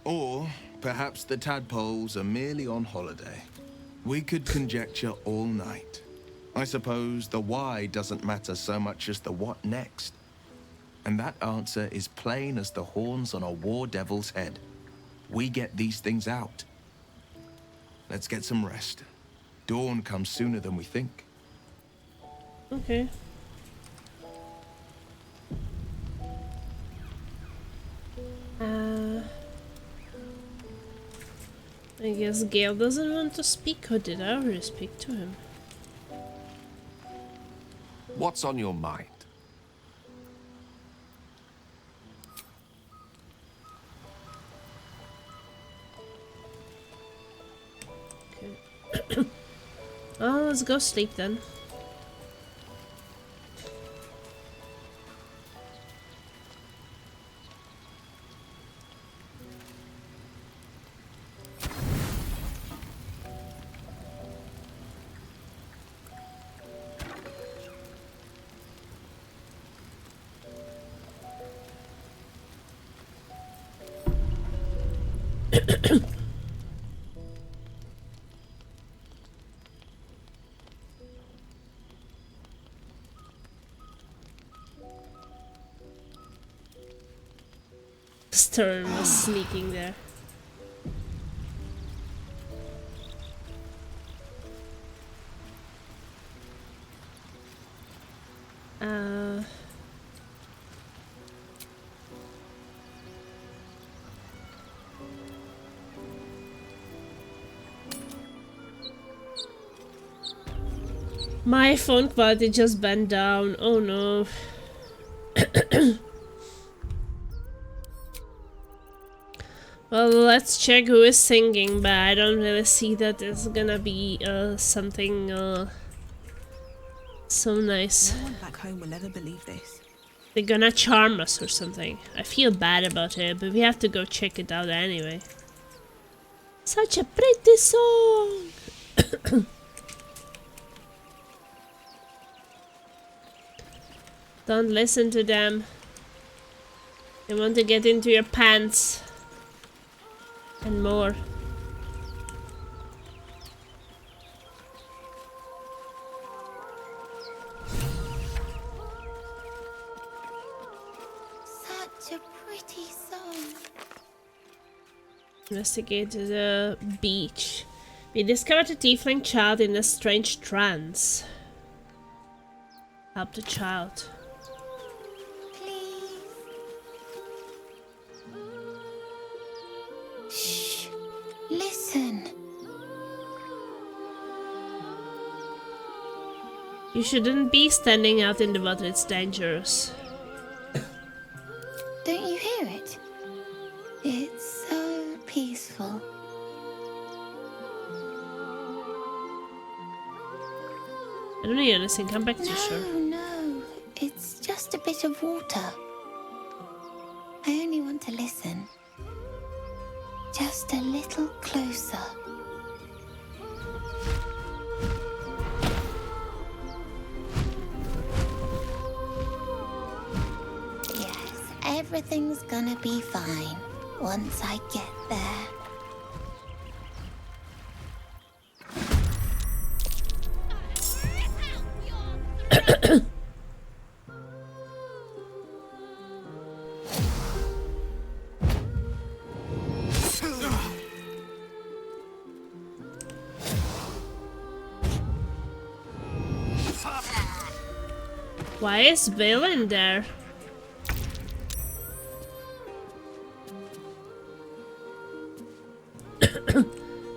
Or perhaps the tadpoles are merely on holiday. We could conjecture all night. I suppose the why doesn't matter so much as the what next. And that answer is plain as the horns on a war devil's head. We get these things out. Let's get some rest. Dawn comes sooner than we think. Okay. I guess Gale doesn't want to speak, or did I already speak to him? What's on your mind? Okay. Oh, let's go sleep then. Stern was sneaking there. My phone quality just went down. Oh no. Well, let's check who is singing, but I don't really see that it's gonna be something so nice. No one back home will ever believe this. They're gonna charm us or something. I feel bad about it, but we have to go check it out anyway. Such a pretty song! Don't listen to them. They want to get into your pants. And more. Such a pretty song. Investigate the beach. We discovered a tiefling child in a strange trance. Help the child. Shh. Listen. You shouldn't be standing out in the water, it's dangerous. Don't you hear it? It's so peaceful. I don't hear anything, come back to No, shore. no. It's just a bit of water. I only want to listen. Just a little closer. Yes, everything's gonna be fine once I get there. Why is Bill in there?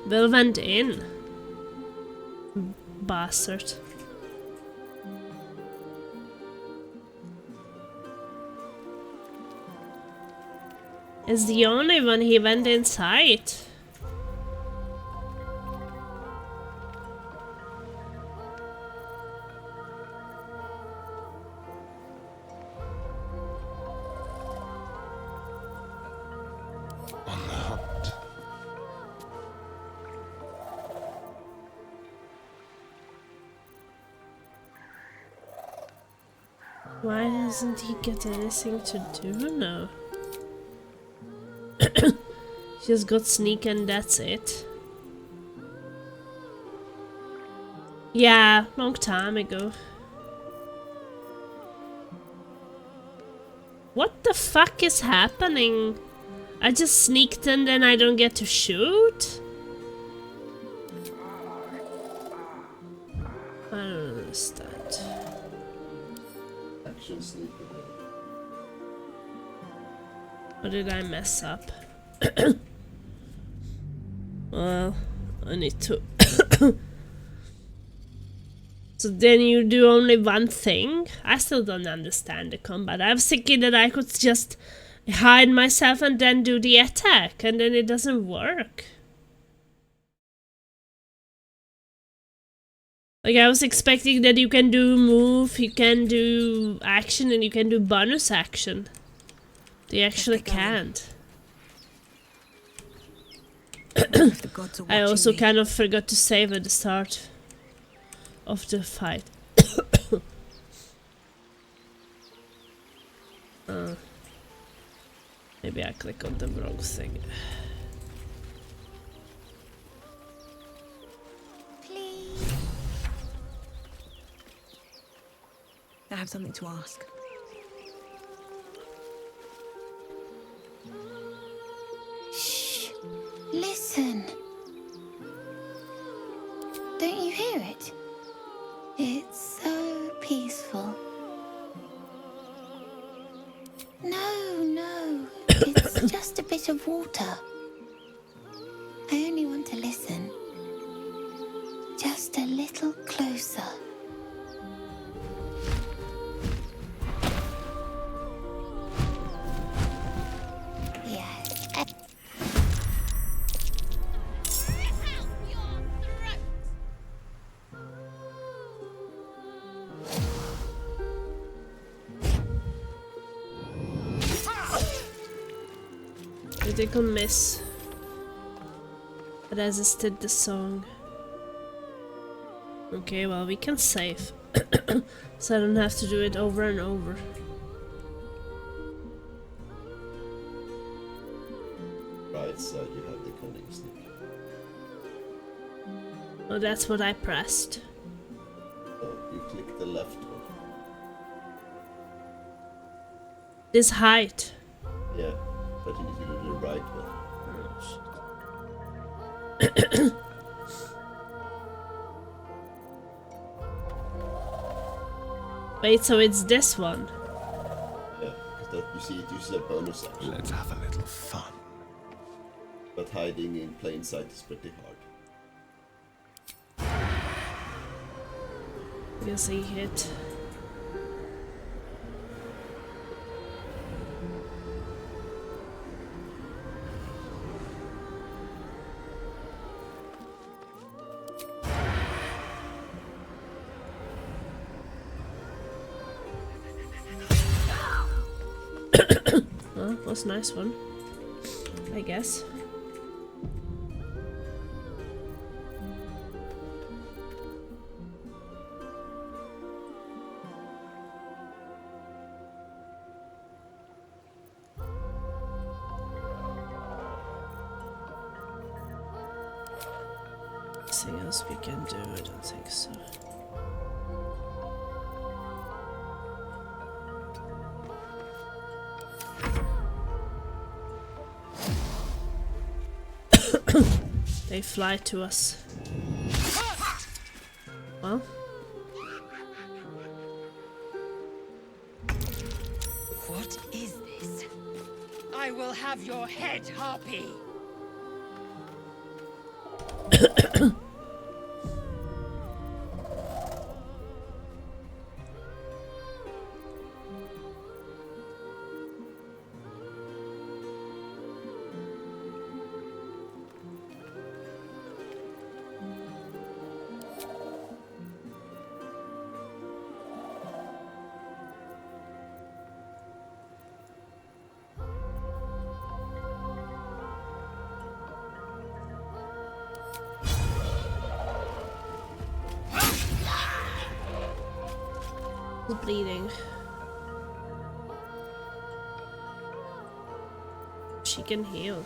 Bill went in. Bastard. It's the only one he went inside. Why doesn't he get anything to do now? Just got sneak and that's it. Yeah, long time ago. What the fuck is happening? I just sneaked and then I don't get to shoot? I don't understand. Action sneaker. What did I mess up? Well, I need to... So then you do only one thing? I still don't understand the combat. I was thinking that I could just hide myself and then do the attack, and then it doesn't work. Like, I was expecting that you can do move, you can do action, and you can do bonus action. They actually can't. I also kind of forgot to save at the start of the fight. Maybe I click on the wrong thing. have something to ask. Shh. Listen. Don't you hear it? It's so peaceful. No. It's just a bit of water. I only want to listen. Just a little closer. Yes. Critical miss. Resisted the song. Okay, well, we can save. So I don't have to do it over and over. Right side, you have the cunning stick. Oh, that's what I pressed. Oh, you click the left one. This height. Yeah, but you need to do the right one. Wait, so it's this one? Yeah, because that you see it uses a bonus action. Let's have a little fun. But hiding in plain sight is pretty hard. Guess I hit. Oh, was a nice one, I guess. Anything else we can do? I don't think so. They fly to us. Well. What is this? I will have your head, Harpy! He's bleeding. She can heal.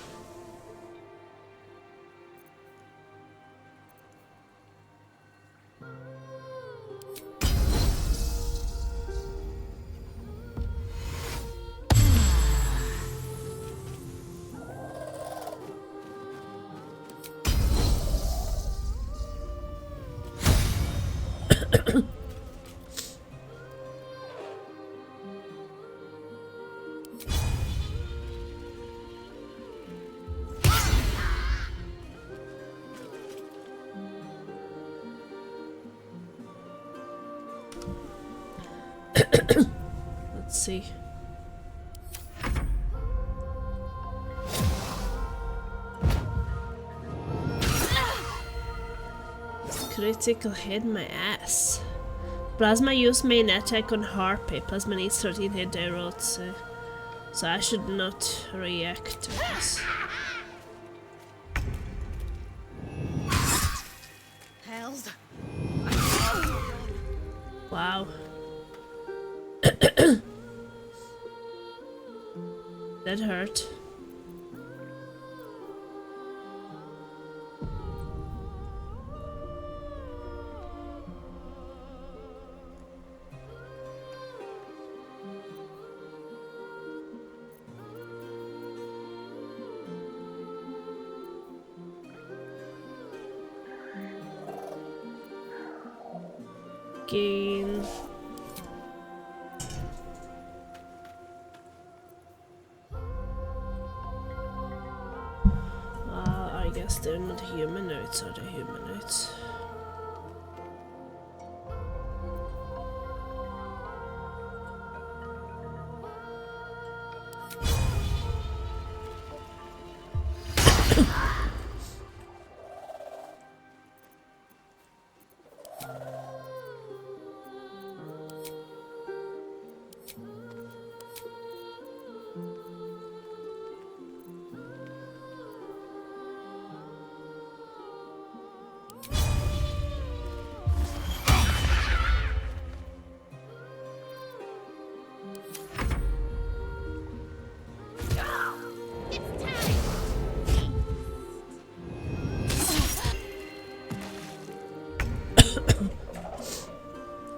Let's see. Critical hit my ass. Plasma used main attack on Harpy. Plasma needs 13 hit die rolls, so I should not react to this. Hells. Wow. That hurt. again. I guess they're not humanoids, are they humanoids?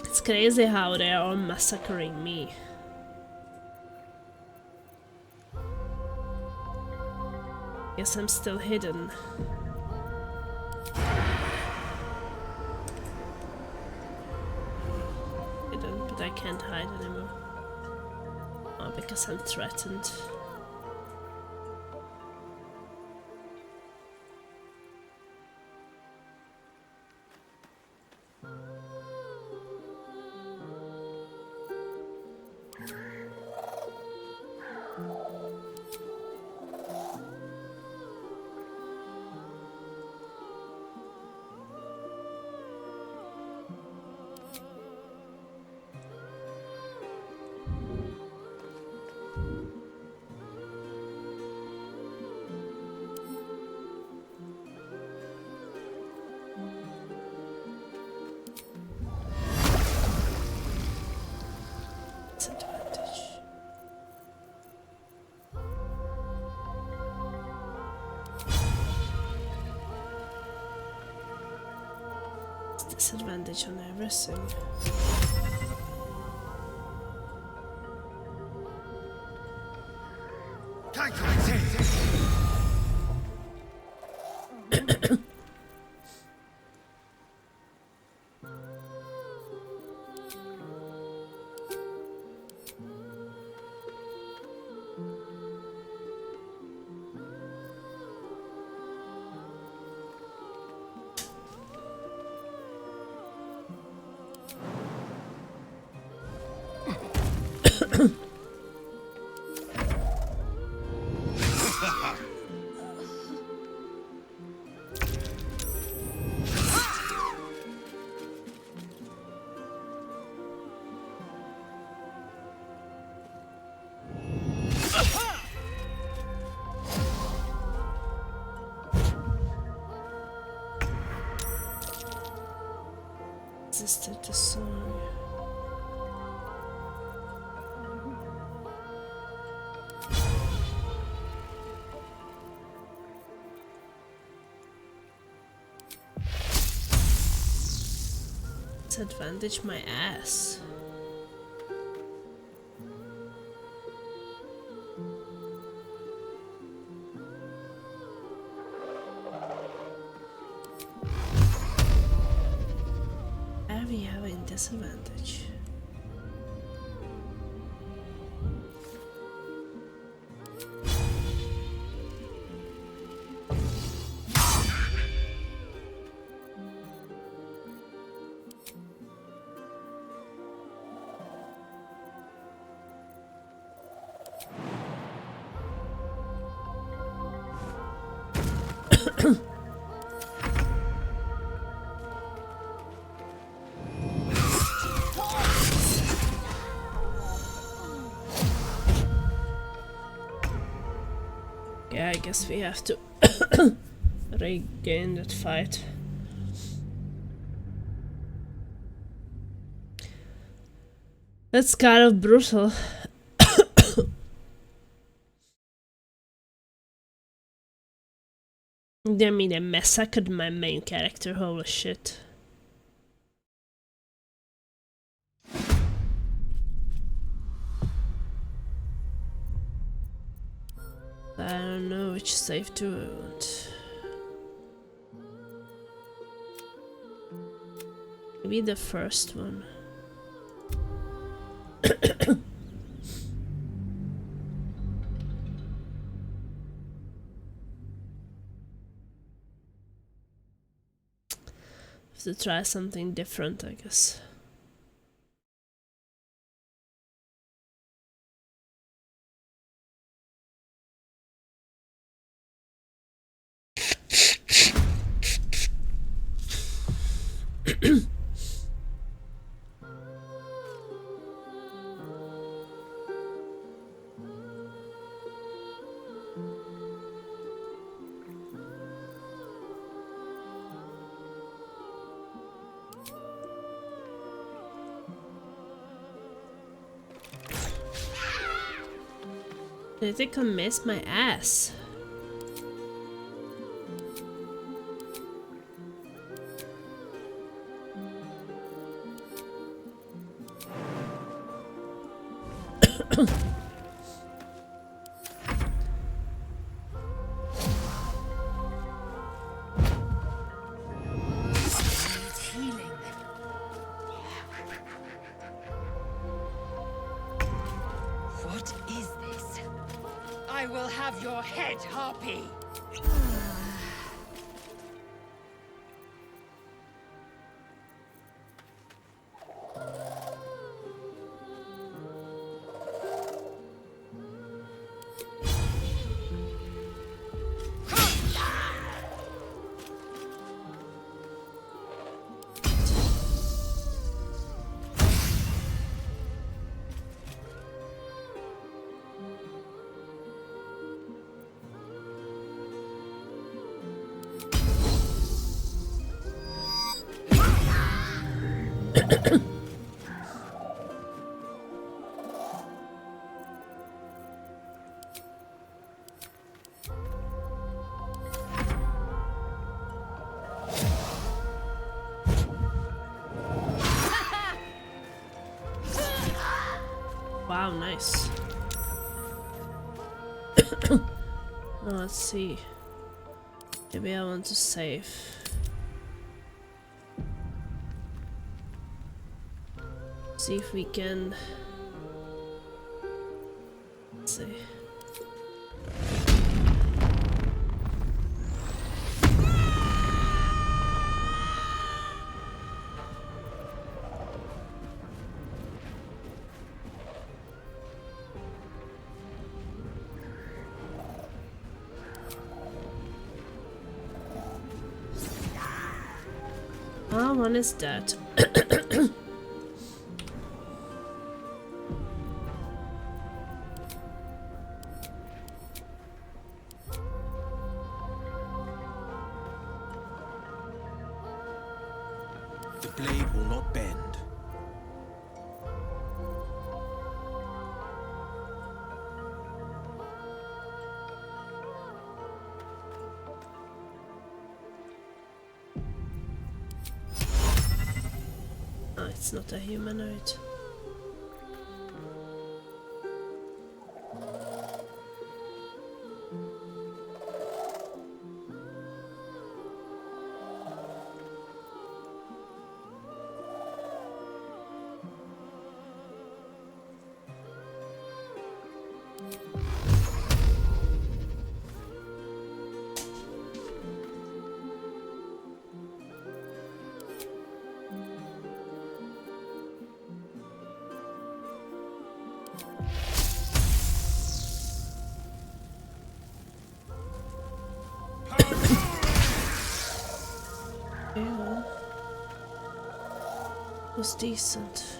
It's crazy how they are massacring me. Guess I'm still hidden. Hidden, but I can't hide anymore. Oh, because I'm threatened. Disadvantage on everything. Resisted the song. Disadvantage my ass. Are we having disadvantage? Yeah, I guess we have to regain that fight. That's kind of brutal. I mean, I massacred my main character, holy shit. I don't know which save do I want. Maybe the first one. Have to try something different, I guess. I think I missed my ass. What is this? I will have your head, Harpy. Wow, nice. Let's see. Maybe I want to save. See if we can. Let's see. Ah, one is dead. The blade will not bend. Oh, it's not a humanoid. Yeah. Was decent.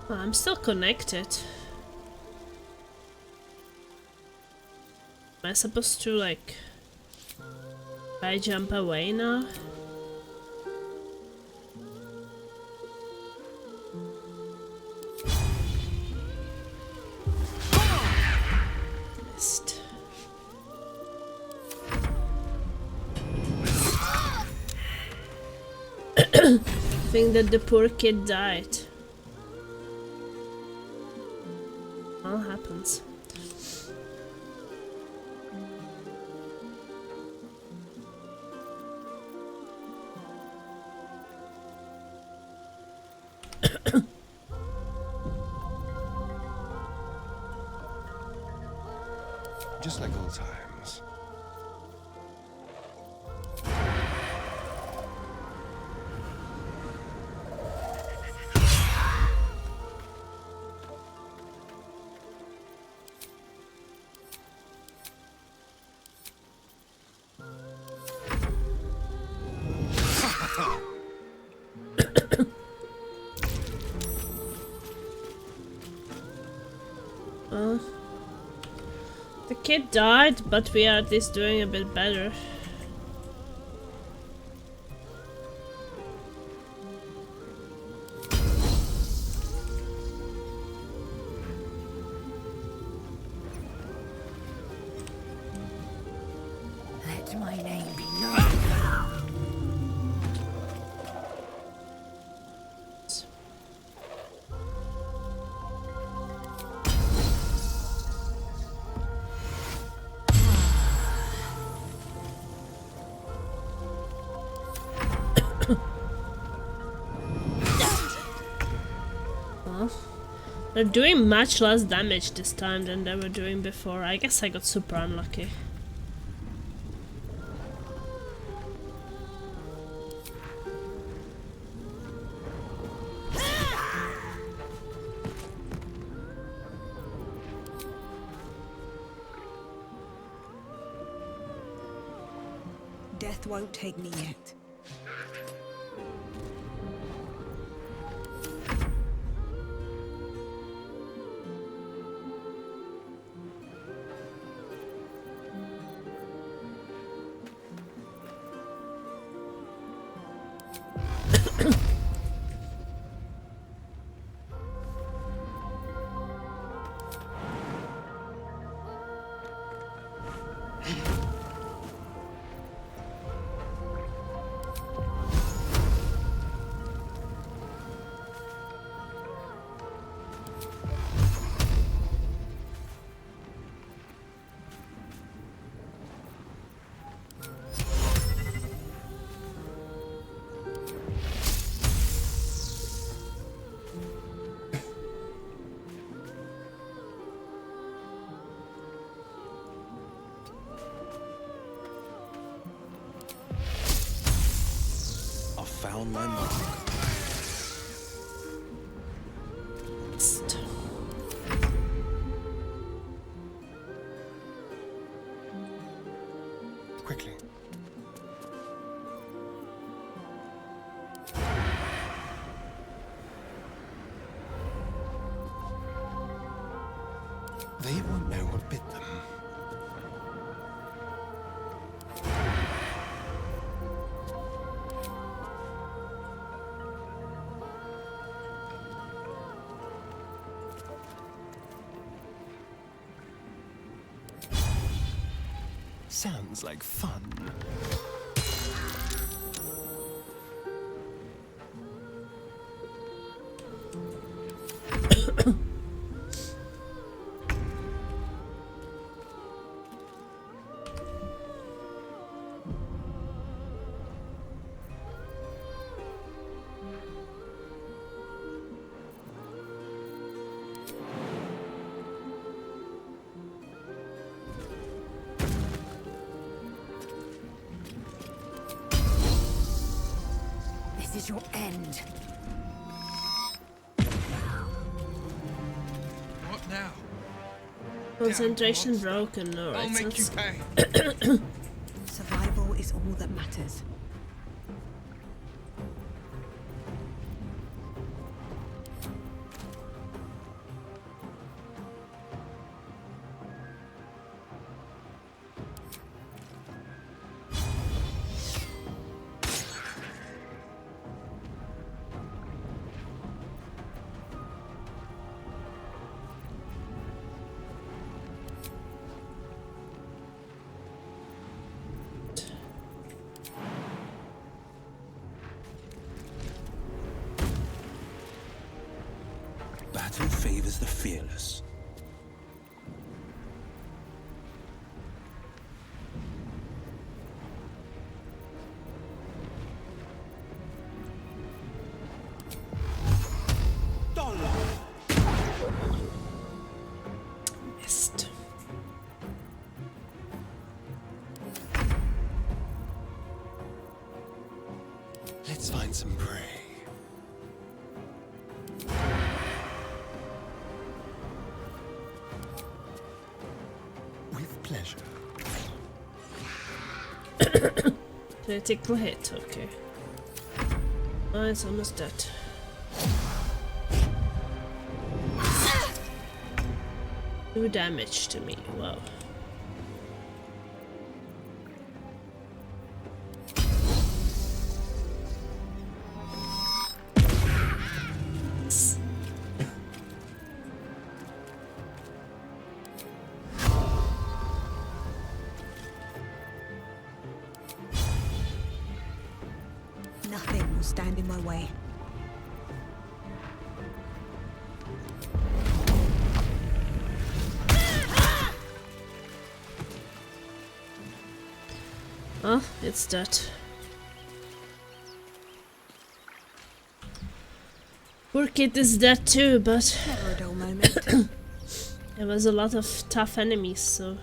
Oh, I'm still connected. Am I supposed to like try jump away now? Missed. I think that the poor kid died. All happens. Just like old times. The kid died, but we are at least doing a bit better. Let my name be known. They're doing much less damage this time than they were doing before. I guess I got super unlucky. Death won't take me yet. Found my mark. Quickly. They won't know what bit them. Sounds like fun. This is your end. What now? Concentration broken. I'll Alright, make you so pay. Survival is all that matters. Battle favors the fearless. measure. Critical hit, okay. Oh, it's almost dead. Do damage to me, wow. Nothing will stand in my way. Oh, it's dead. Poor kid is dead too, but Never a dull moment. there was a lot of tough enemies, so.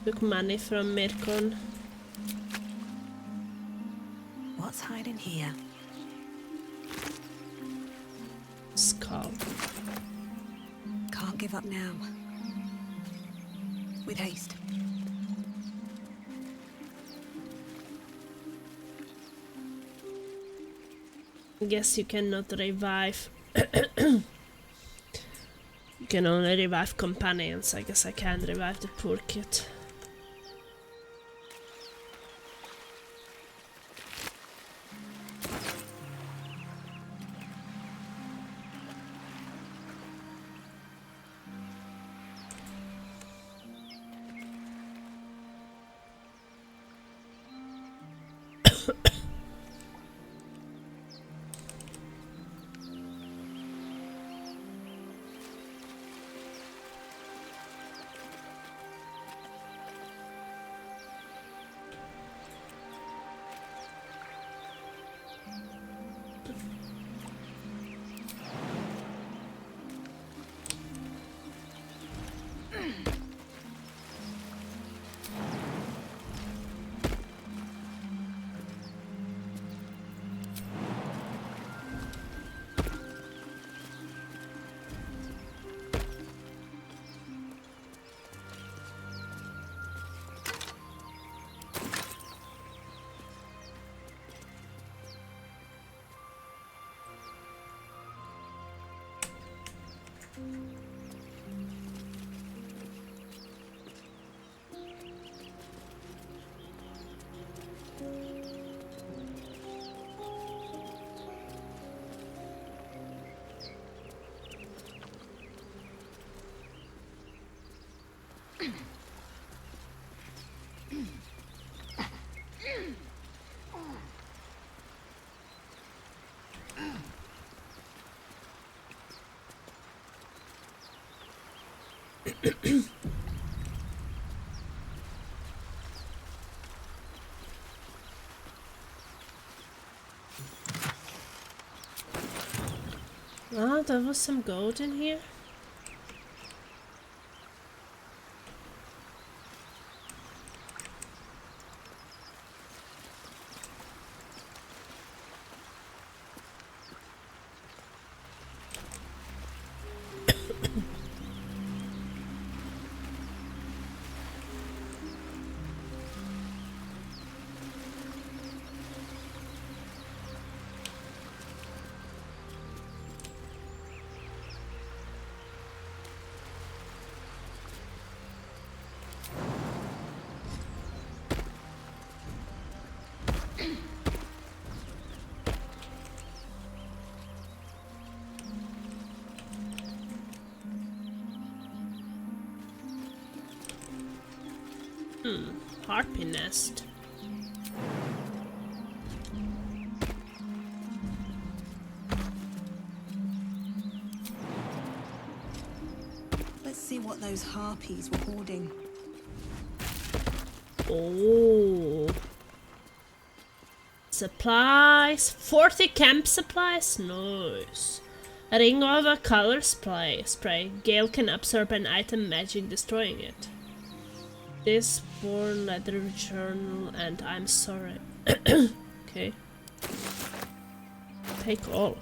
Took money from Mirkon. What's hiding here? Skull. Can't give up now. With haste. I guess you cannot revive. You can only revive companions. I guess I can't revive the poor kid. Oh, there was some gold in here. Harpy nest. Let's see what those harpies were hoarding. Oh. Supplies. 40 camp supplies. Nice. A ring of a color spray. Gale can absorb an item magic, destroying it. This born letter journal, and I'm sorry. Okay. Take all.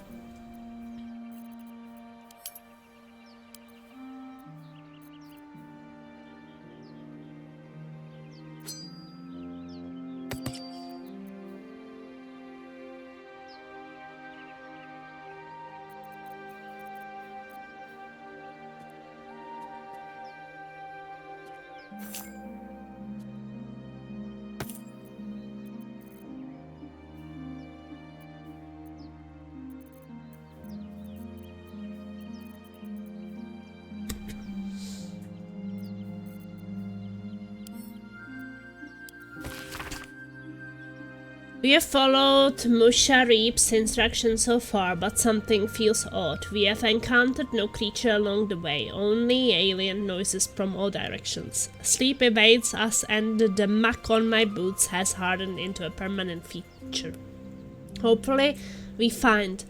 We have followed Musharip's instructions so far, but something feels odd. We have encountered no creature along the way, only alien noises from all directions. Sleep evades us and the muck on my boots has hardened into a permanent feature. Hopefully, we find.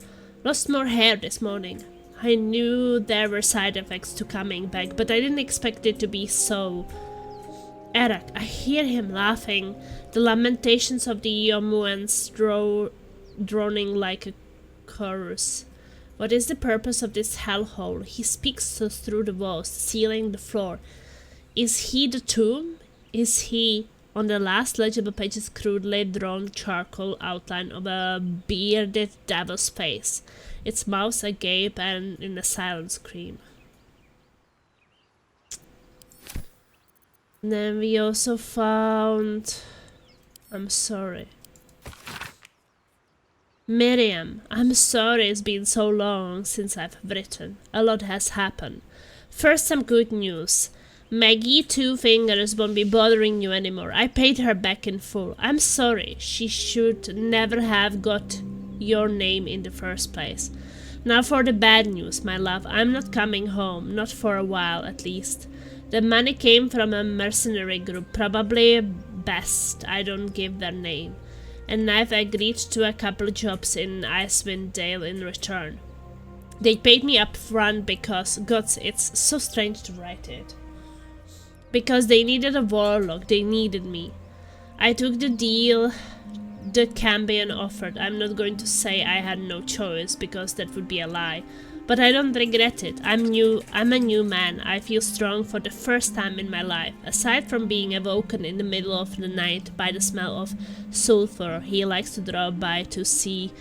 Lost more hair this morning. I knew there were side effects to coming back, but I didn't expect it to be so. Eric, I hear him laughing. The lamentations of the Yomuans droning like a chorus. What is the purpose of this hellhole? He speaks through the walls, the ceiling, the floor. Is he the tomb? Is he, on the last legible pages, crudely drawn charcoal outline of a bearded devil's face, its mouth agape and in a silent scream? Then we also found... I'm sorry. Miriam, I'm sorry it's been so long since I've written. A lot has happened. First, some good news. Maggie Two Fingers won't be bothering you anymore. I paid her back in full. I'm sorry. She should never have got your name in the first place. Now for the bad news, my love. I'm not coming home. Not for a while, at least. The money came from a mercenary group, probably best I don't give their name, and I've agreed to a couple jobs in Icewind Dale in return. They paid me up front because, gods, it's so strange to write it. Because they needed a warlock, they needed me. I took the deal the Cambion offered. I'm not going to say I had no choice, because that would be a lie. But I don't regret it. I'm a new man. I feel strong for the first time in my life. Aside from being awoken in the middle of the night by the smell of sulfur, he likes to drop by to see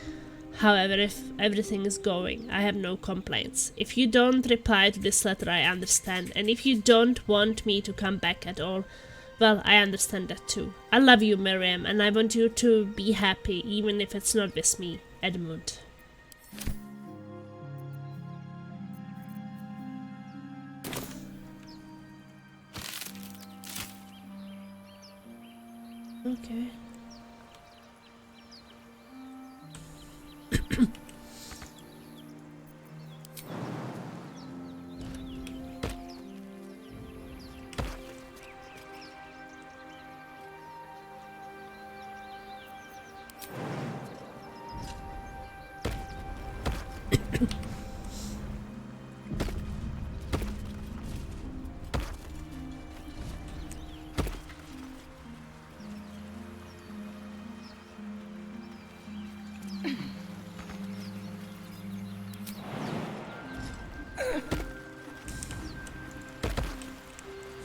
however if everything is going. I have no complaints. If you don't reply to this letter, I understand. And if you don't want me to come back at all, well, I understand that too. I love you, Miriam, and I want you to be happy, even if it's not with me, Edmund. Okay.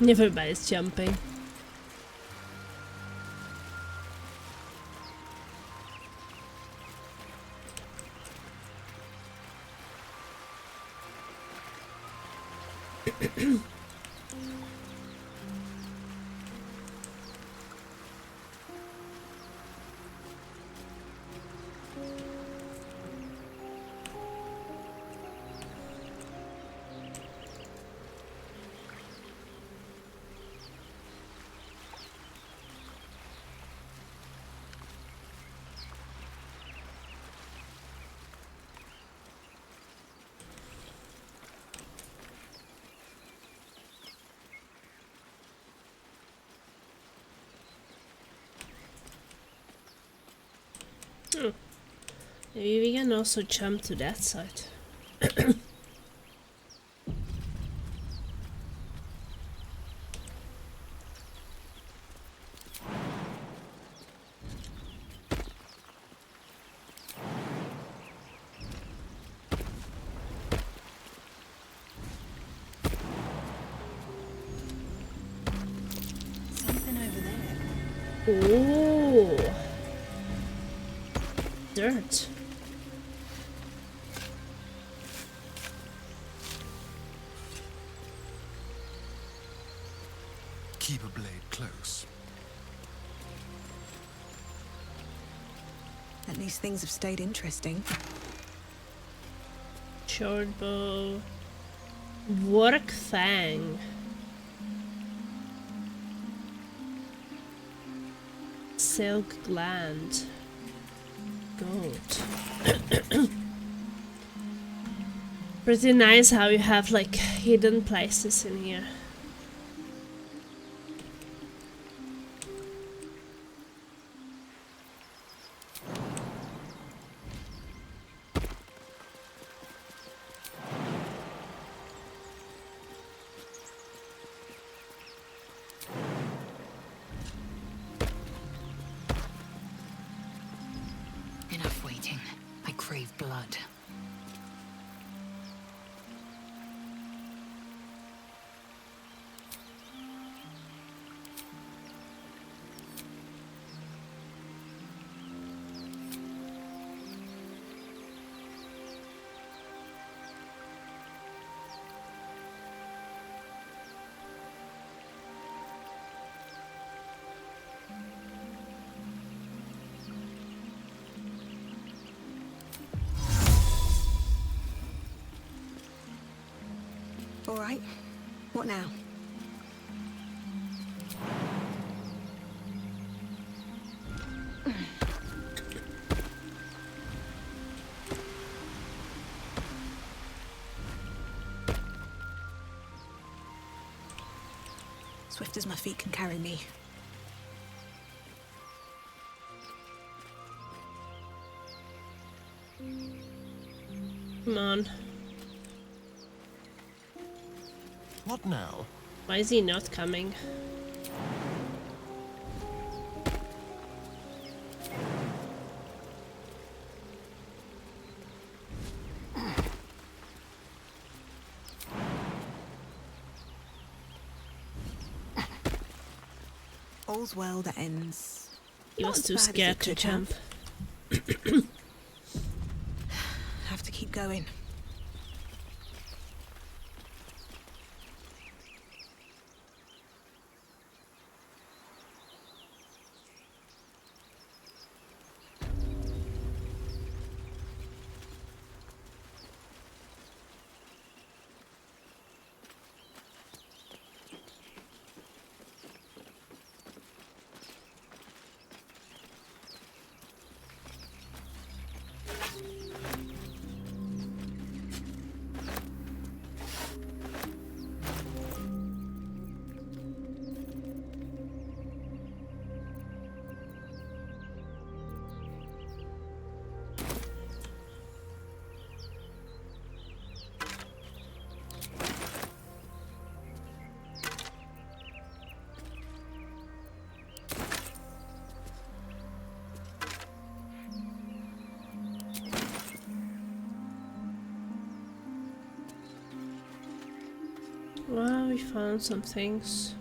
Everybody's jumping. Maybe we can also jump to that side. Oh. Dirt. Keep a blade close. At least things have stayed interesting. Short bow. Work fang. Silk gland. Gold. Pretty nice how you have like hidden places in here. Enough waiting. I crave blood. All right. What now? Swift as my feet can carry me. Come on. What now? Why is he not coming? All's well that ends. He was Not as too bad as scared it to could jump. Have to keep going. Well, we found some things.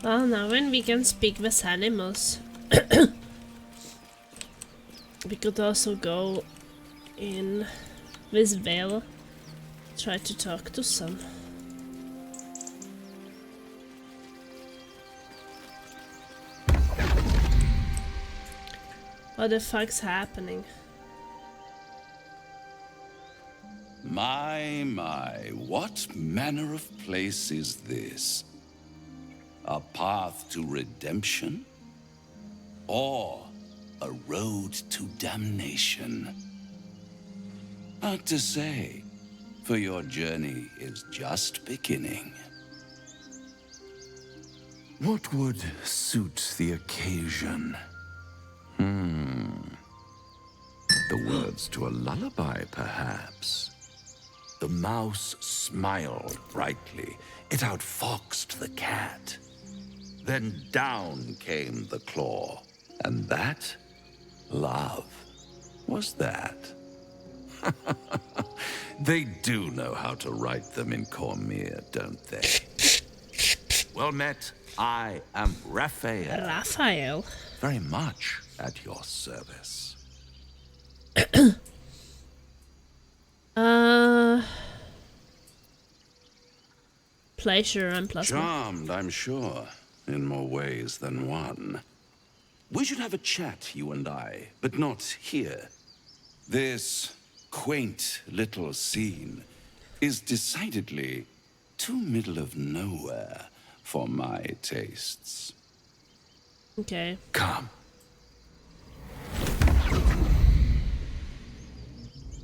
Well, now when we can speak with animals, we could also go in with Vale, try to talk to some. What the fuck's happening? My, what manner of place is this? A path to redemption? Or a road to damnation? Hard to say, for your journey is just beginning. What would suit the occasion? The words to a lullaby, perhaps. The mouse smiled brightly. It outfoxed the cat. Then down came the claw. And that, love, was that. They do know how to write them in Cormier, don't they? Well met. I am Raphael. Raphael? Very much at your service. Pleasure and plasma. Charmed, I'm sure, in more ways than one. We should have a chat, you and I, but not here. This quaint little scene is decidedly too middle of nowhere for my tastes. Okay. Come.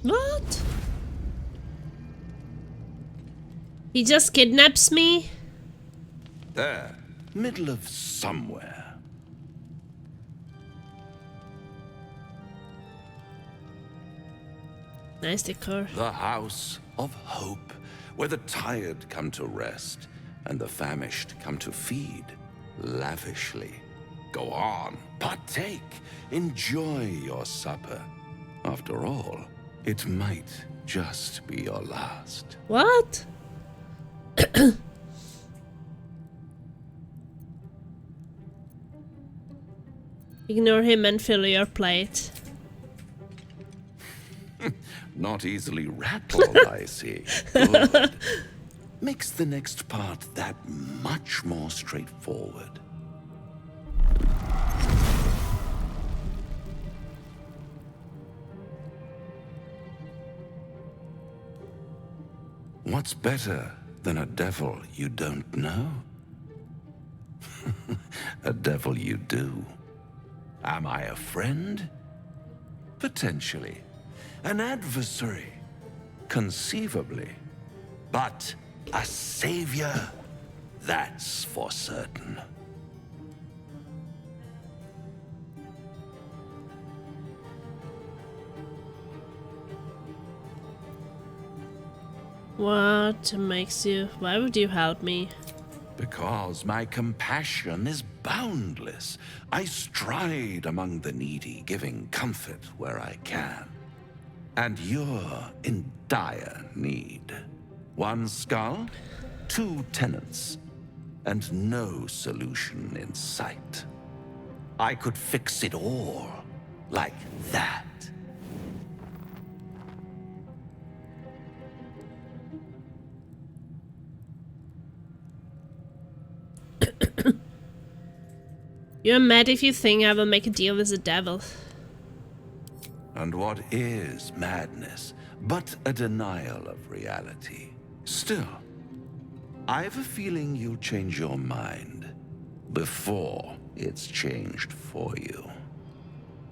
What? He just kidnaps me? There, middle of somewhere. Nice decor. The House of Hope, where the tired come to rest and the famished come to feed lavishly. Go on, partake, enjoy your supper. After all, it might just be your last. What? Ignore him and fill your plate. Not easily rattled, I see. Good. Makes the next part that much more straightforward. What's better than a devil you don't know? A devil you do. Am I a friend? Potentially. An adversary? Conceivably. But a savior? That's for certain. What makes you... Why would you help me? Because my compassion is boundless. I stride among the needy, giving comfort where I can. And you're in dire need. One skull, 2 tenants, and no solution in sight. I could fix it all, like that. You're mad if you think I will make a deal with the devil. And what is madness but a denial of reality? Still, I have a feeling you'll change your mind before it's changed for you.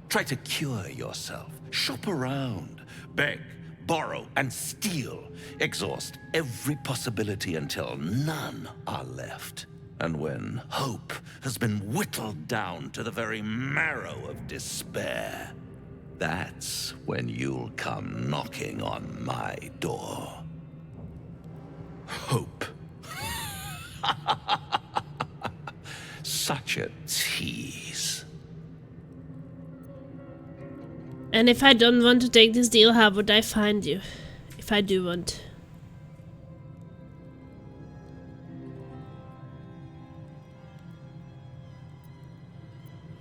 Try to cure yourself, shop around, beg, borrow, and steal. Exhaust every possibility until none are left. And when hope has been whittled down to the very marrow of despair, that's when you'll come knocking on my door. Hope. Such a tease. And if I don't want to take this deal, how would I find you? If I do want.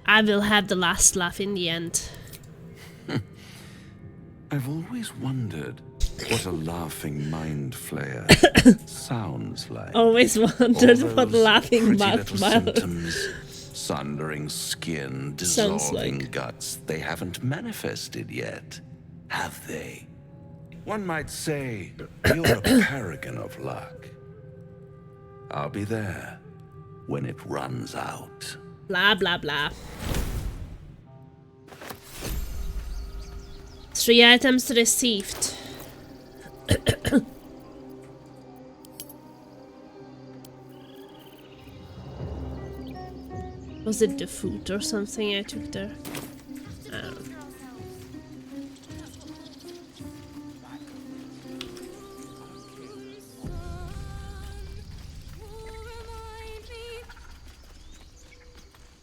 I will have the last laugh in the end. I've always wondered what a laughing mind flayer sounds like. Always wondered what laughing mind flayer symptoms, sundering skin, dissolving like. guts. They haven't manifested yet, have they? One might say you're a paragon of luck. I'll be there when it runs out. Blah, blah, blah. 3 items received. Was it the food or something I took there? I don't know.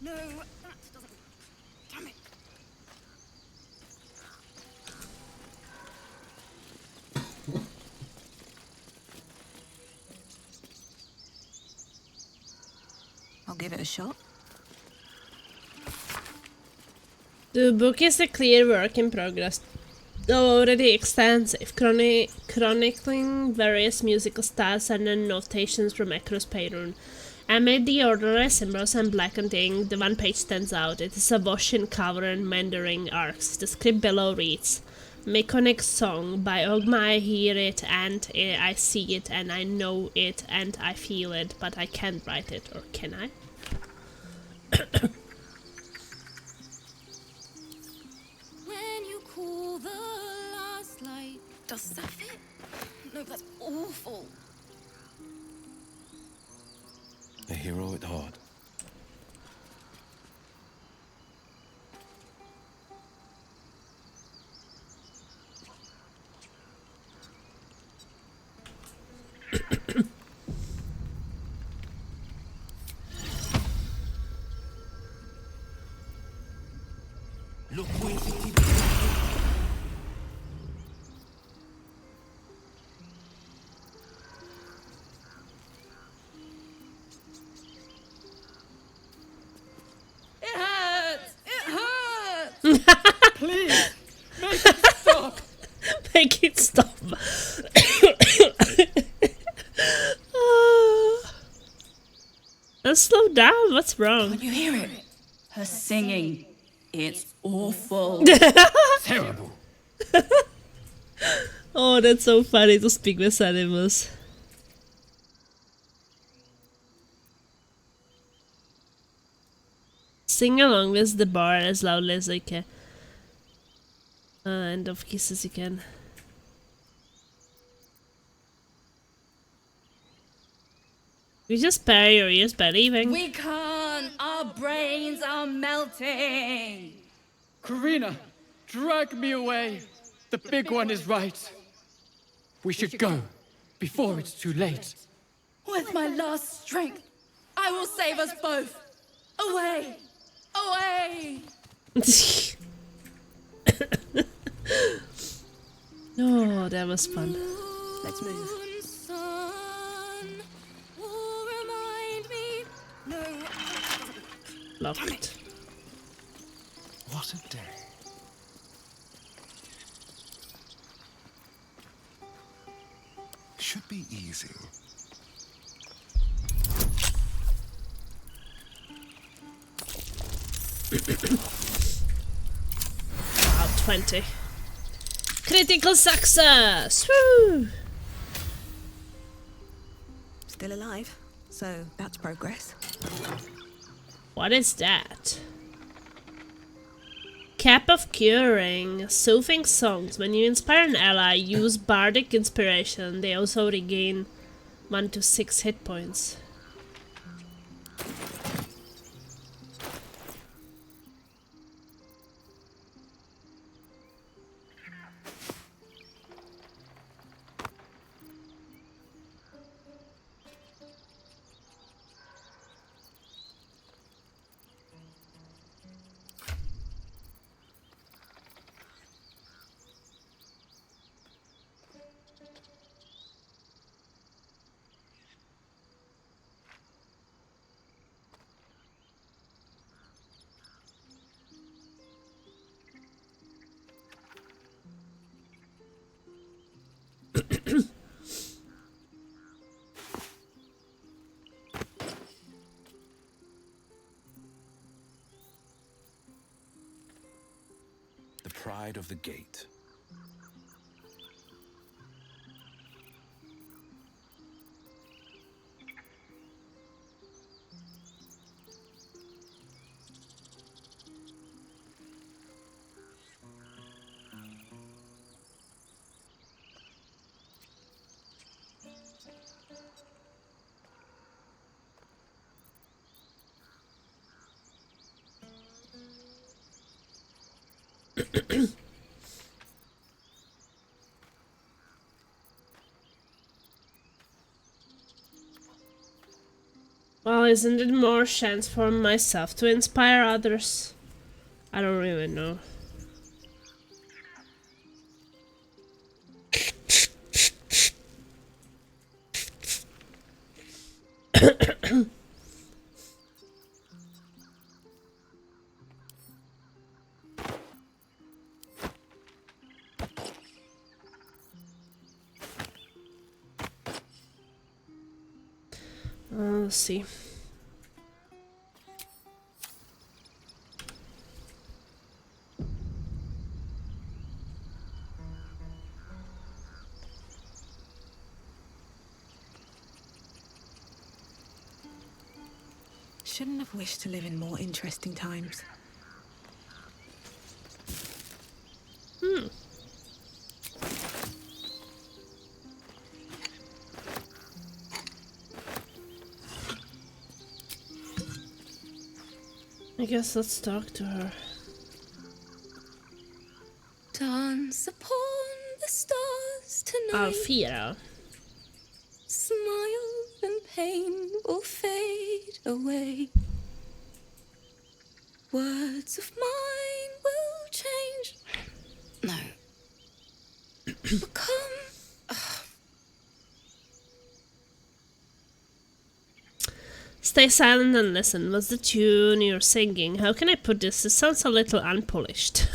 No, that doesn't. Damn it. I'll give it a shot. The book is a clear work in progress, though already extensive, chronicling various musical styles and notations from across Perun. Amid the ordinary symbols and blackened ink, the one page stands out. It is a Voshin cover and Mandarin arcs. The script below reads, Mechanic song. By Ogma I hear it and I see it and I know it and I feel it, but I can't write it, or can I? When you call the last light, does that fit? No, that's awful. A hero at heart. Look where it hurts! It hurts! Please, make it stop! Make it stop. Slow down, what's wrong? Can you hear it? Her singing. It's awful. Terrible. Oh, that's so funny to speak with animals. Sing along with the bar as loudly as I can. And of course as you can. You just spare your ears by leaving. We can't. Our brains are melting. Karina, drag me away. The big one is right. We should go before it's too late. With my last strength, I will save us both. Away! Away! Oh, that was fun. Let's move. Locked. What a day. Should be easy. Wow, 20. Critical success! Woo! Still alive, so that's progress. What is that? Cap of Curing. Soothing songs. When you inspire an ally, use bardic inspiration. They also regain 1 to 6 hit points. The pride of the gate. Well, isn't it more chance for myself to inspire others? I don't even know. Let's see. Shouldn't have wished to live in more interesting times. I guess let's talk to her. Dance upon the stars tonight. Alfira. Smile and pain will fade away. Words of mine will change. No. Become. Stay silent and listen. What's the tune you're singing? How can I put this? It sounds a little unpolished.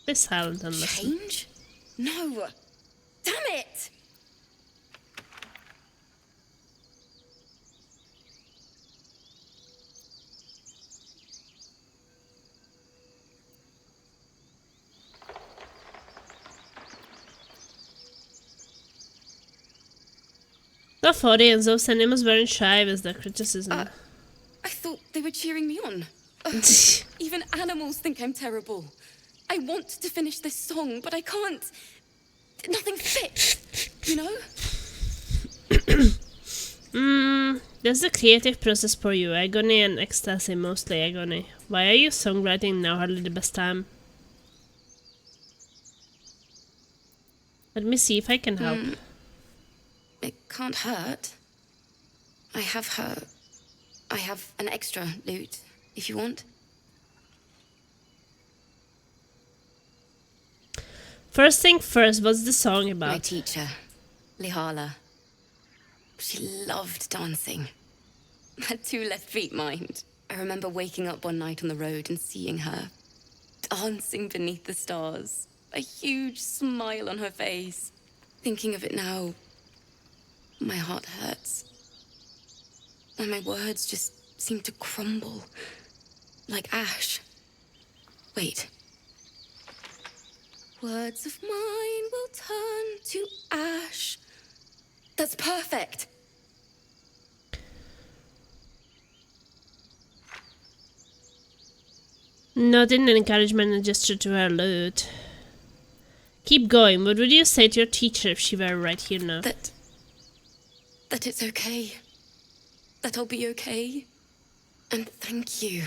Stay silent and listen. Change? No. Damn it! Tough audience, those animals weren't shy with their criticism. I thought they were cheering me on. Even animals think I'm terrible. I want to finish this song, but I can't. Nothing fits, you know? That's the creative process for you. Agony and ecstasy, mostly agony. Why are you songwriting now hardly the best time? Let me see if I can help. It can't hurt. I have an extra lute, if you want. First thing first, what's the song about? My teacher, Lihala. She loved dancing. Had 2 left feet, mind. I remember waking up one night on the road and seeing her dancing beneath the stars. A huge smile on her face. Thinking of it now, my heart hurts. And my words just seem to crumble. Like ash. Wait. Words of mine will turn to ash. That's perfect. Nodding an encouragement and gesture to her lute. Keep going. What would you say to your teacher if she were right here now? That it's okay. That I'll be okay. And thank you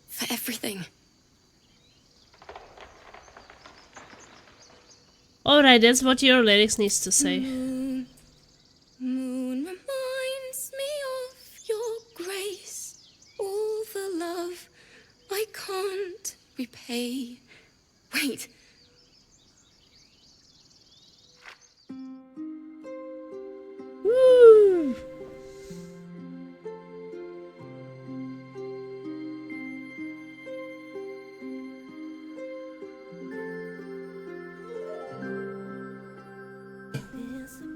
for everything. Alright, that's what your lyrics needs to say. Moon reminds me of your grace. All the love I can't repay. Wait. Woo! There's a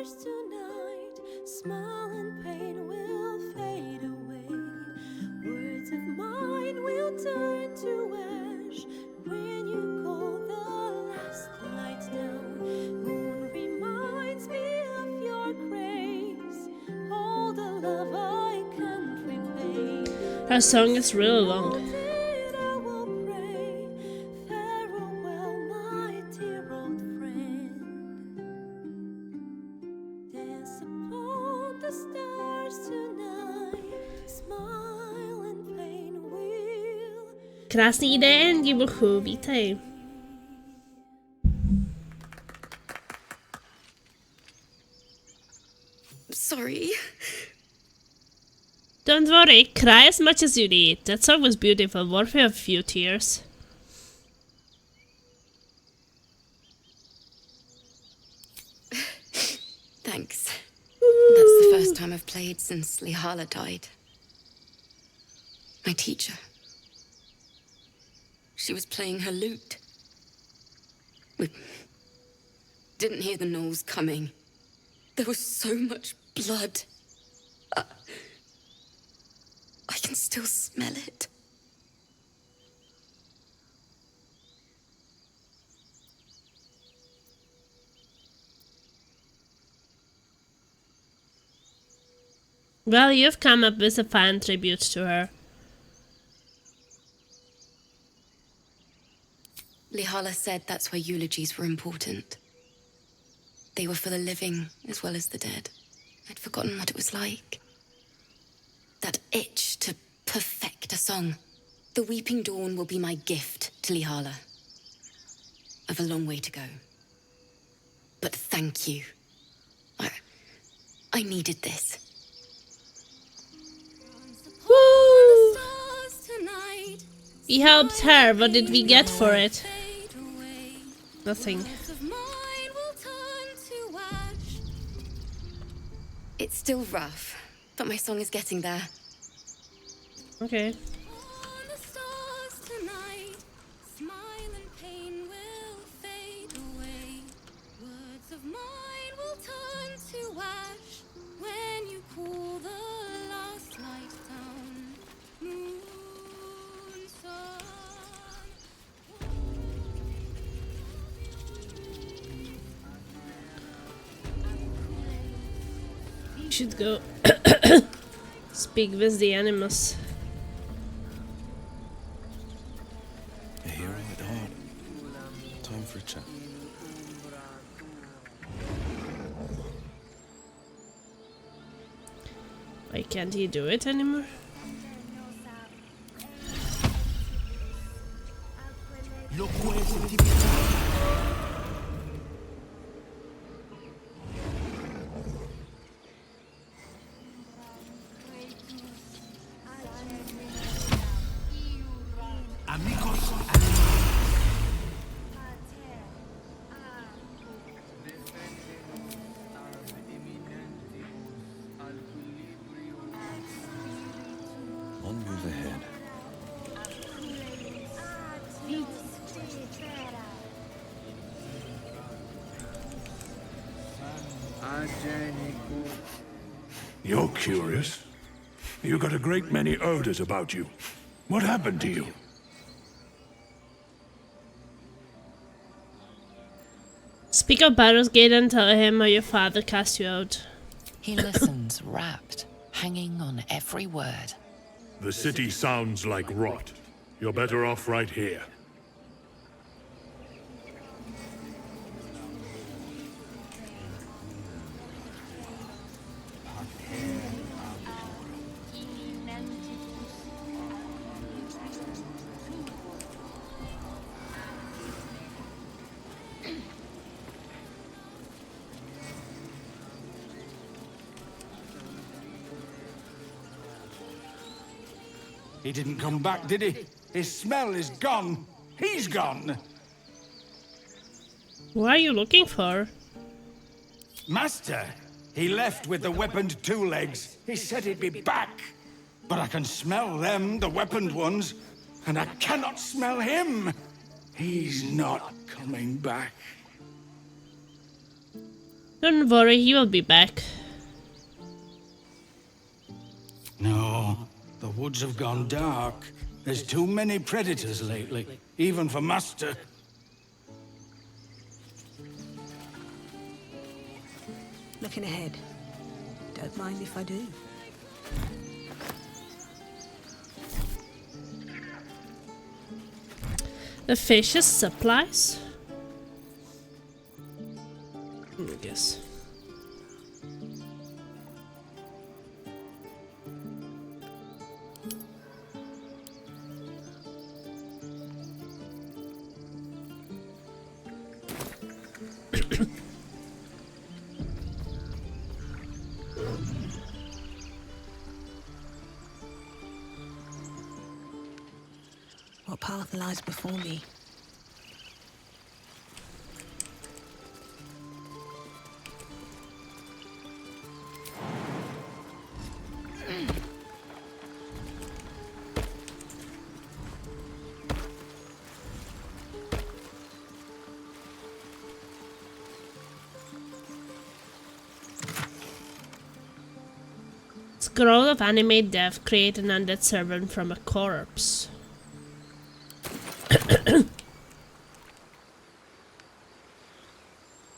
stars tonight, smile and pain will fade away. Words of mine will turn to ash when you call the last light down. Moon reminds me of your grace, all the love I can't repay. Her song is really long. Krásný den, divochu, vítej. Sorry. Don't worry, cry as much as you need. That song was beautiful, worthy of a few tears. Thanks. That's the first time I've played since Lihala died. My teacher. She was playing her lute. We didn't hear the gnolls coming. There was so much blood. I can still smell it. Well, you've come up with a fine tribute to her. Lihala said that's why eulogies were important. They were for the living as well as the dead. I'd forgotten what it was like. That itch to perfect a song. The Weeping Dawn will be my gift to Lihala. I've a long way to go. But thank you. I needed this. Woo! We helped her. What did we get for it? Nothing. It's still rough, but my song is getting there. Okay. Should go speak with the animals. A hero at heart. Time for a chat. Why can't he do it anymore? On with the head. You're curious. You got a great many odors about you. What happened to you? Speak of Baldur's Gate and tell him how your father cast you out. He listens, rapt, hanging on every word. The city sounds like rot. You're better off right here. He didn't come back, did he? His smell is gone. He's gone. What are you looking for? Master, he left with the weaponed two legs. He said he'd be back. But I can smell them, the weaponed ones, and I cannot smell him. He's not coming back. Don't worry, he will be back. No, the woods have gone dark. There's too many predators lately, even for Master. Looking ahead. Don't mind if I do. The fish's supplies? I guess. What path lies before me? Scroll of animate death. Create an undead servant from a corpse.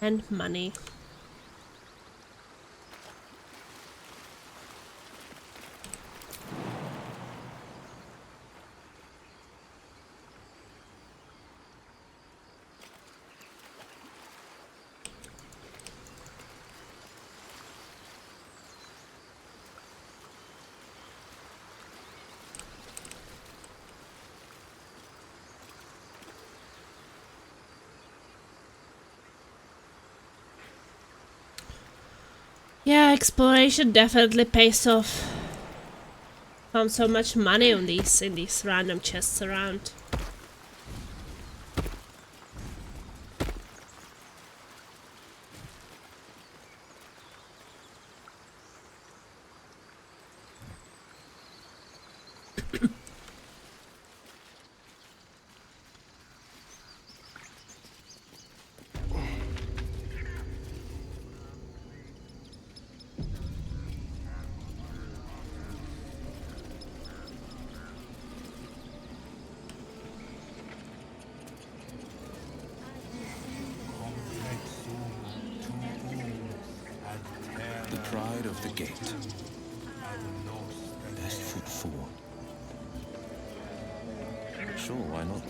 And money. Yeah, exploration definitely pays off. Found so much money on these in these random chests around. The pride of the gate. Best foot forward. Sure, why not?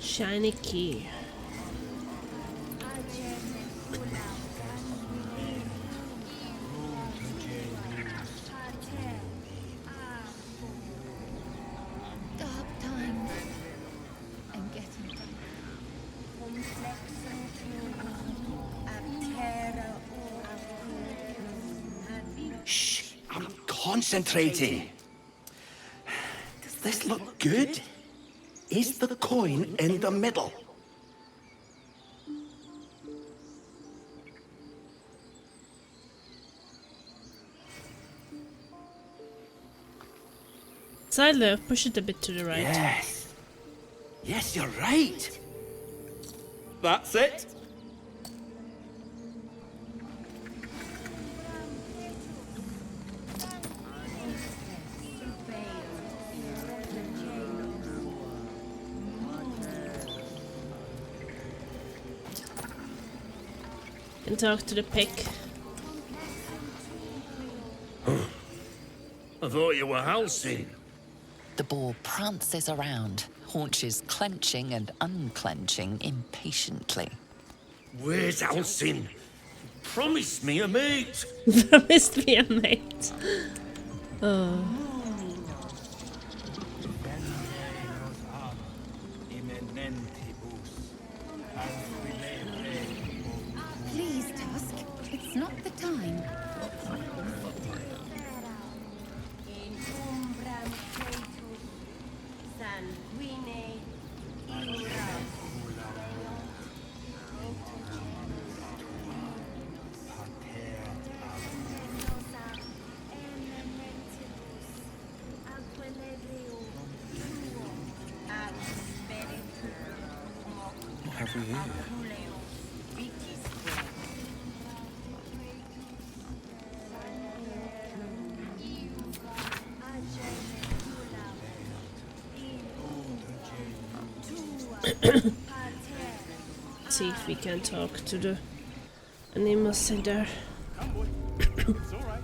Shiny key. Dark times. I'm getting Shh! I'm concentrating. Does this look good? Is the coin in the middle? Side left, push it a bit to the right. Yes. Yes, you're right. That's it. And talk to the pick. I thought you were Halcyon. The boar prances around, haunches clenching and unclenching impatiently. Where's Alcin? Promise me a mate. Promised me a mate. Oh. Please, Tusk. It's not the time. What have we here? See if we can talk to the animals in there. It's all right.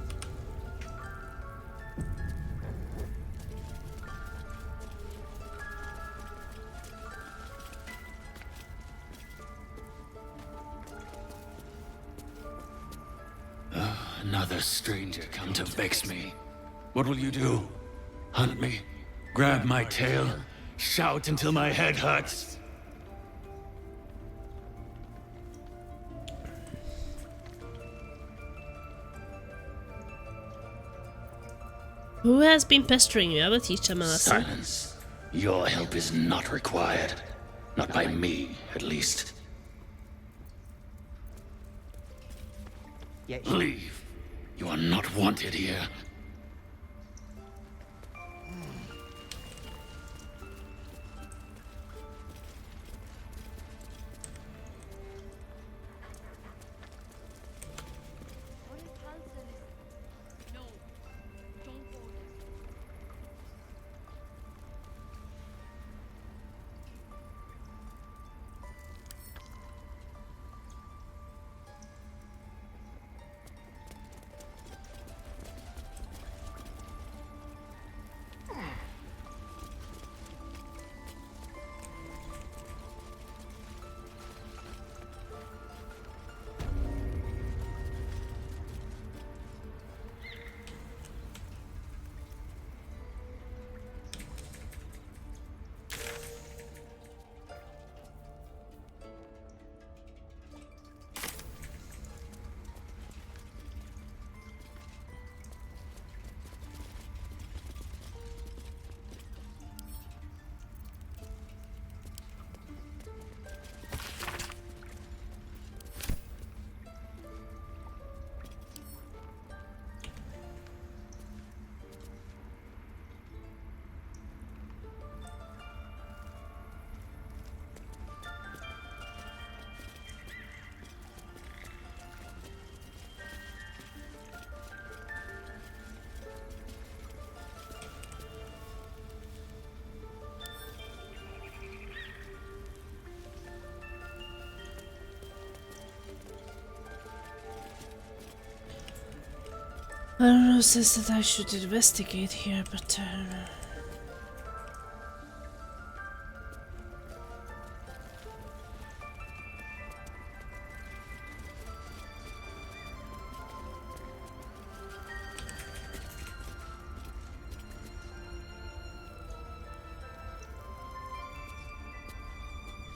Another stranger come to vex me. What will you do? Hunt me? Grab my tail? Shout until my head hurts? Who has been pestering you? I will teach them a lesson. Silence. Your help is not required. Not by me, at least. Leave. You are not wanted here. I don't know, says that I should investigate here, but I don't know.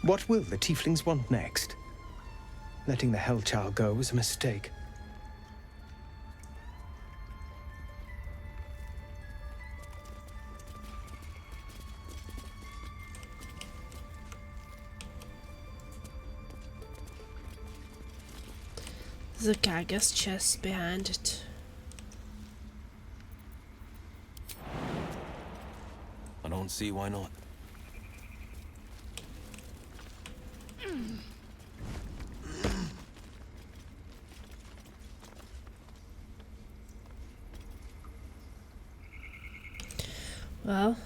What will the tieflings want next? Letting the Hellchild go was a mistake. There's a Kaga's chest behind it. I don't see why not. Well,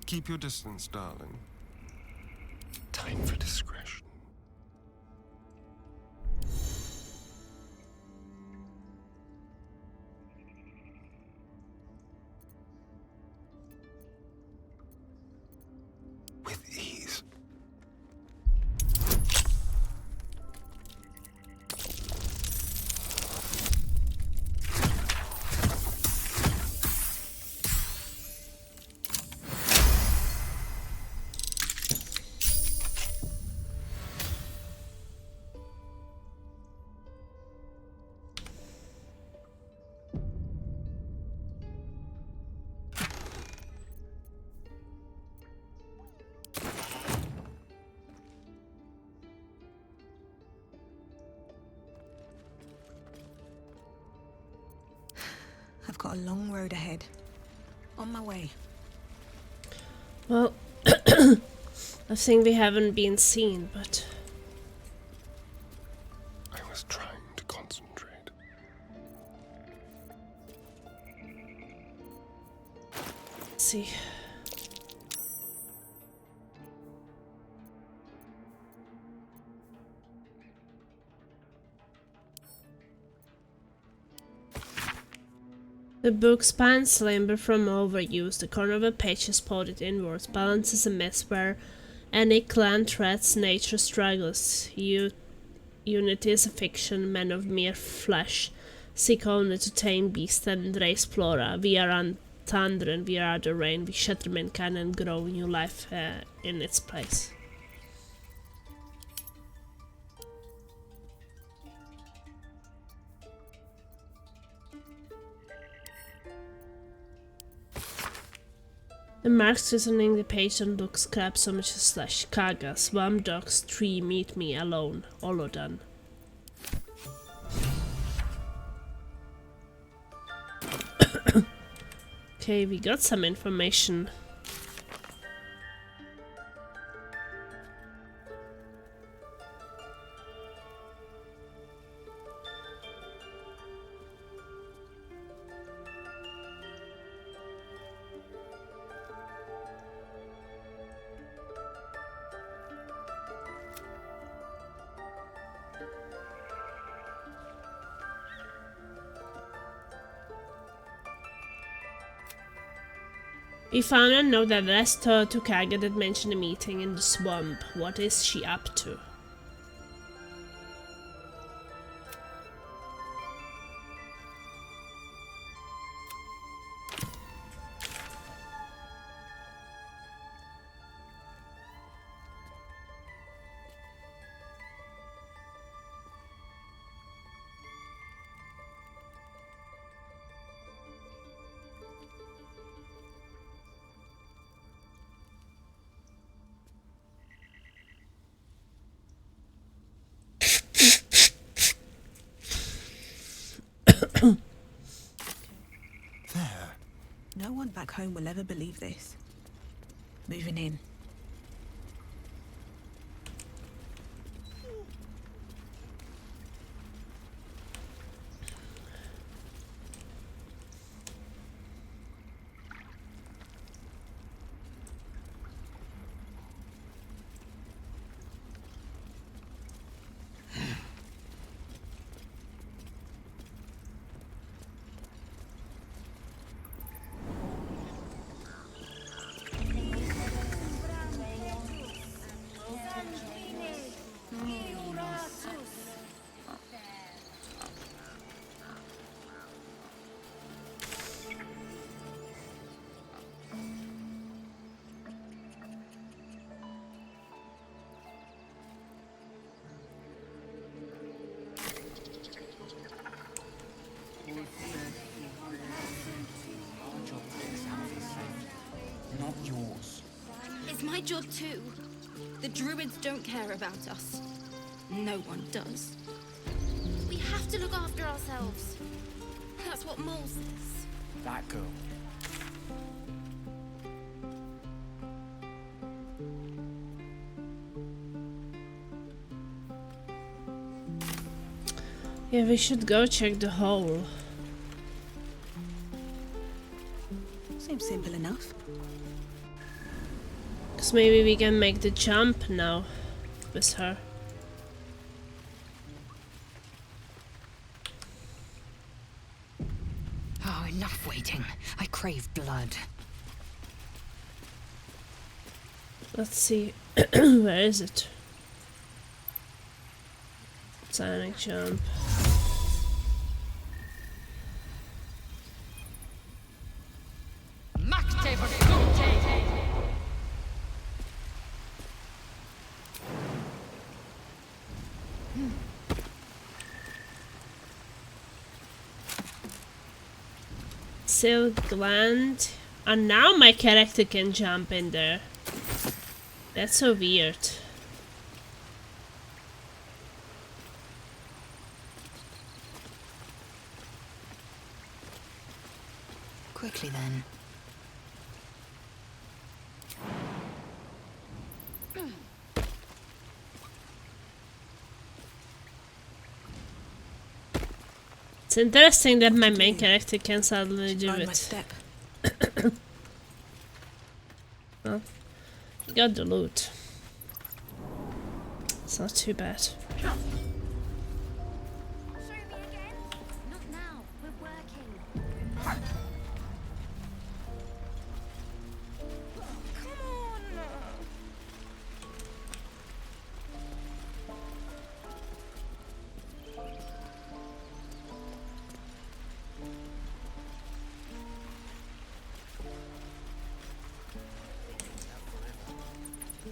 keep your distance, darling. Time for discretion. I've got a long road ahead. On my way. Well, I think we haven't been seen, but I was trying to concentrate. let's see. The book spans limber from overuse. The corner of a page is folded inwards. Balance is a mess where any clan threats nature struggles. Unity is a fiction, men of mere flesh seek only to tame beast and raise flora. We are on thunder and we are the rain. We shatter mankind and grow new life in its place. The marks twizzling the page don't look scrap so much as slash. Kaga, swamp dogs, tree, meet me alone. Olodan. Okay, we got some information. We found a note addressed to Kaga that mentioned a meeting in the swamp. What is she up to? There. No one back home will ever believe this. Moving in. Not yours. It's my job too. The druids don't care about us. No one does. We have to look after ourselves. That's what Mole says. That girl. Yeah, we should go check the hole. Seems simple enough. Because maybe we can make the jump now with her. Oh, enough waiting. I crave blood. Let's see. Where is it? Sonic jump. Silk gland. And now my character can jump in there. That's so weird. Quickly then. It's interesting that my main character can suddenly do Mind my it. step. Well, you got the loot. It's not too bad. Not now. We're working.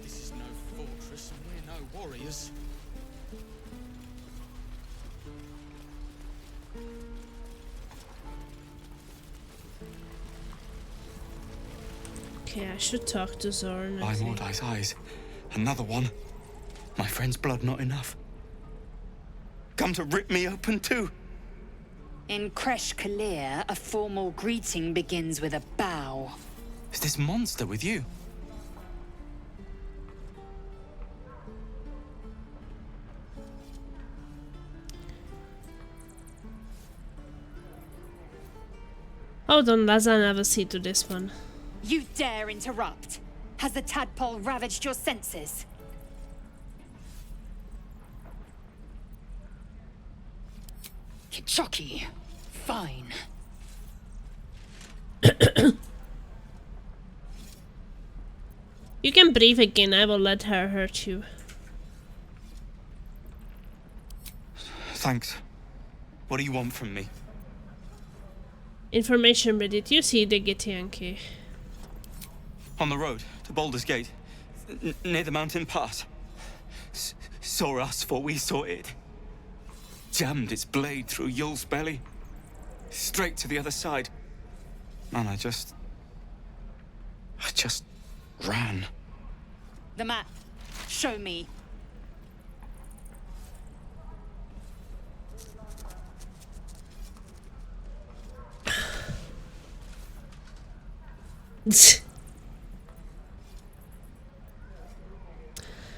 This is no fortress, and we're no warriors. Okay, I should talk to Zorn. By Mordai's eyes. Another one. My friend's blood not enough. Come to rip me open too. In Kresh Kalir, a formal greeting begins with a bow. Is this monster with you? Hold on, Lazan, have a seat to this one. You dare interrupt? Has the tadpole ravaged your senses? Kichoki. Fine. You can breathe again, I will let her hurt you. Thanks. What do you want from me? Information, but did you see the Githyanki? On the road to Baldur's Gate, near the mountain pass. Saw us before we saw it. Jammed its blade through Yul's belly. Straight to the other side. And I just ran. The map. Show me.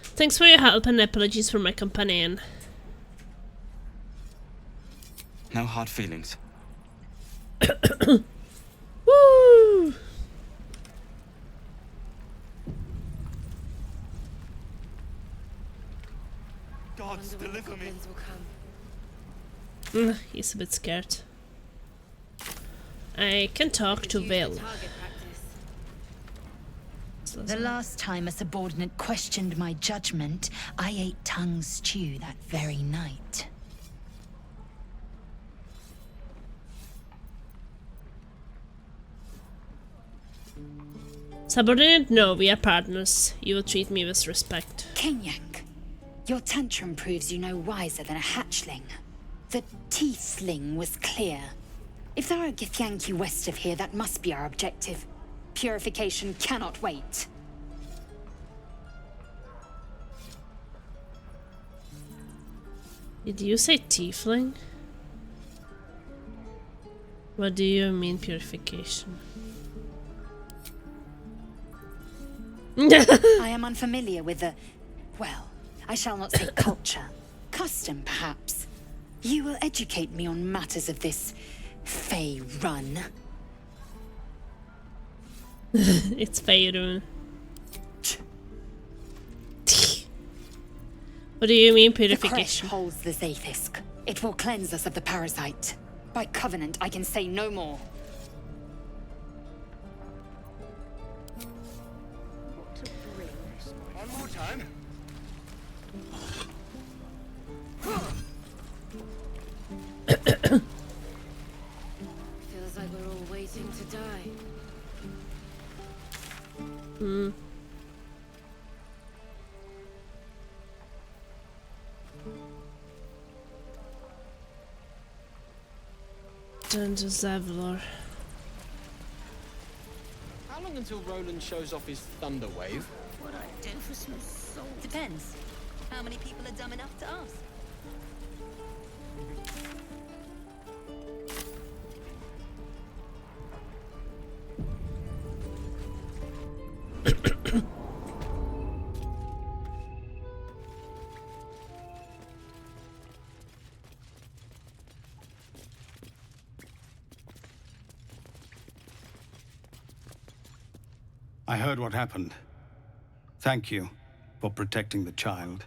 Thanks for your help and apologies for my companion. No hard feelings. Woo! Gods, deliver me. He's a bit scared. I can talk to Will. The last time a subordinate questioned my judgment, I ate tongue stew that very night. Subordinate? No, we are partners. You will treat me with respect. Kenyak, your tantrum proves you no wiser than a hatchling. The tiefling was clear. If there are Githyanki west of here, that must be our objective. Purification cannot wait. Did you say tiefling? What do you mean purification? I am unfamiliar with the... well, I shall not say culture. Custom, perhaps. You will educate me on matters of this Fey run. It's Faerun. What do you mean purification? The Kresh holds the Zaithisk. It will cleanse us of the parasite. By covenant, I can say no more. One more time. Feels like we're all waiting to die. Hmm. Turn to Zavlor. How long until Roland shows off his thunder wave? What I'd do for some salt. Depends. How many people are dumb enough to ask? I heard what happened. Thank you for protecting the child.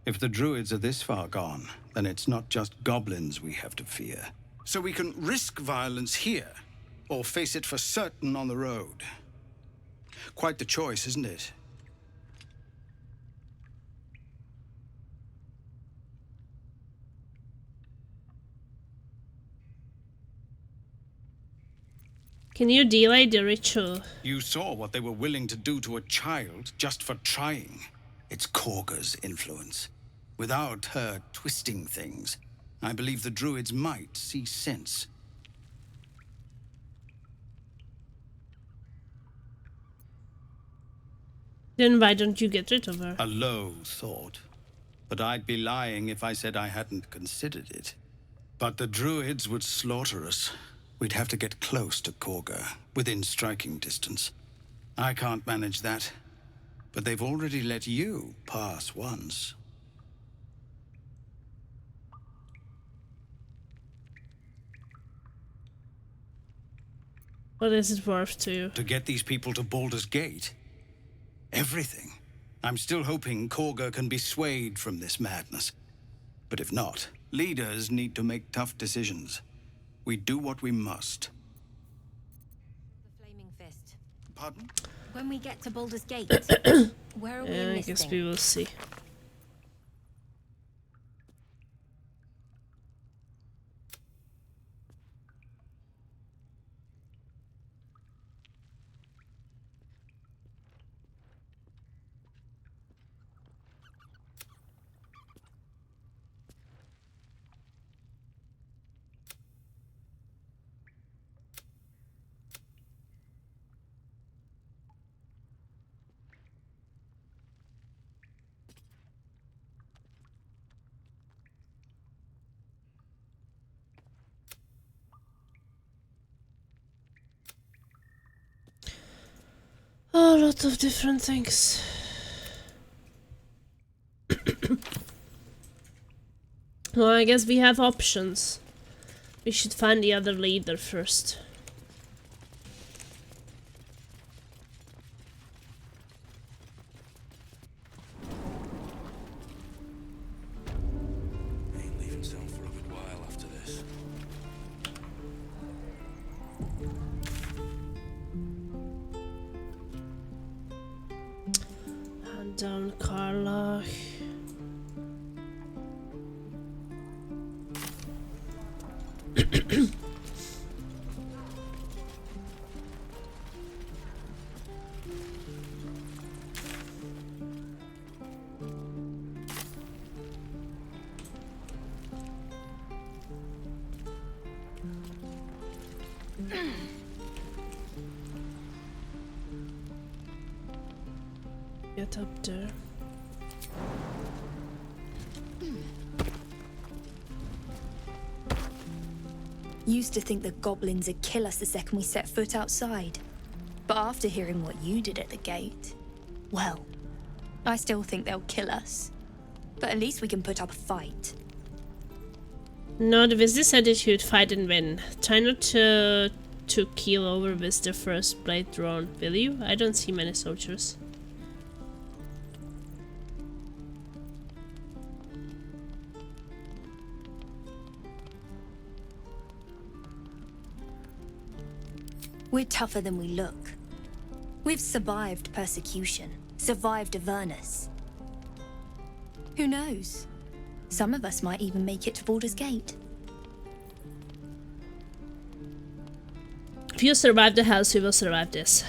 If the druids are this far gone, then it's not just goblins we have to fear. So we can risk violence here, or face it for certain on the road. Quite the choice, isn't it? Can you delay the ritual? You saw what they were willing to do to a child just for trying. It's Korga's influence. Without her twisting things, I believe the druids might see sense. Then why don't you get rid of her? A low thought. But I'd be lying if I said I hadn't considered it. But the druids would slaughter us. We'd have to get close to Korga, within striking distance. I can't manage that. But they've already let you pass once. What is it worth to you? To get these people to Baldur's Gate? Everything. I'm still hoping Korga can be swayed from this madness. But if not, leaders need to make tough decisions. We do what we must. The Flaming Fist. Pardon? When we get to Baldur's Gate, where are we Yeah, I enlisting? guess we will see. A lot of different things. Well, I guess we have options. We should find the other leader first. Ain't leaving town for a good while after this. Hand down Karlach. Get up there. Used to think the goblins would kill us the second we set foot outside. But after hearing what you did at the gate, well, I still think they'll kill us. But at least we can put up a fight. No, with this attitude, fight and win. Try not to keel over with the first blade drawn, will you? I don't see many soldiers. We're tougher than we look. We've survived persecution, survived Avernus. Who knows? Some of us might even make it to Baldur's Gate. If you survive the Hells, you will survive this.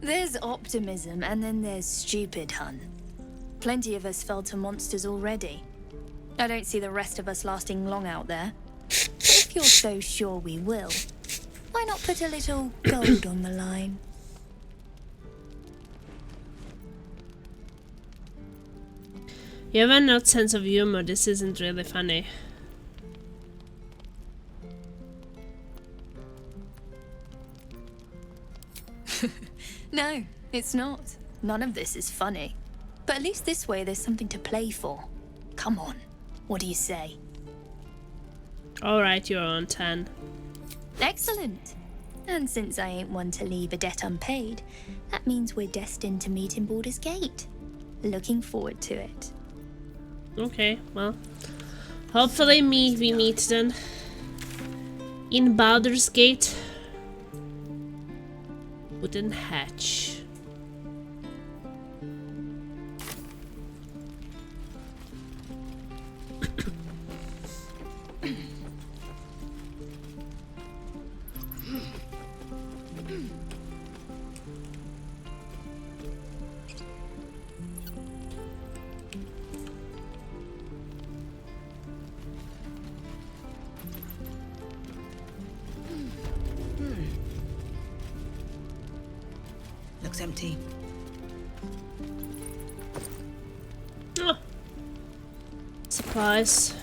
There's optimism, and then there's stupid, hun. Plenty of us fell to monsters already. I don't see the rest of us lasting long out there. But if you're so sure we will, why not put a little gold on the line? You have an odd sense of humor. This isn't really funny. No, it's not. None of this is funny. But at least this way there's something to play for. Come on, what do you say? Alright, you're on 10. Excellent. And since I ain't one to leave a debt unpaid, that means we're destined to meet in Baldur's Gate. Looking forward to it. Okay, well, hopefully we meet then in Baldur's Gate. Wooden hatch. Looks empty. Oh. Supplies.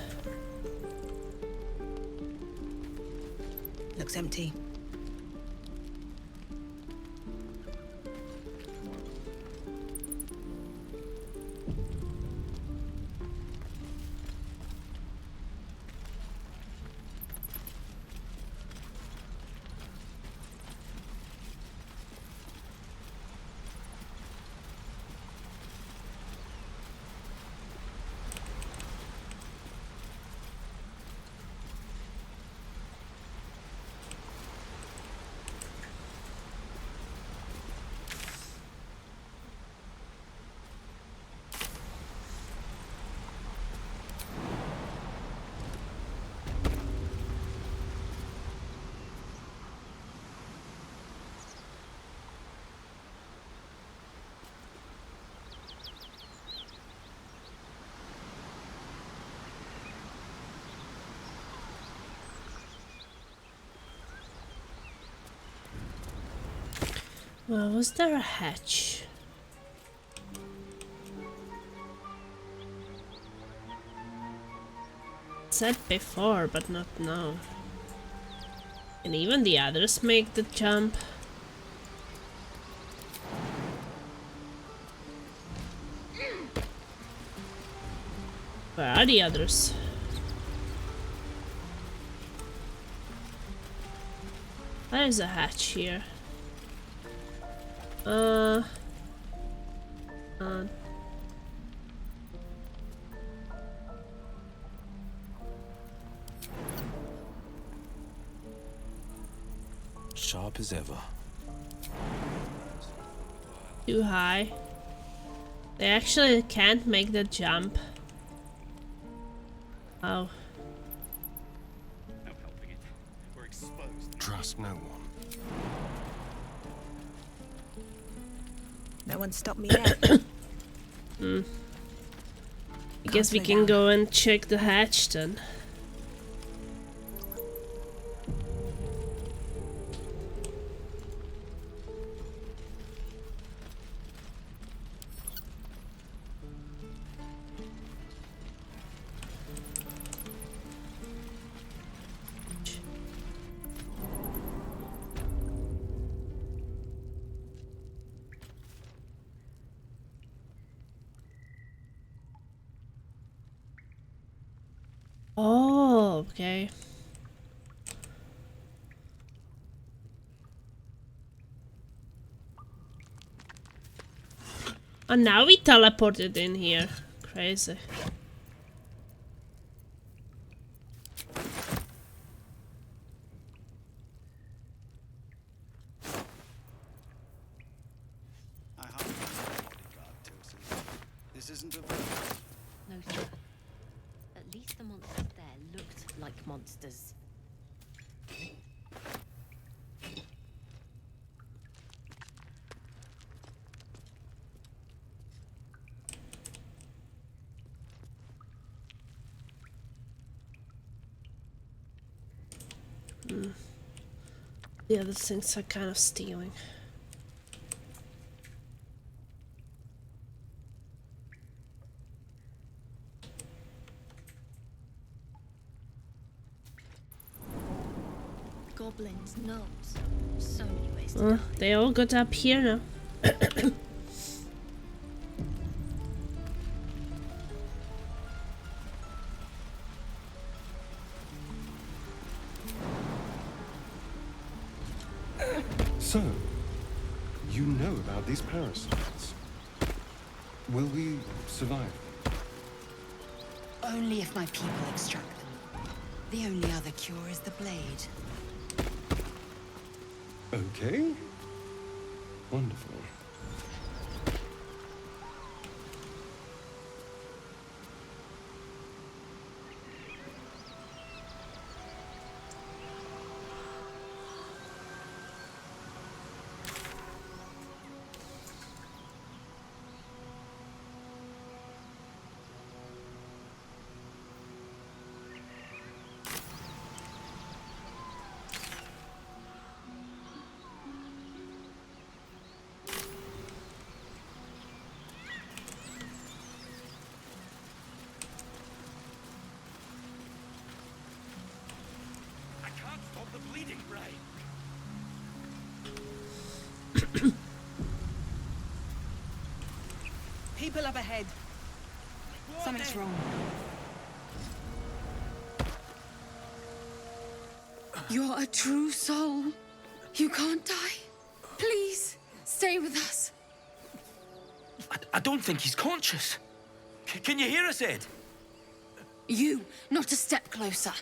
Looks empty. Well, was there a hatch? Said before, but not now. And even the others make the jump. Where are the others? There is a hatch here. Sharp as ever. Too high. They actually can't make the jump. Oh. No helping it. We're exposed. Trust no one. No one stopped me yet. I guess we can go and check the hatch then. Oh, okay. And now we teleported in here. Crazy. This isn't a No, sir. At least the monsters there looked like monsters. The other things are kind of stealing. Goblins, gnomes, so many ways to Well, they all got up here now. So, you know about these parasites. Will we survive? Only if my people extract them. The only other cure is the blade. Okay. Wonderful. People up ahead. Something's wrong. You're a true soul. You can't die. Please, stay with us. I don't think he's conscious. Can you hear us, Ed? You, not a step closer.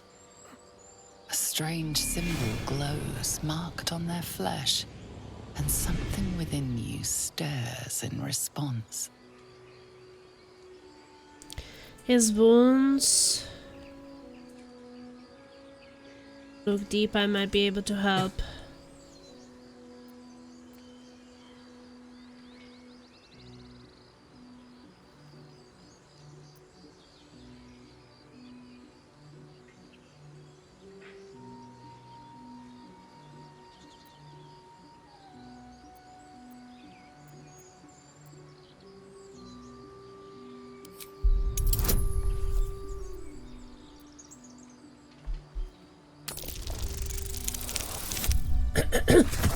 A strange symbol glows, marked on their flesh, and something within you stirs in response. His wounds look deep. I might be able to help.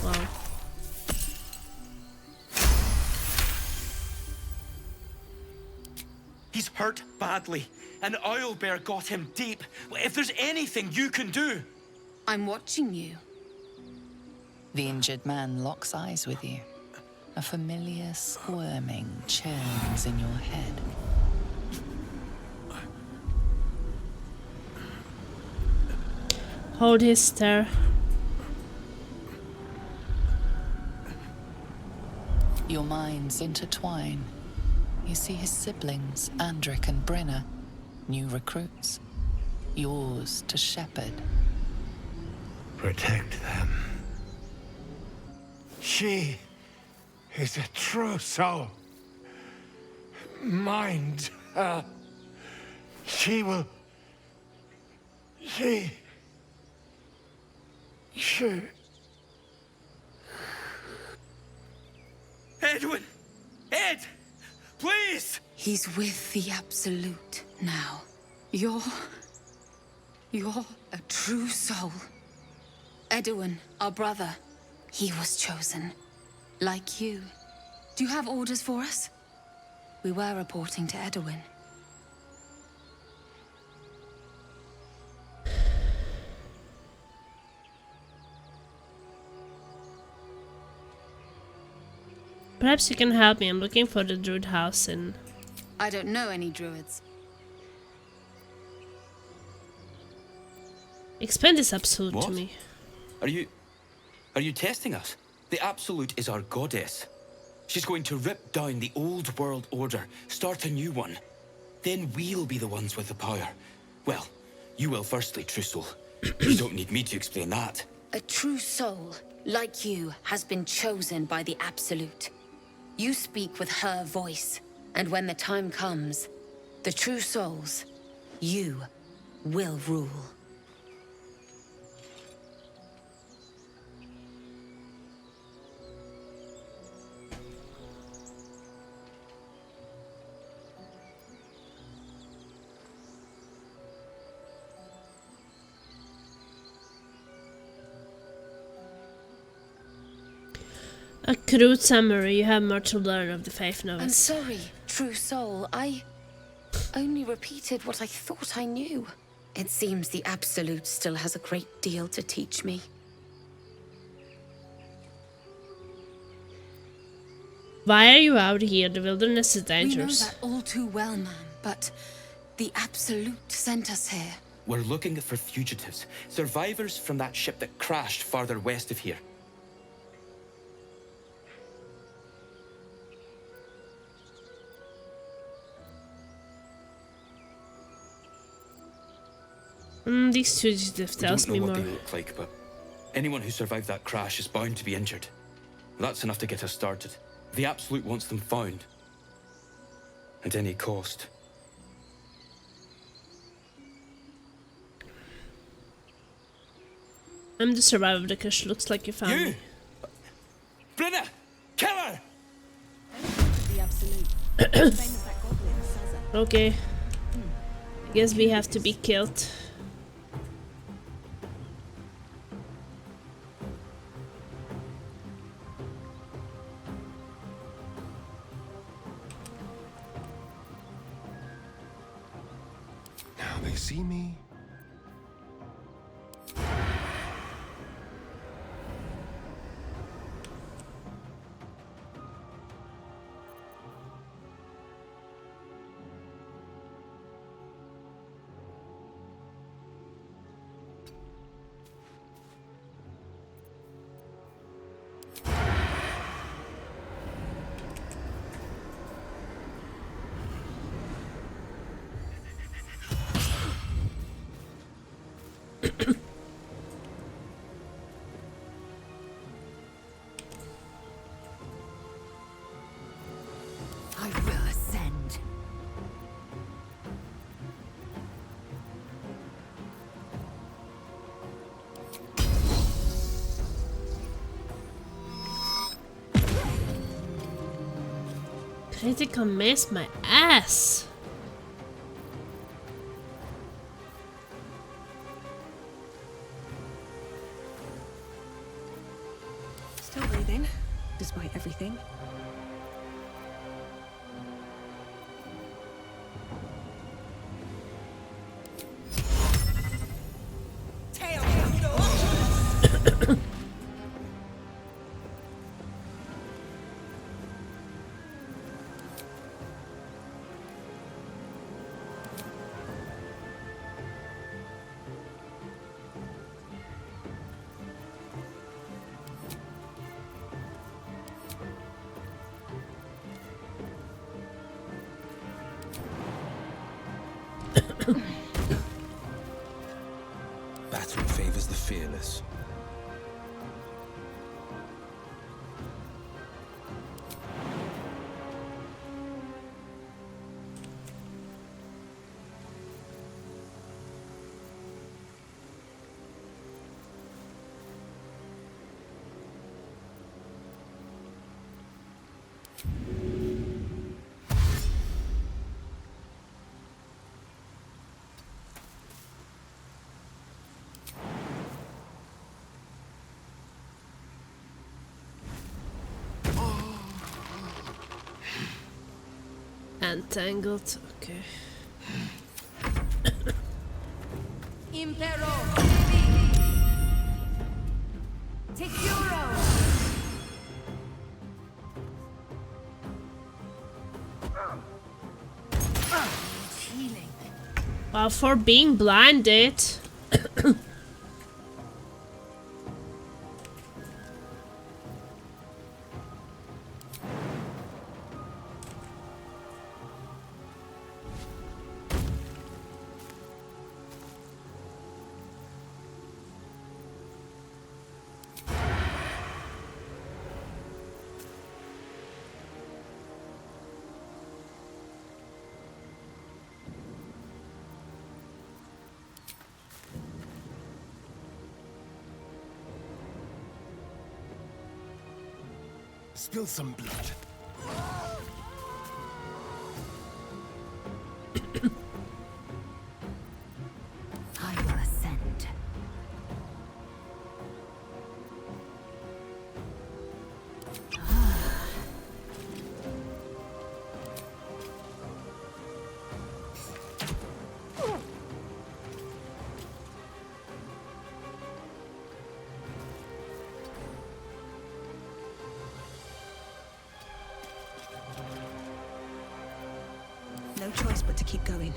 Wow. He's hurt badly. An owlbear got him deep. If there's anything you can do... I'm watching you. The injured man locks eyes with you. A familiar squirming churns in your head. Hold his stare. Your minds intertwine. You see his siblings, Andric and Brenna, new recruits. Yours to shepherd. Protect them. She is a true soul. Mind her. She will... She... Edwin! Ed! Please! He's with the Absolute now. You're a true soul. Edwin, our brother, he was chosen. Like you. Do you have orders for us? We were reporting to Edwin. Perhaps you can help me. I'm looking for the druid house and... I don't know any druids. Explain this Absolute What? to me. Are you testing us? The Absolute is our goddess. She's going to rip down the old world order, start a new one. Then we'll be the ones with the power. Well, you will firstly, true soul. You don't need me to explain that. A true soul, like you, has been chosen by the Absolute. You speak with her voice, and when the time comes, the true souls, you will rule. A crude summary. You have more to learn of the Faith I'm Novice. sorry, true soul. I only repeated what I thought I knew. It seems the Absolute still has a great deal to teach me. Why are you out here? The wilderness is We know dangerous. that all too well, ma'am, but the Absolute sent us here. We're looking for fugitives, survivors from that ship that crashed farther west of here. These fugitives tells We me don't know more. what they look like, but anyone who survived that crash is bound to be injured. That's enough to get us started. The Absolute wants them found. At any cost. I'm the survivor of the crash. Looks like you found me. Brenna! Kill her! The Absolute. Same as that goblin, Caesar. Okay. I guess we have to be killed. Now they see me. I will ascend. Critical miss my ass. Still breathing, despite everything. Battle favors the fearless. Entangled. Okay. Impero. Securo. Healing. Well, for being blinded. Spill some blood. I will ascend. No choice but to keep going.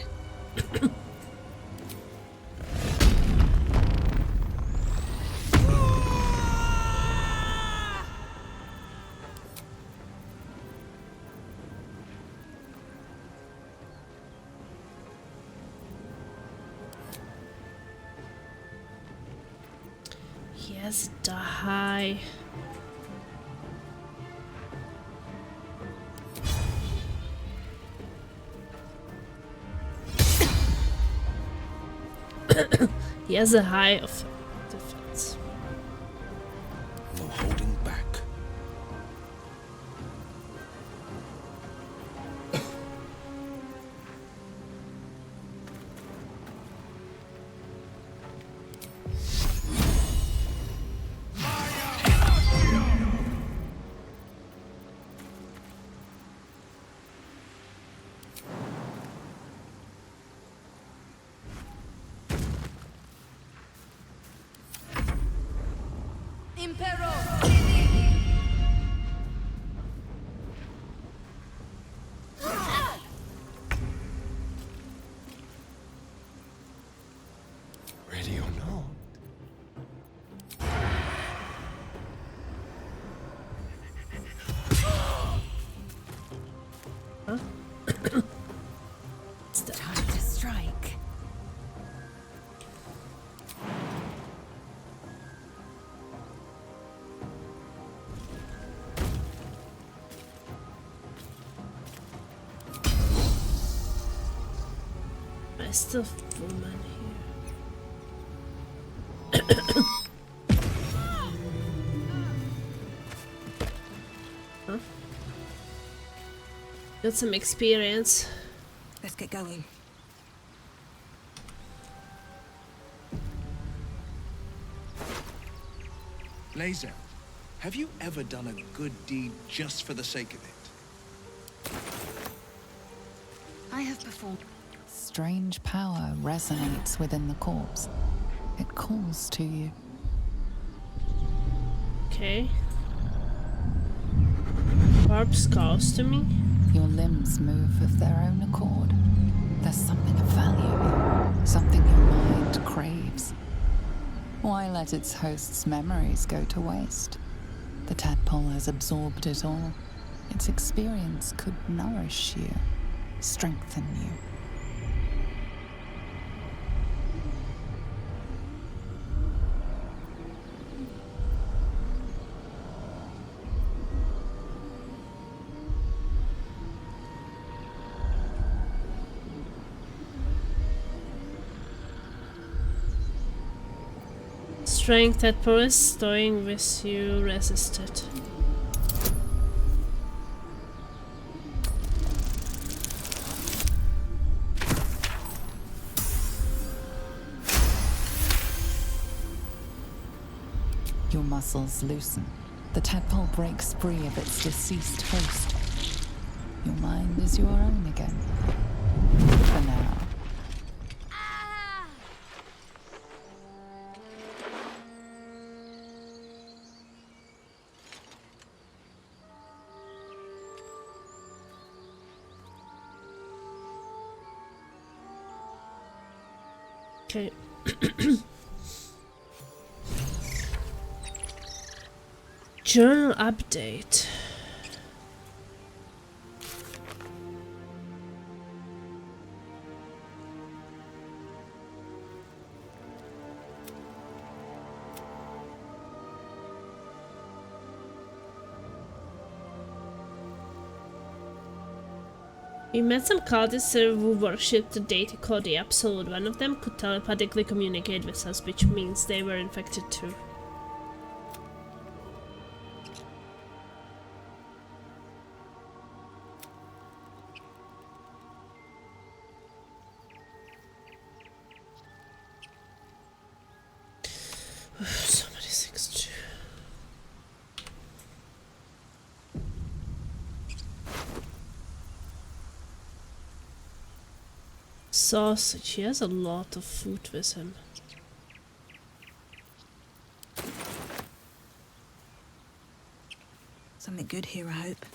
Yes, die. He has a high of defense. No holding back. Ready or not? Huh? It's time to strike. I still have woman here. Huh? Got some experience. Let's get going. Laser, have you ever done a good deed just for the sake of it? I have performed. Strange power resonates within the corpse. It calls to you. Okay. Barbs calls to me. Your limbs move of their own accord. There's something of value, something your mind craves. Why let its host's memories go to waste? The tadpole has absorbed it all. Its experience could nourish you, strengthen you. Strength that pulls stowing with you resisted. Your muscles loosen. The tadpole breaks free of its deceased host. Your mind is your own again. For now. Okay. Journal update. We met some cultists who worshipped the deity called the Absolute. One of them could telepathically communicate with us, which means they were infected too. So many things to do. Sausage, he has a lot of food with him. Something good here, I hope.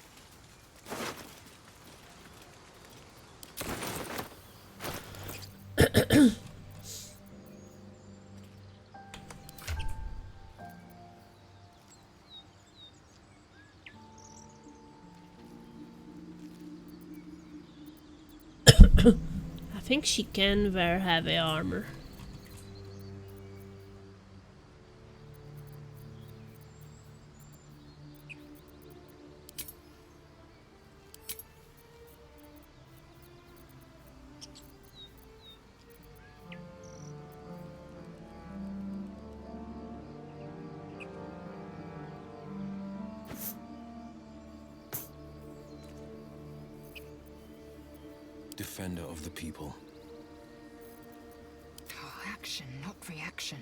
think she can wear heavy armor. Defender of the people. Oh, action, not reaction.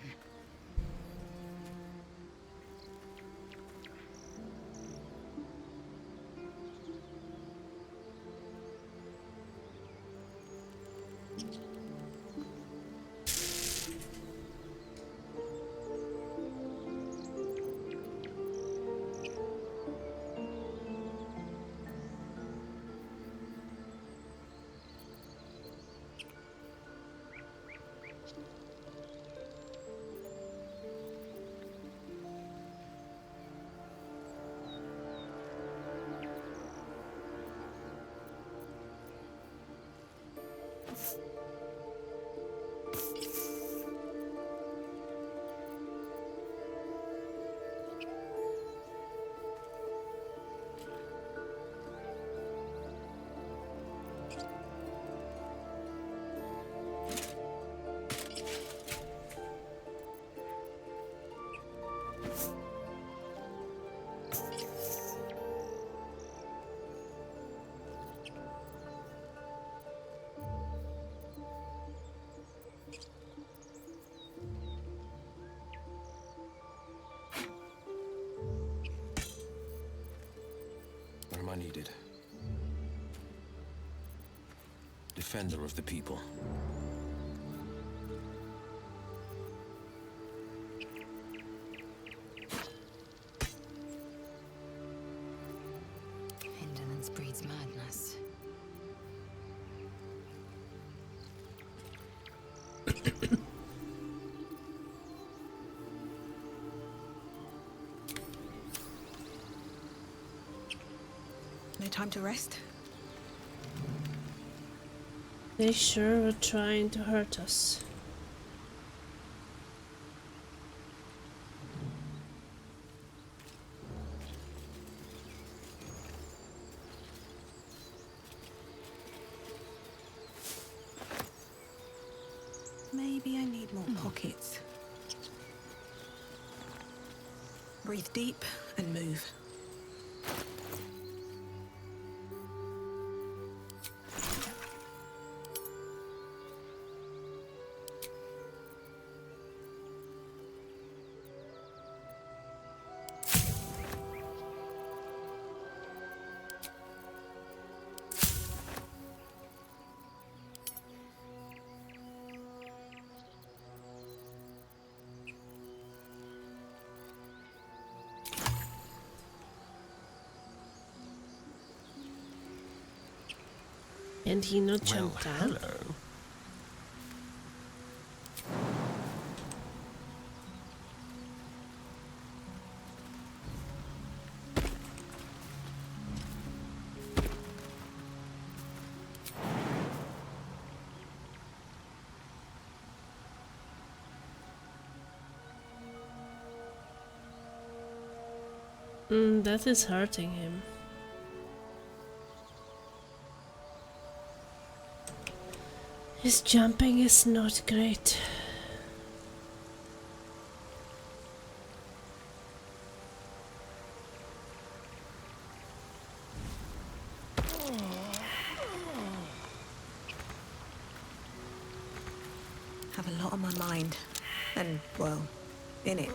Where am I needed? Defender of the people. Indolence breeds madness. No time to rest? They sure were trying to hurt us. Maybe I need more pockets. Breathe deep and move. And he not jumped down. Hello. That is hurting him. His jumping is not great. Have a lot on my mind. And, well, in it.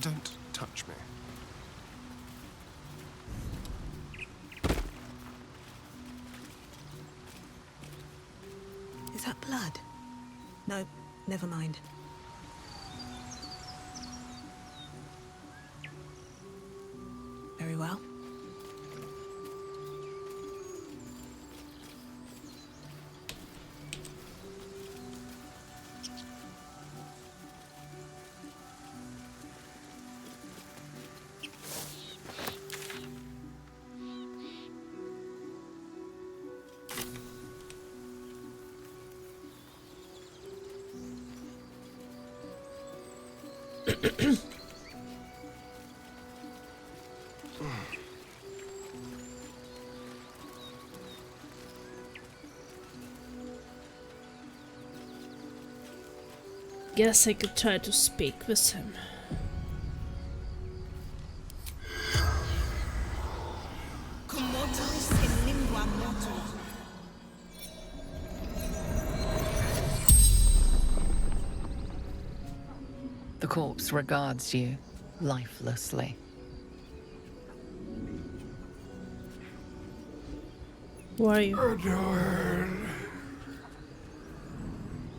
Don't touch me. Is that blood? No, never mind. Very well. Guess I could try to speak with him. The corpse regards you lifelessly. Who are you? Edwin,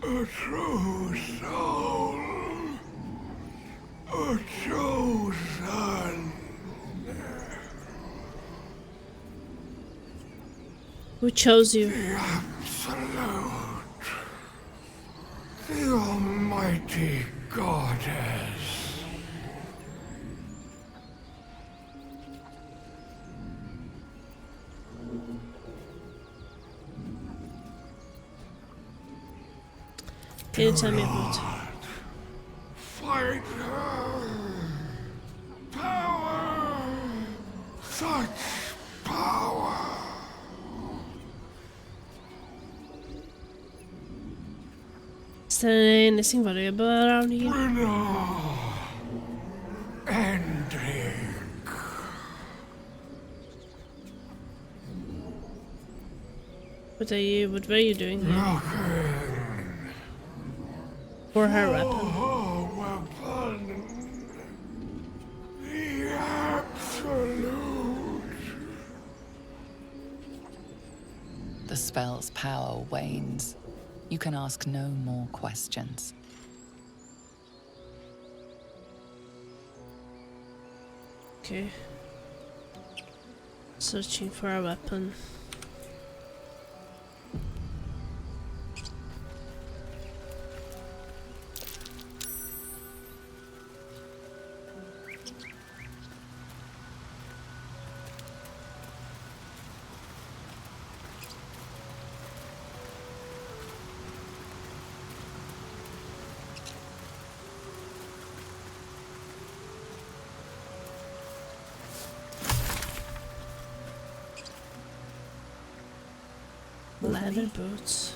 a true soul, a chosen. Who chose you? The absolute, the almighty goddess. Can you tell me about it? Fight her! Power! Such power! Is there anything valuable around here? What were you doing here? For her weapon. The absolute. The spell's power wanes. You can ask no more questions. Okay. Searching for a weapon. Leather boots.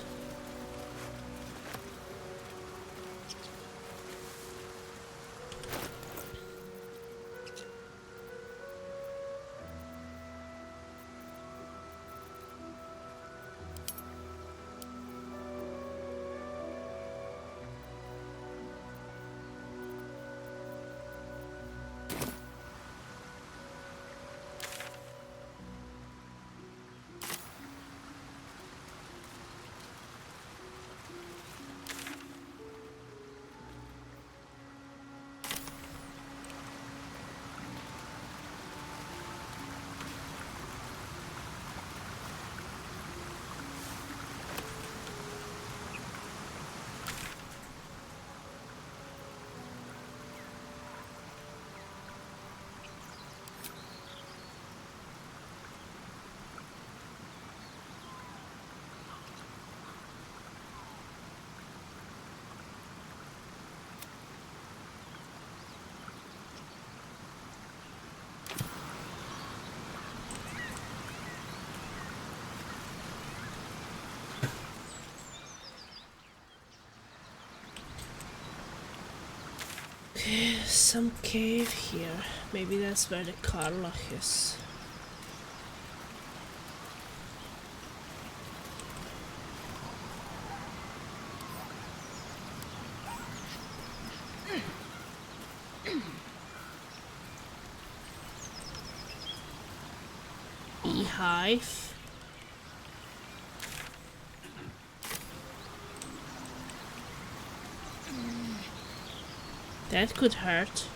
Okay, some cave here. Maybe that's where the Karlach is. Beehive. That could hurt.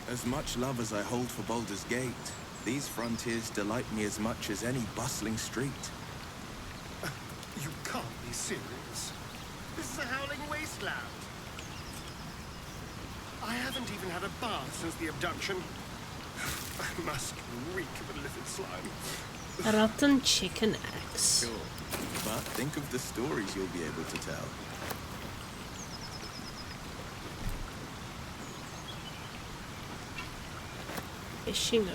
As much love as I hold for Baldur's Gate, these frontiers delight me as much as any bustling street. You can't be serious. This is a howling wasteland. I haven't even had a bath since the abduction. I must reek of a little slime. Rotten chicken eggs. Sure. But think of the stories you'll be able to tell. Fishing rod.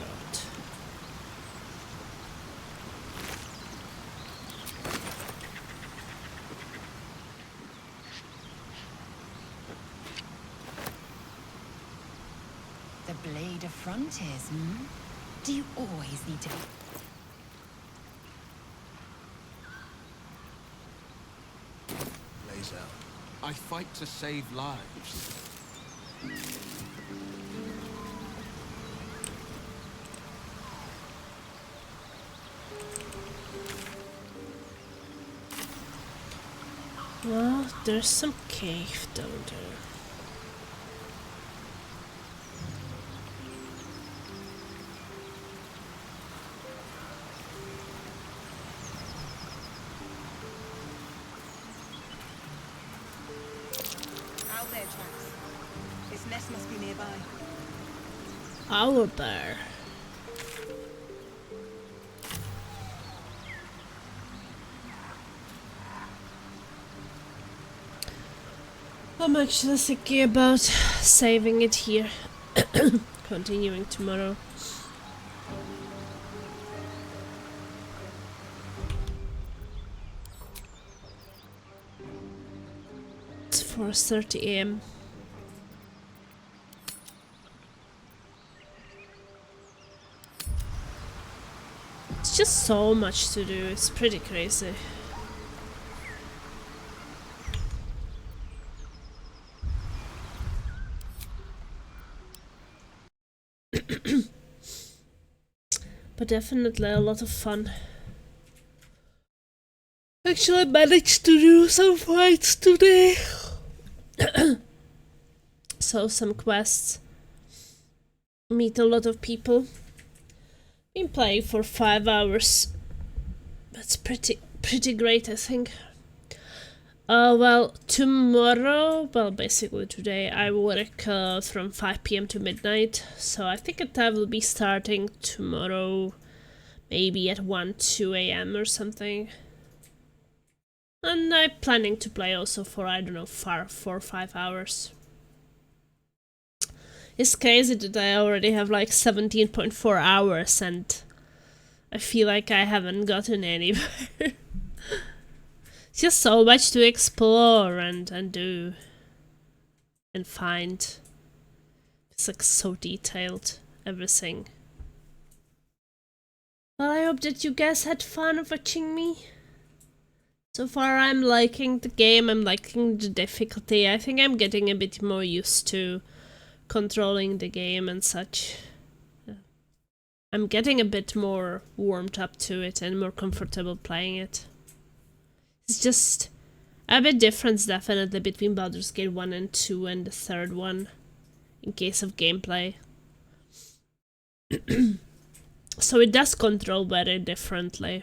The Blade of Frontiers, hmm? Do you always need to be... Laser, I fight to save lives. Well, there's some cave down there. Out there, chaps. This nest must be nearby. Our bear. I'm actually thinking about saving it here. Continuing tomorrow. It's 4:30 AM. It's just so much to do, it's pretty crazy. But definitely a lot of fun. Actually managed to do some fights today. So some quests. Meet a lot of people. Been playing for 5 hours. That's pretty great, I think. Well, tomorrow, well, basically today, I work from 5 PM to midnight, so I think I will be starting tomorrow, maybe at 2 AM or something. And I'm planning to play also for, I don't know, 4 or 5 hours. It's crazy that I already have like 17.4 hours and I feel like I haven't gotten anywhere. It's just so much to explore and do and find. It's like so detailed, everything. Well, I hope that you guys had fun watching me. So far I'm liking the game, I'm liking the difficulty. I think I'm getting a bit more used to controlling the game and such. I'm getting a bit more warmed up to it and more comfortable playing it. It's just a bit difference definitely between Baldur's Gate 1 and 2 and the third one in case of gameplay. So it does control very differently.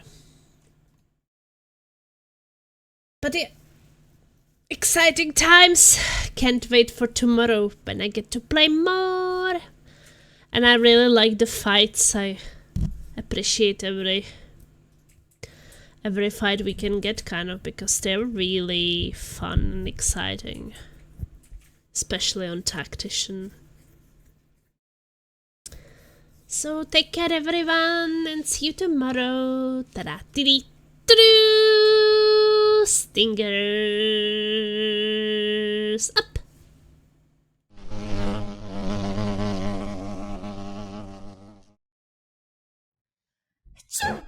But yeah, exciting times! Can't wait for tomorrow when I get to play more! And I really like the fights, I appreciate every fight we can get, kind of, because they're really fun and exciting. Especially on Tactician. So take care everyone and see you tomorrow. Ta-da-dee-dee-doo! Stingers up! So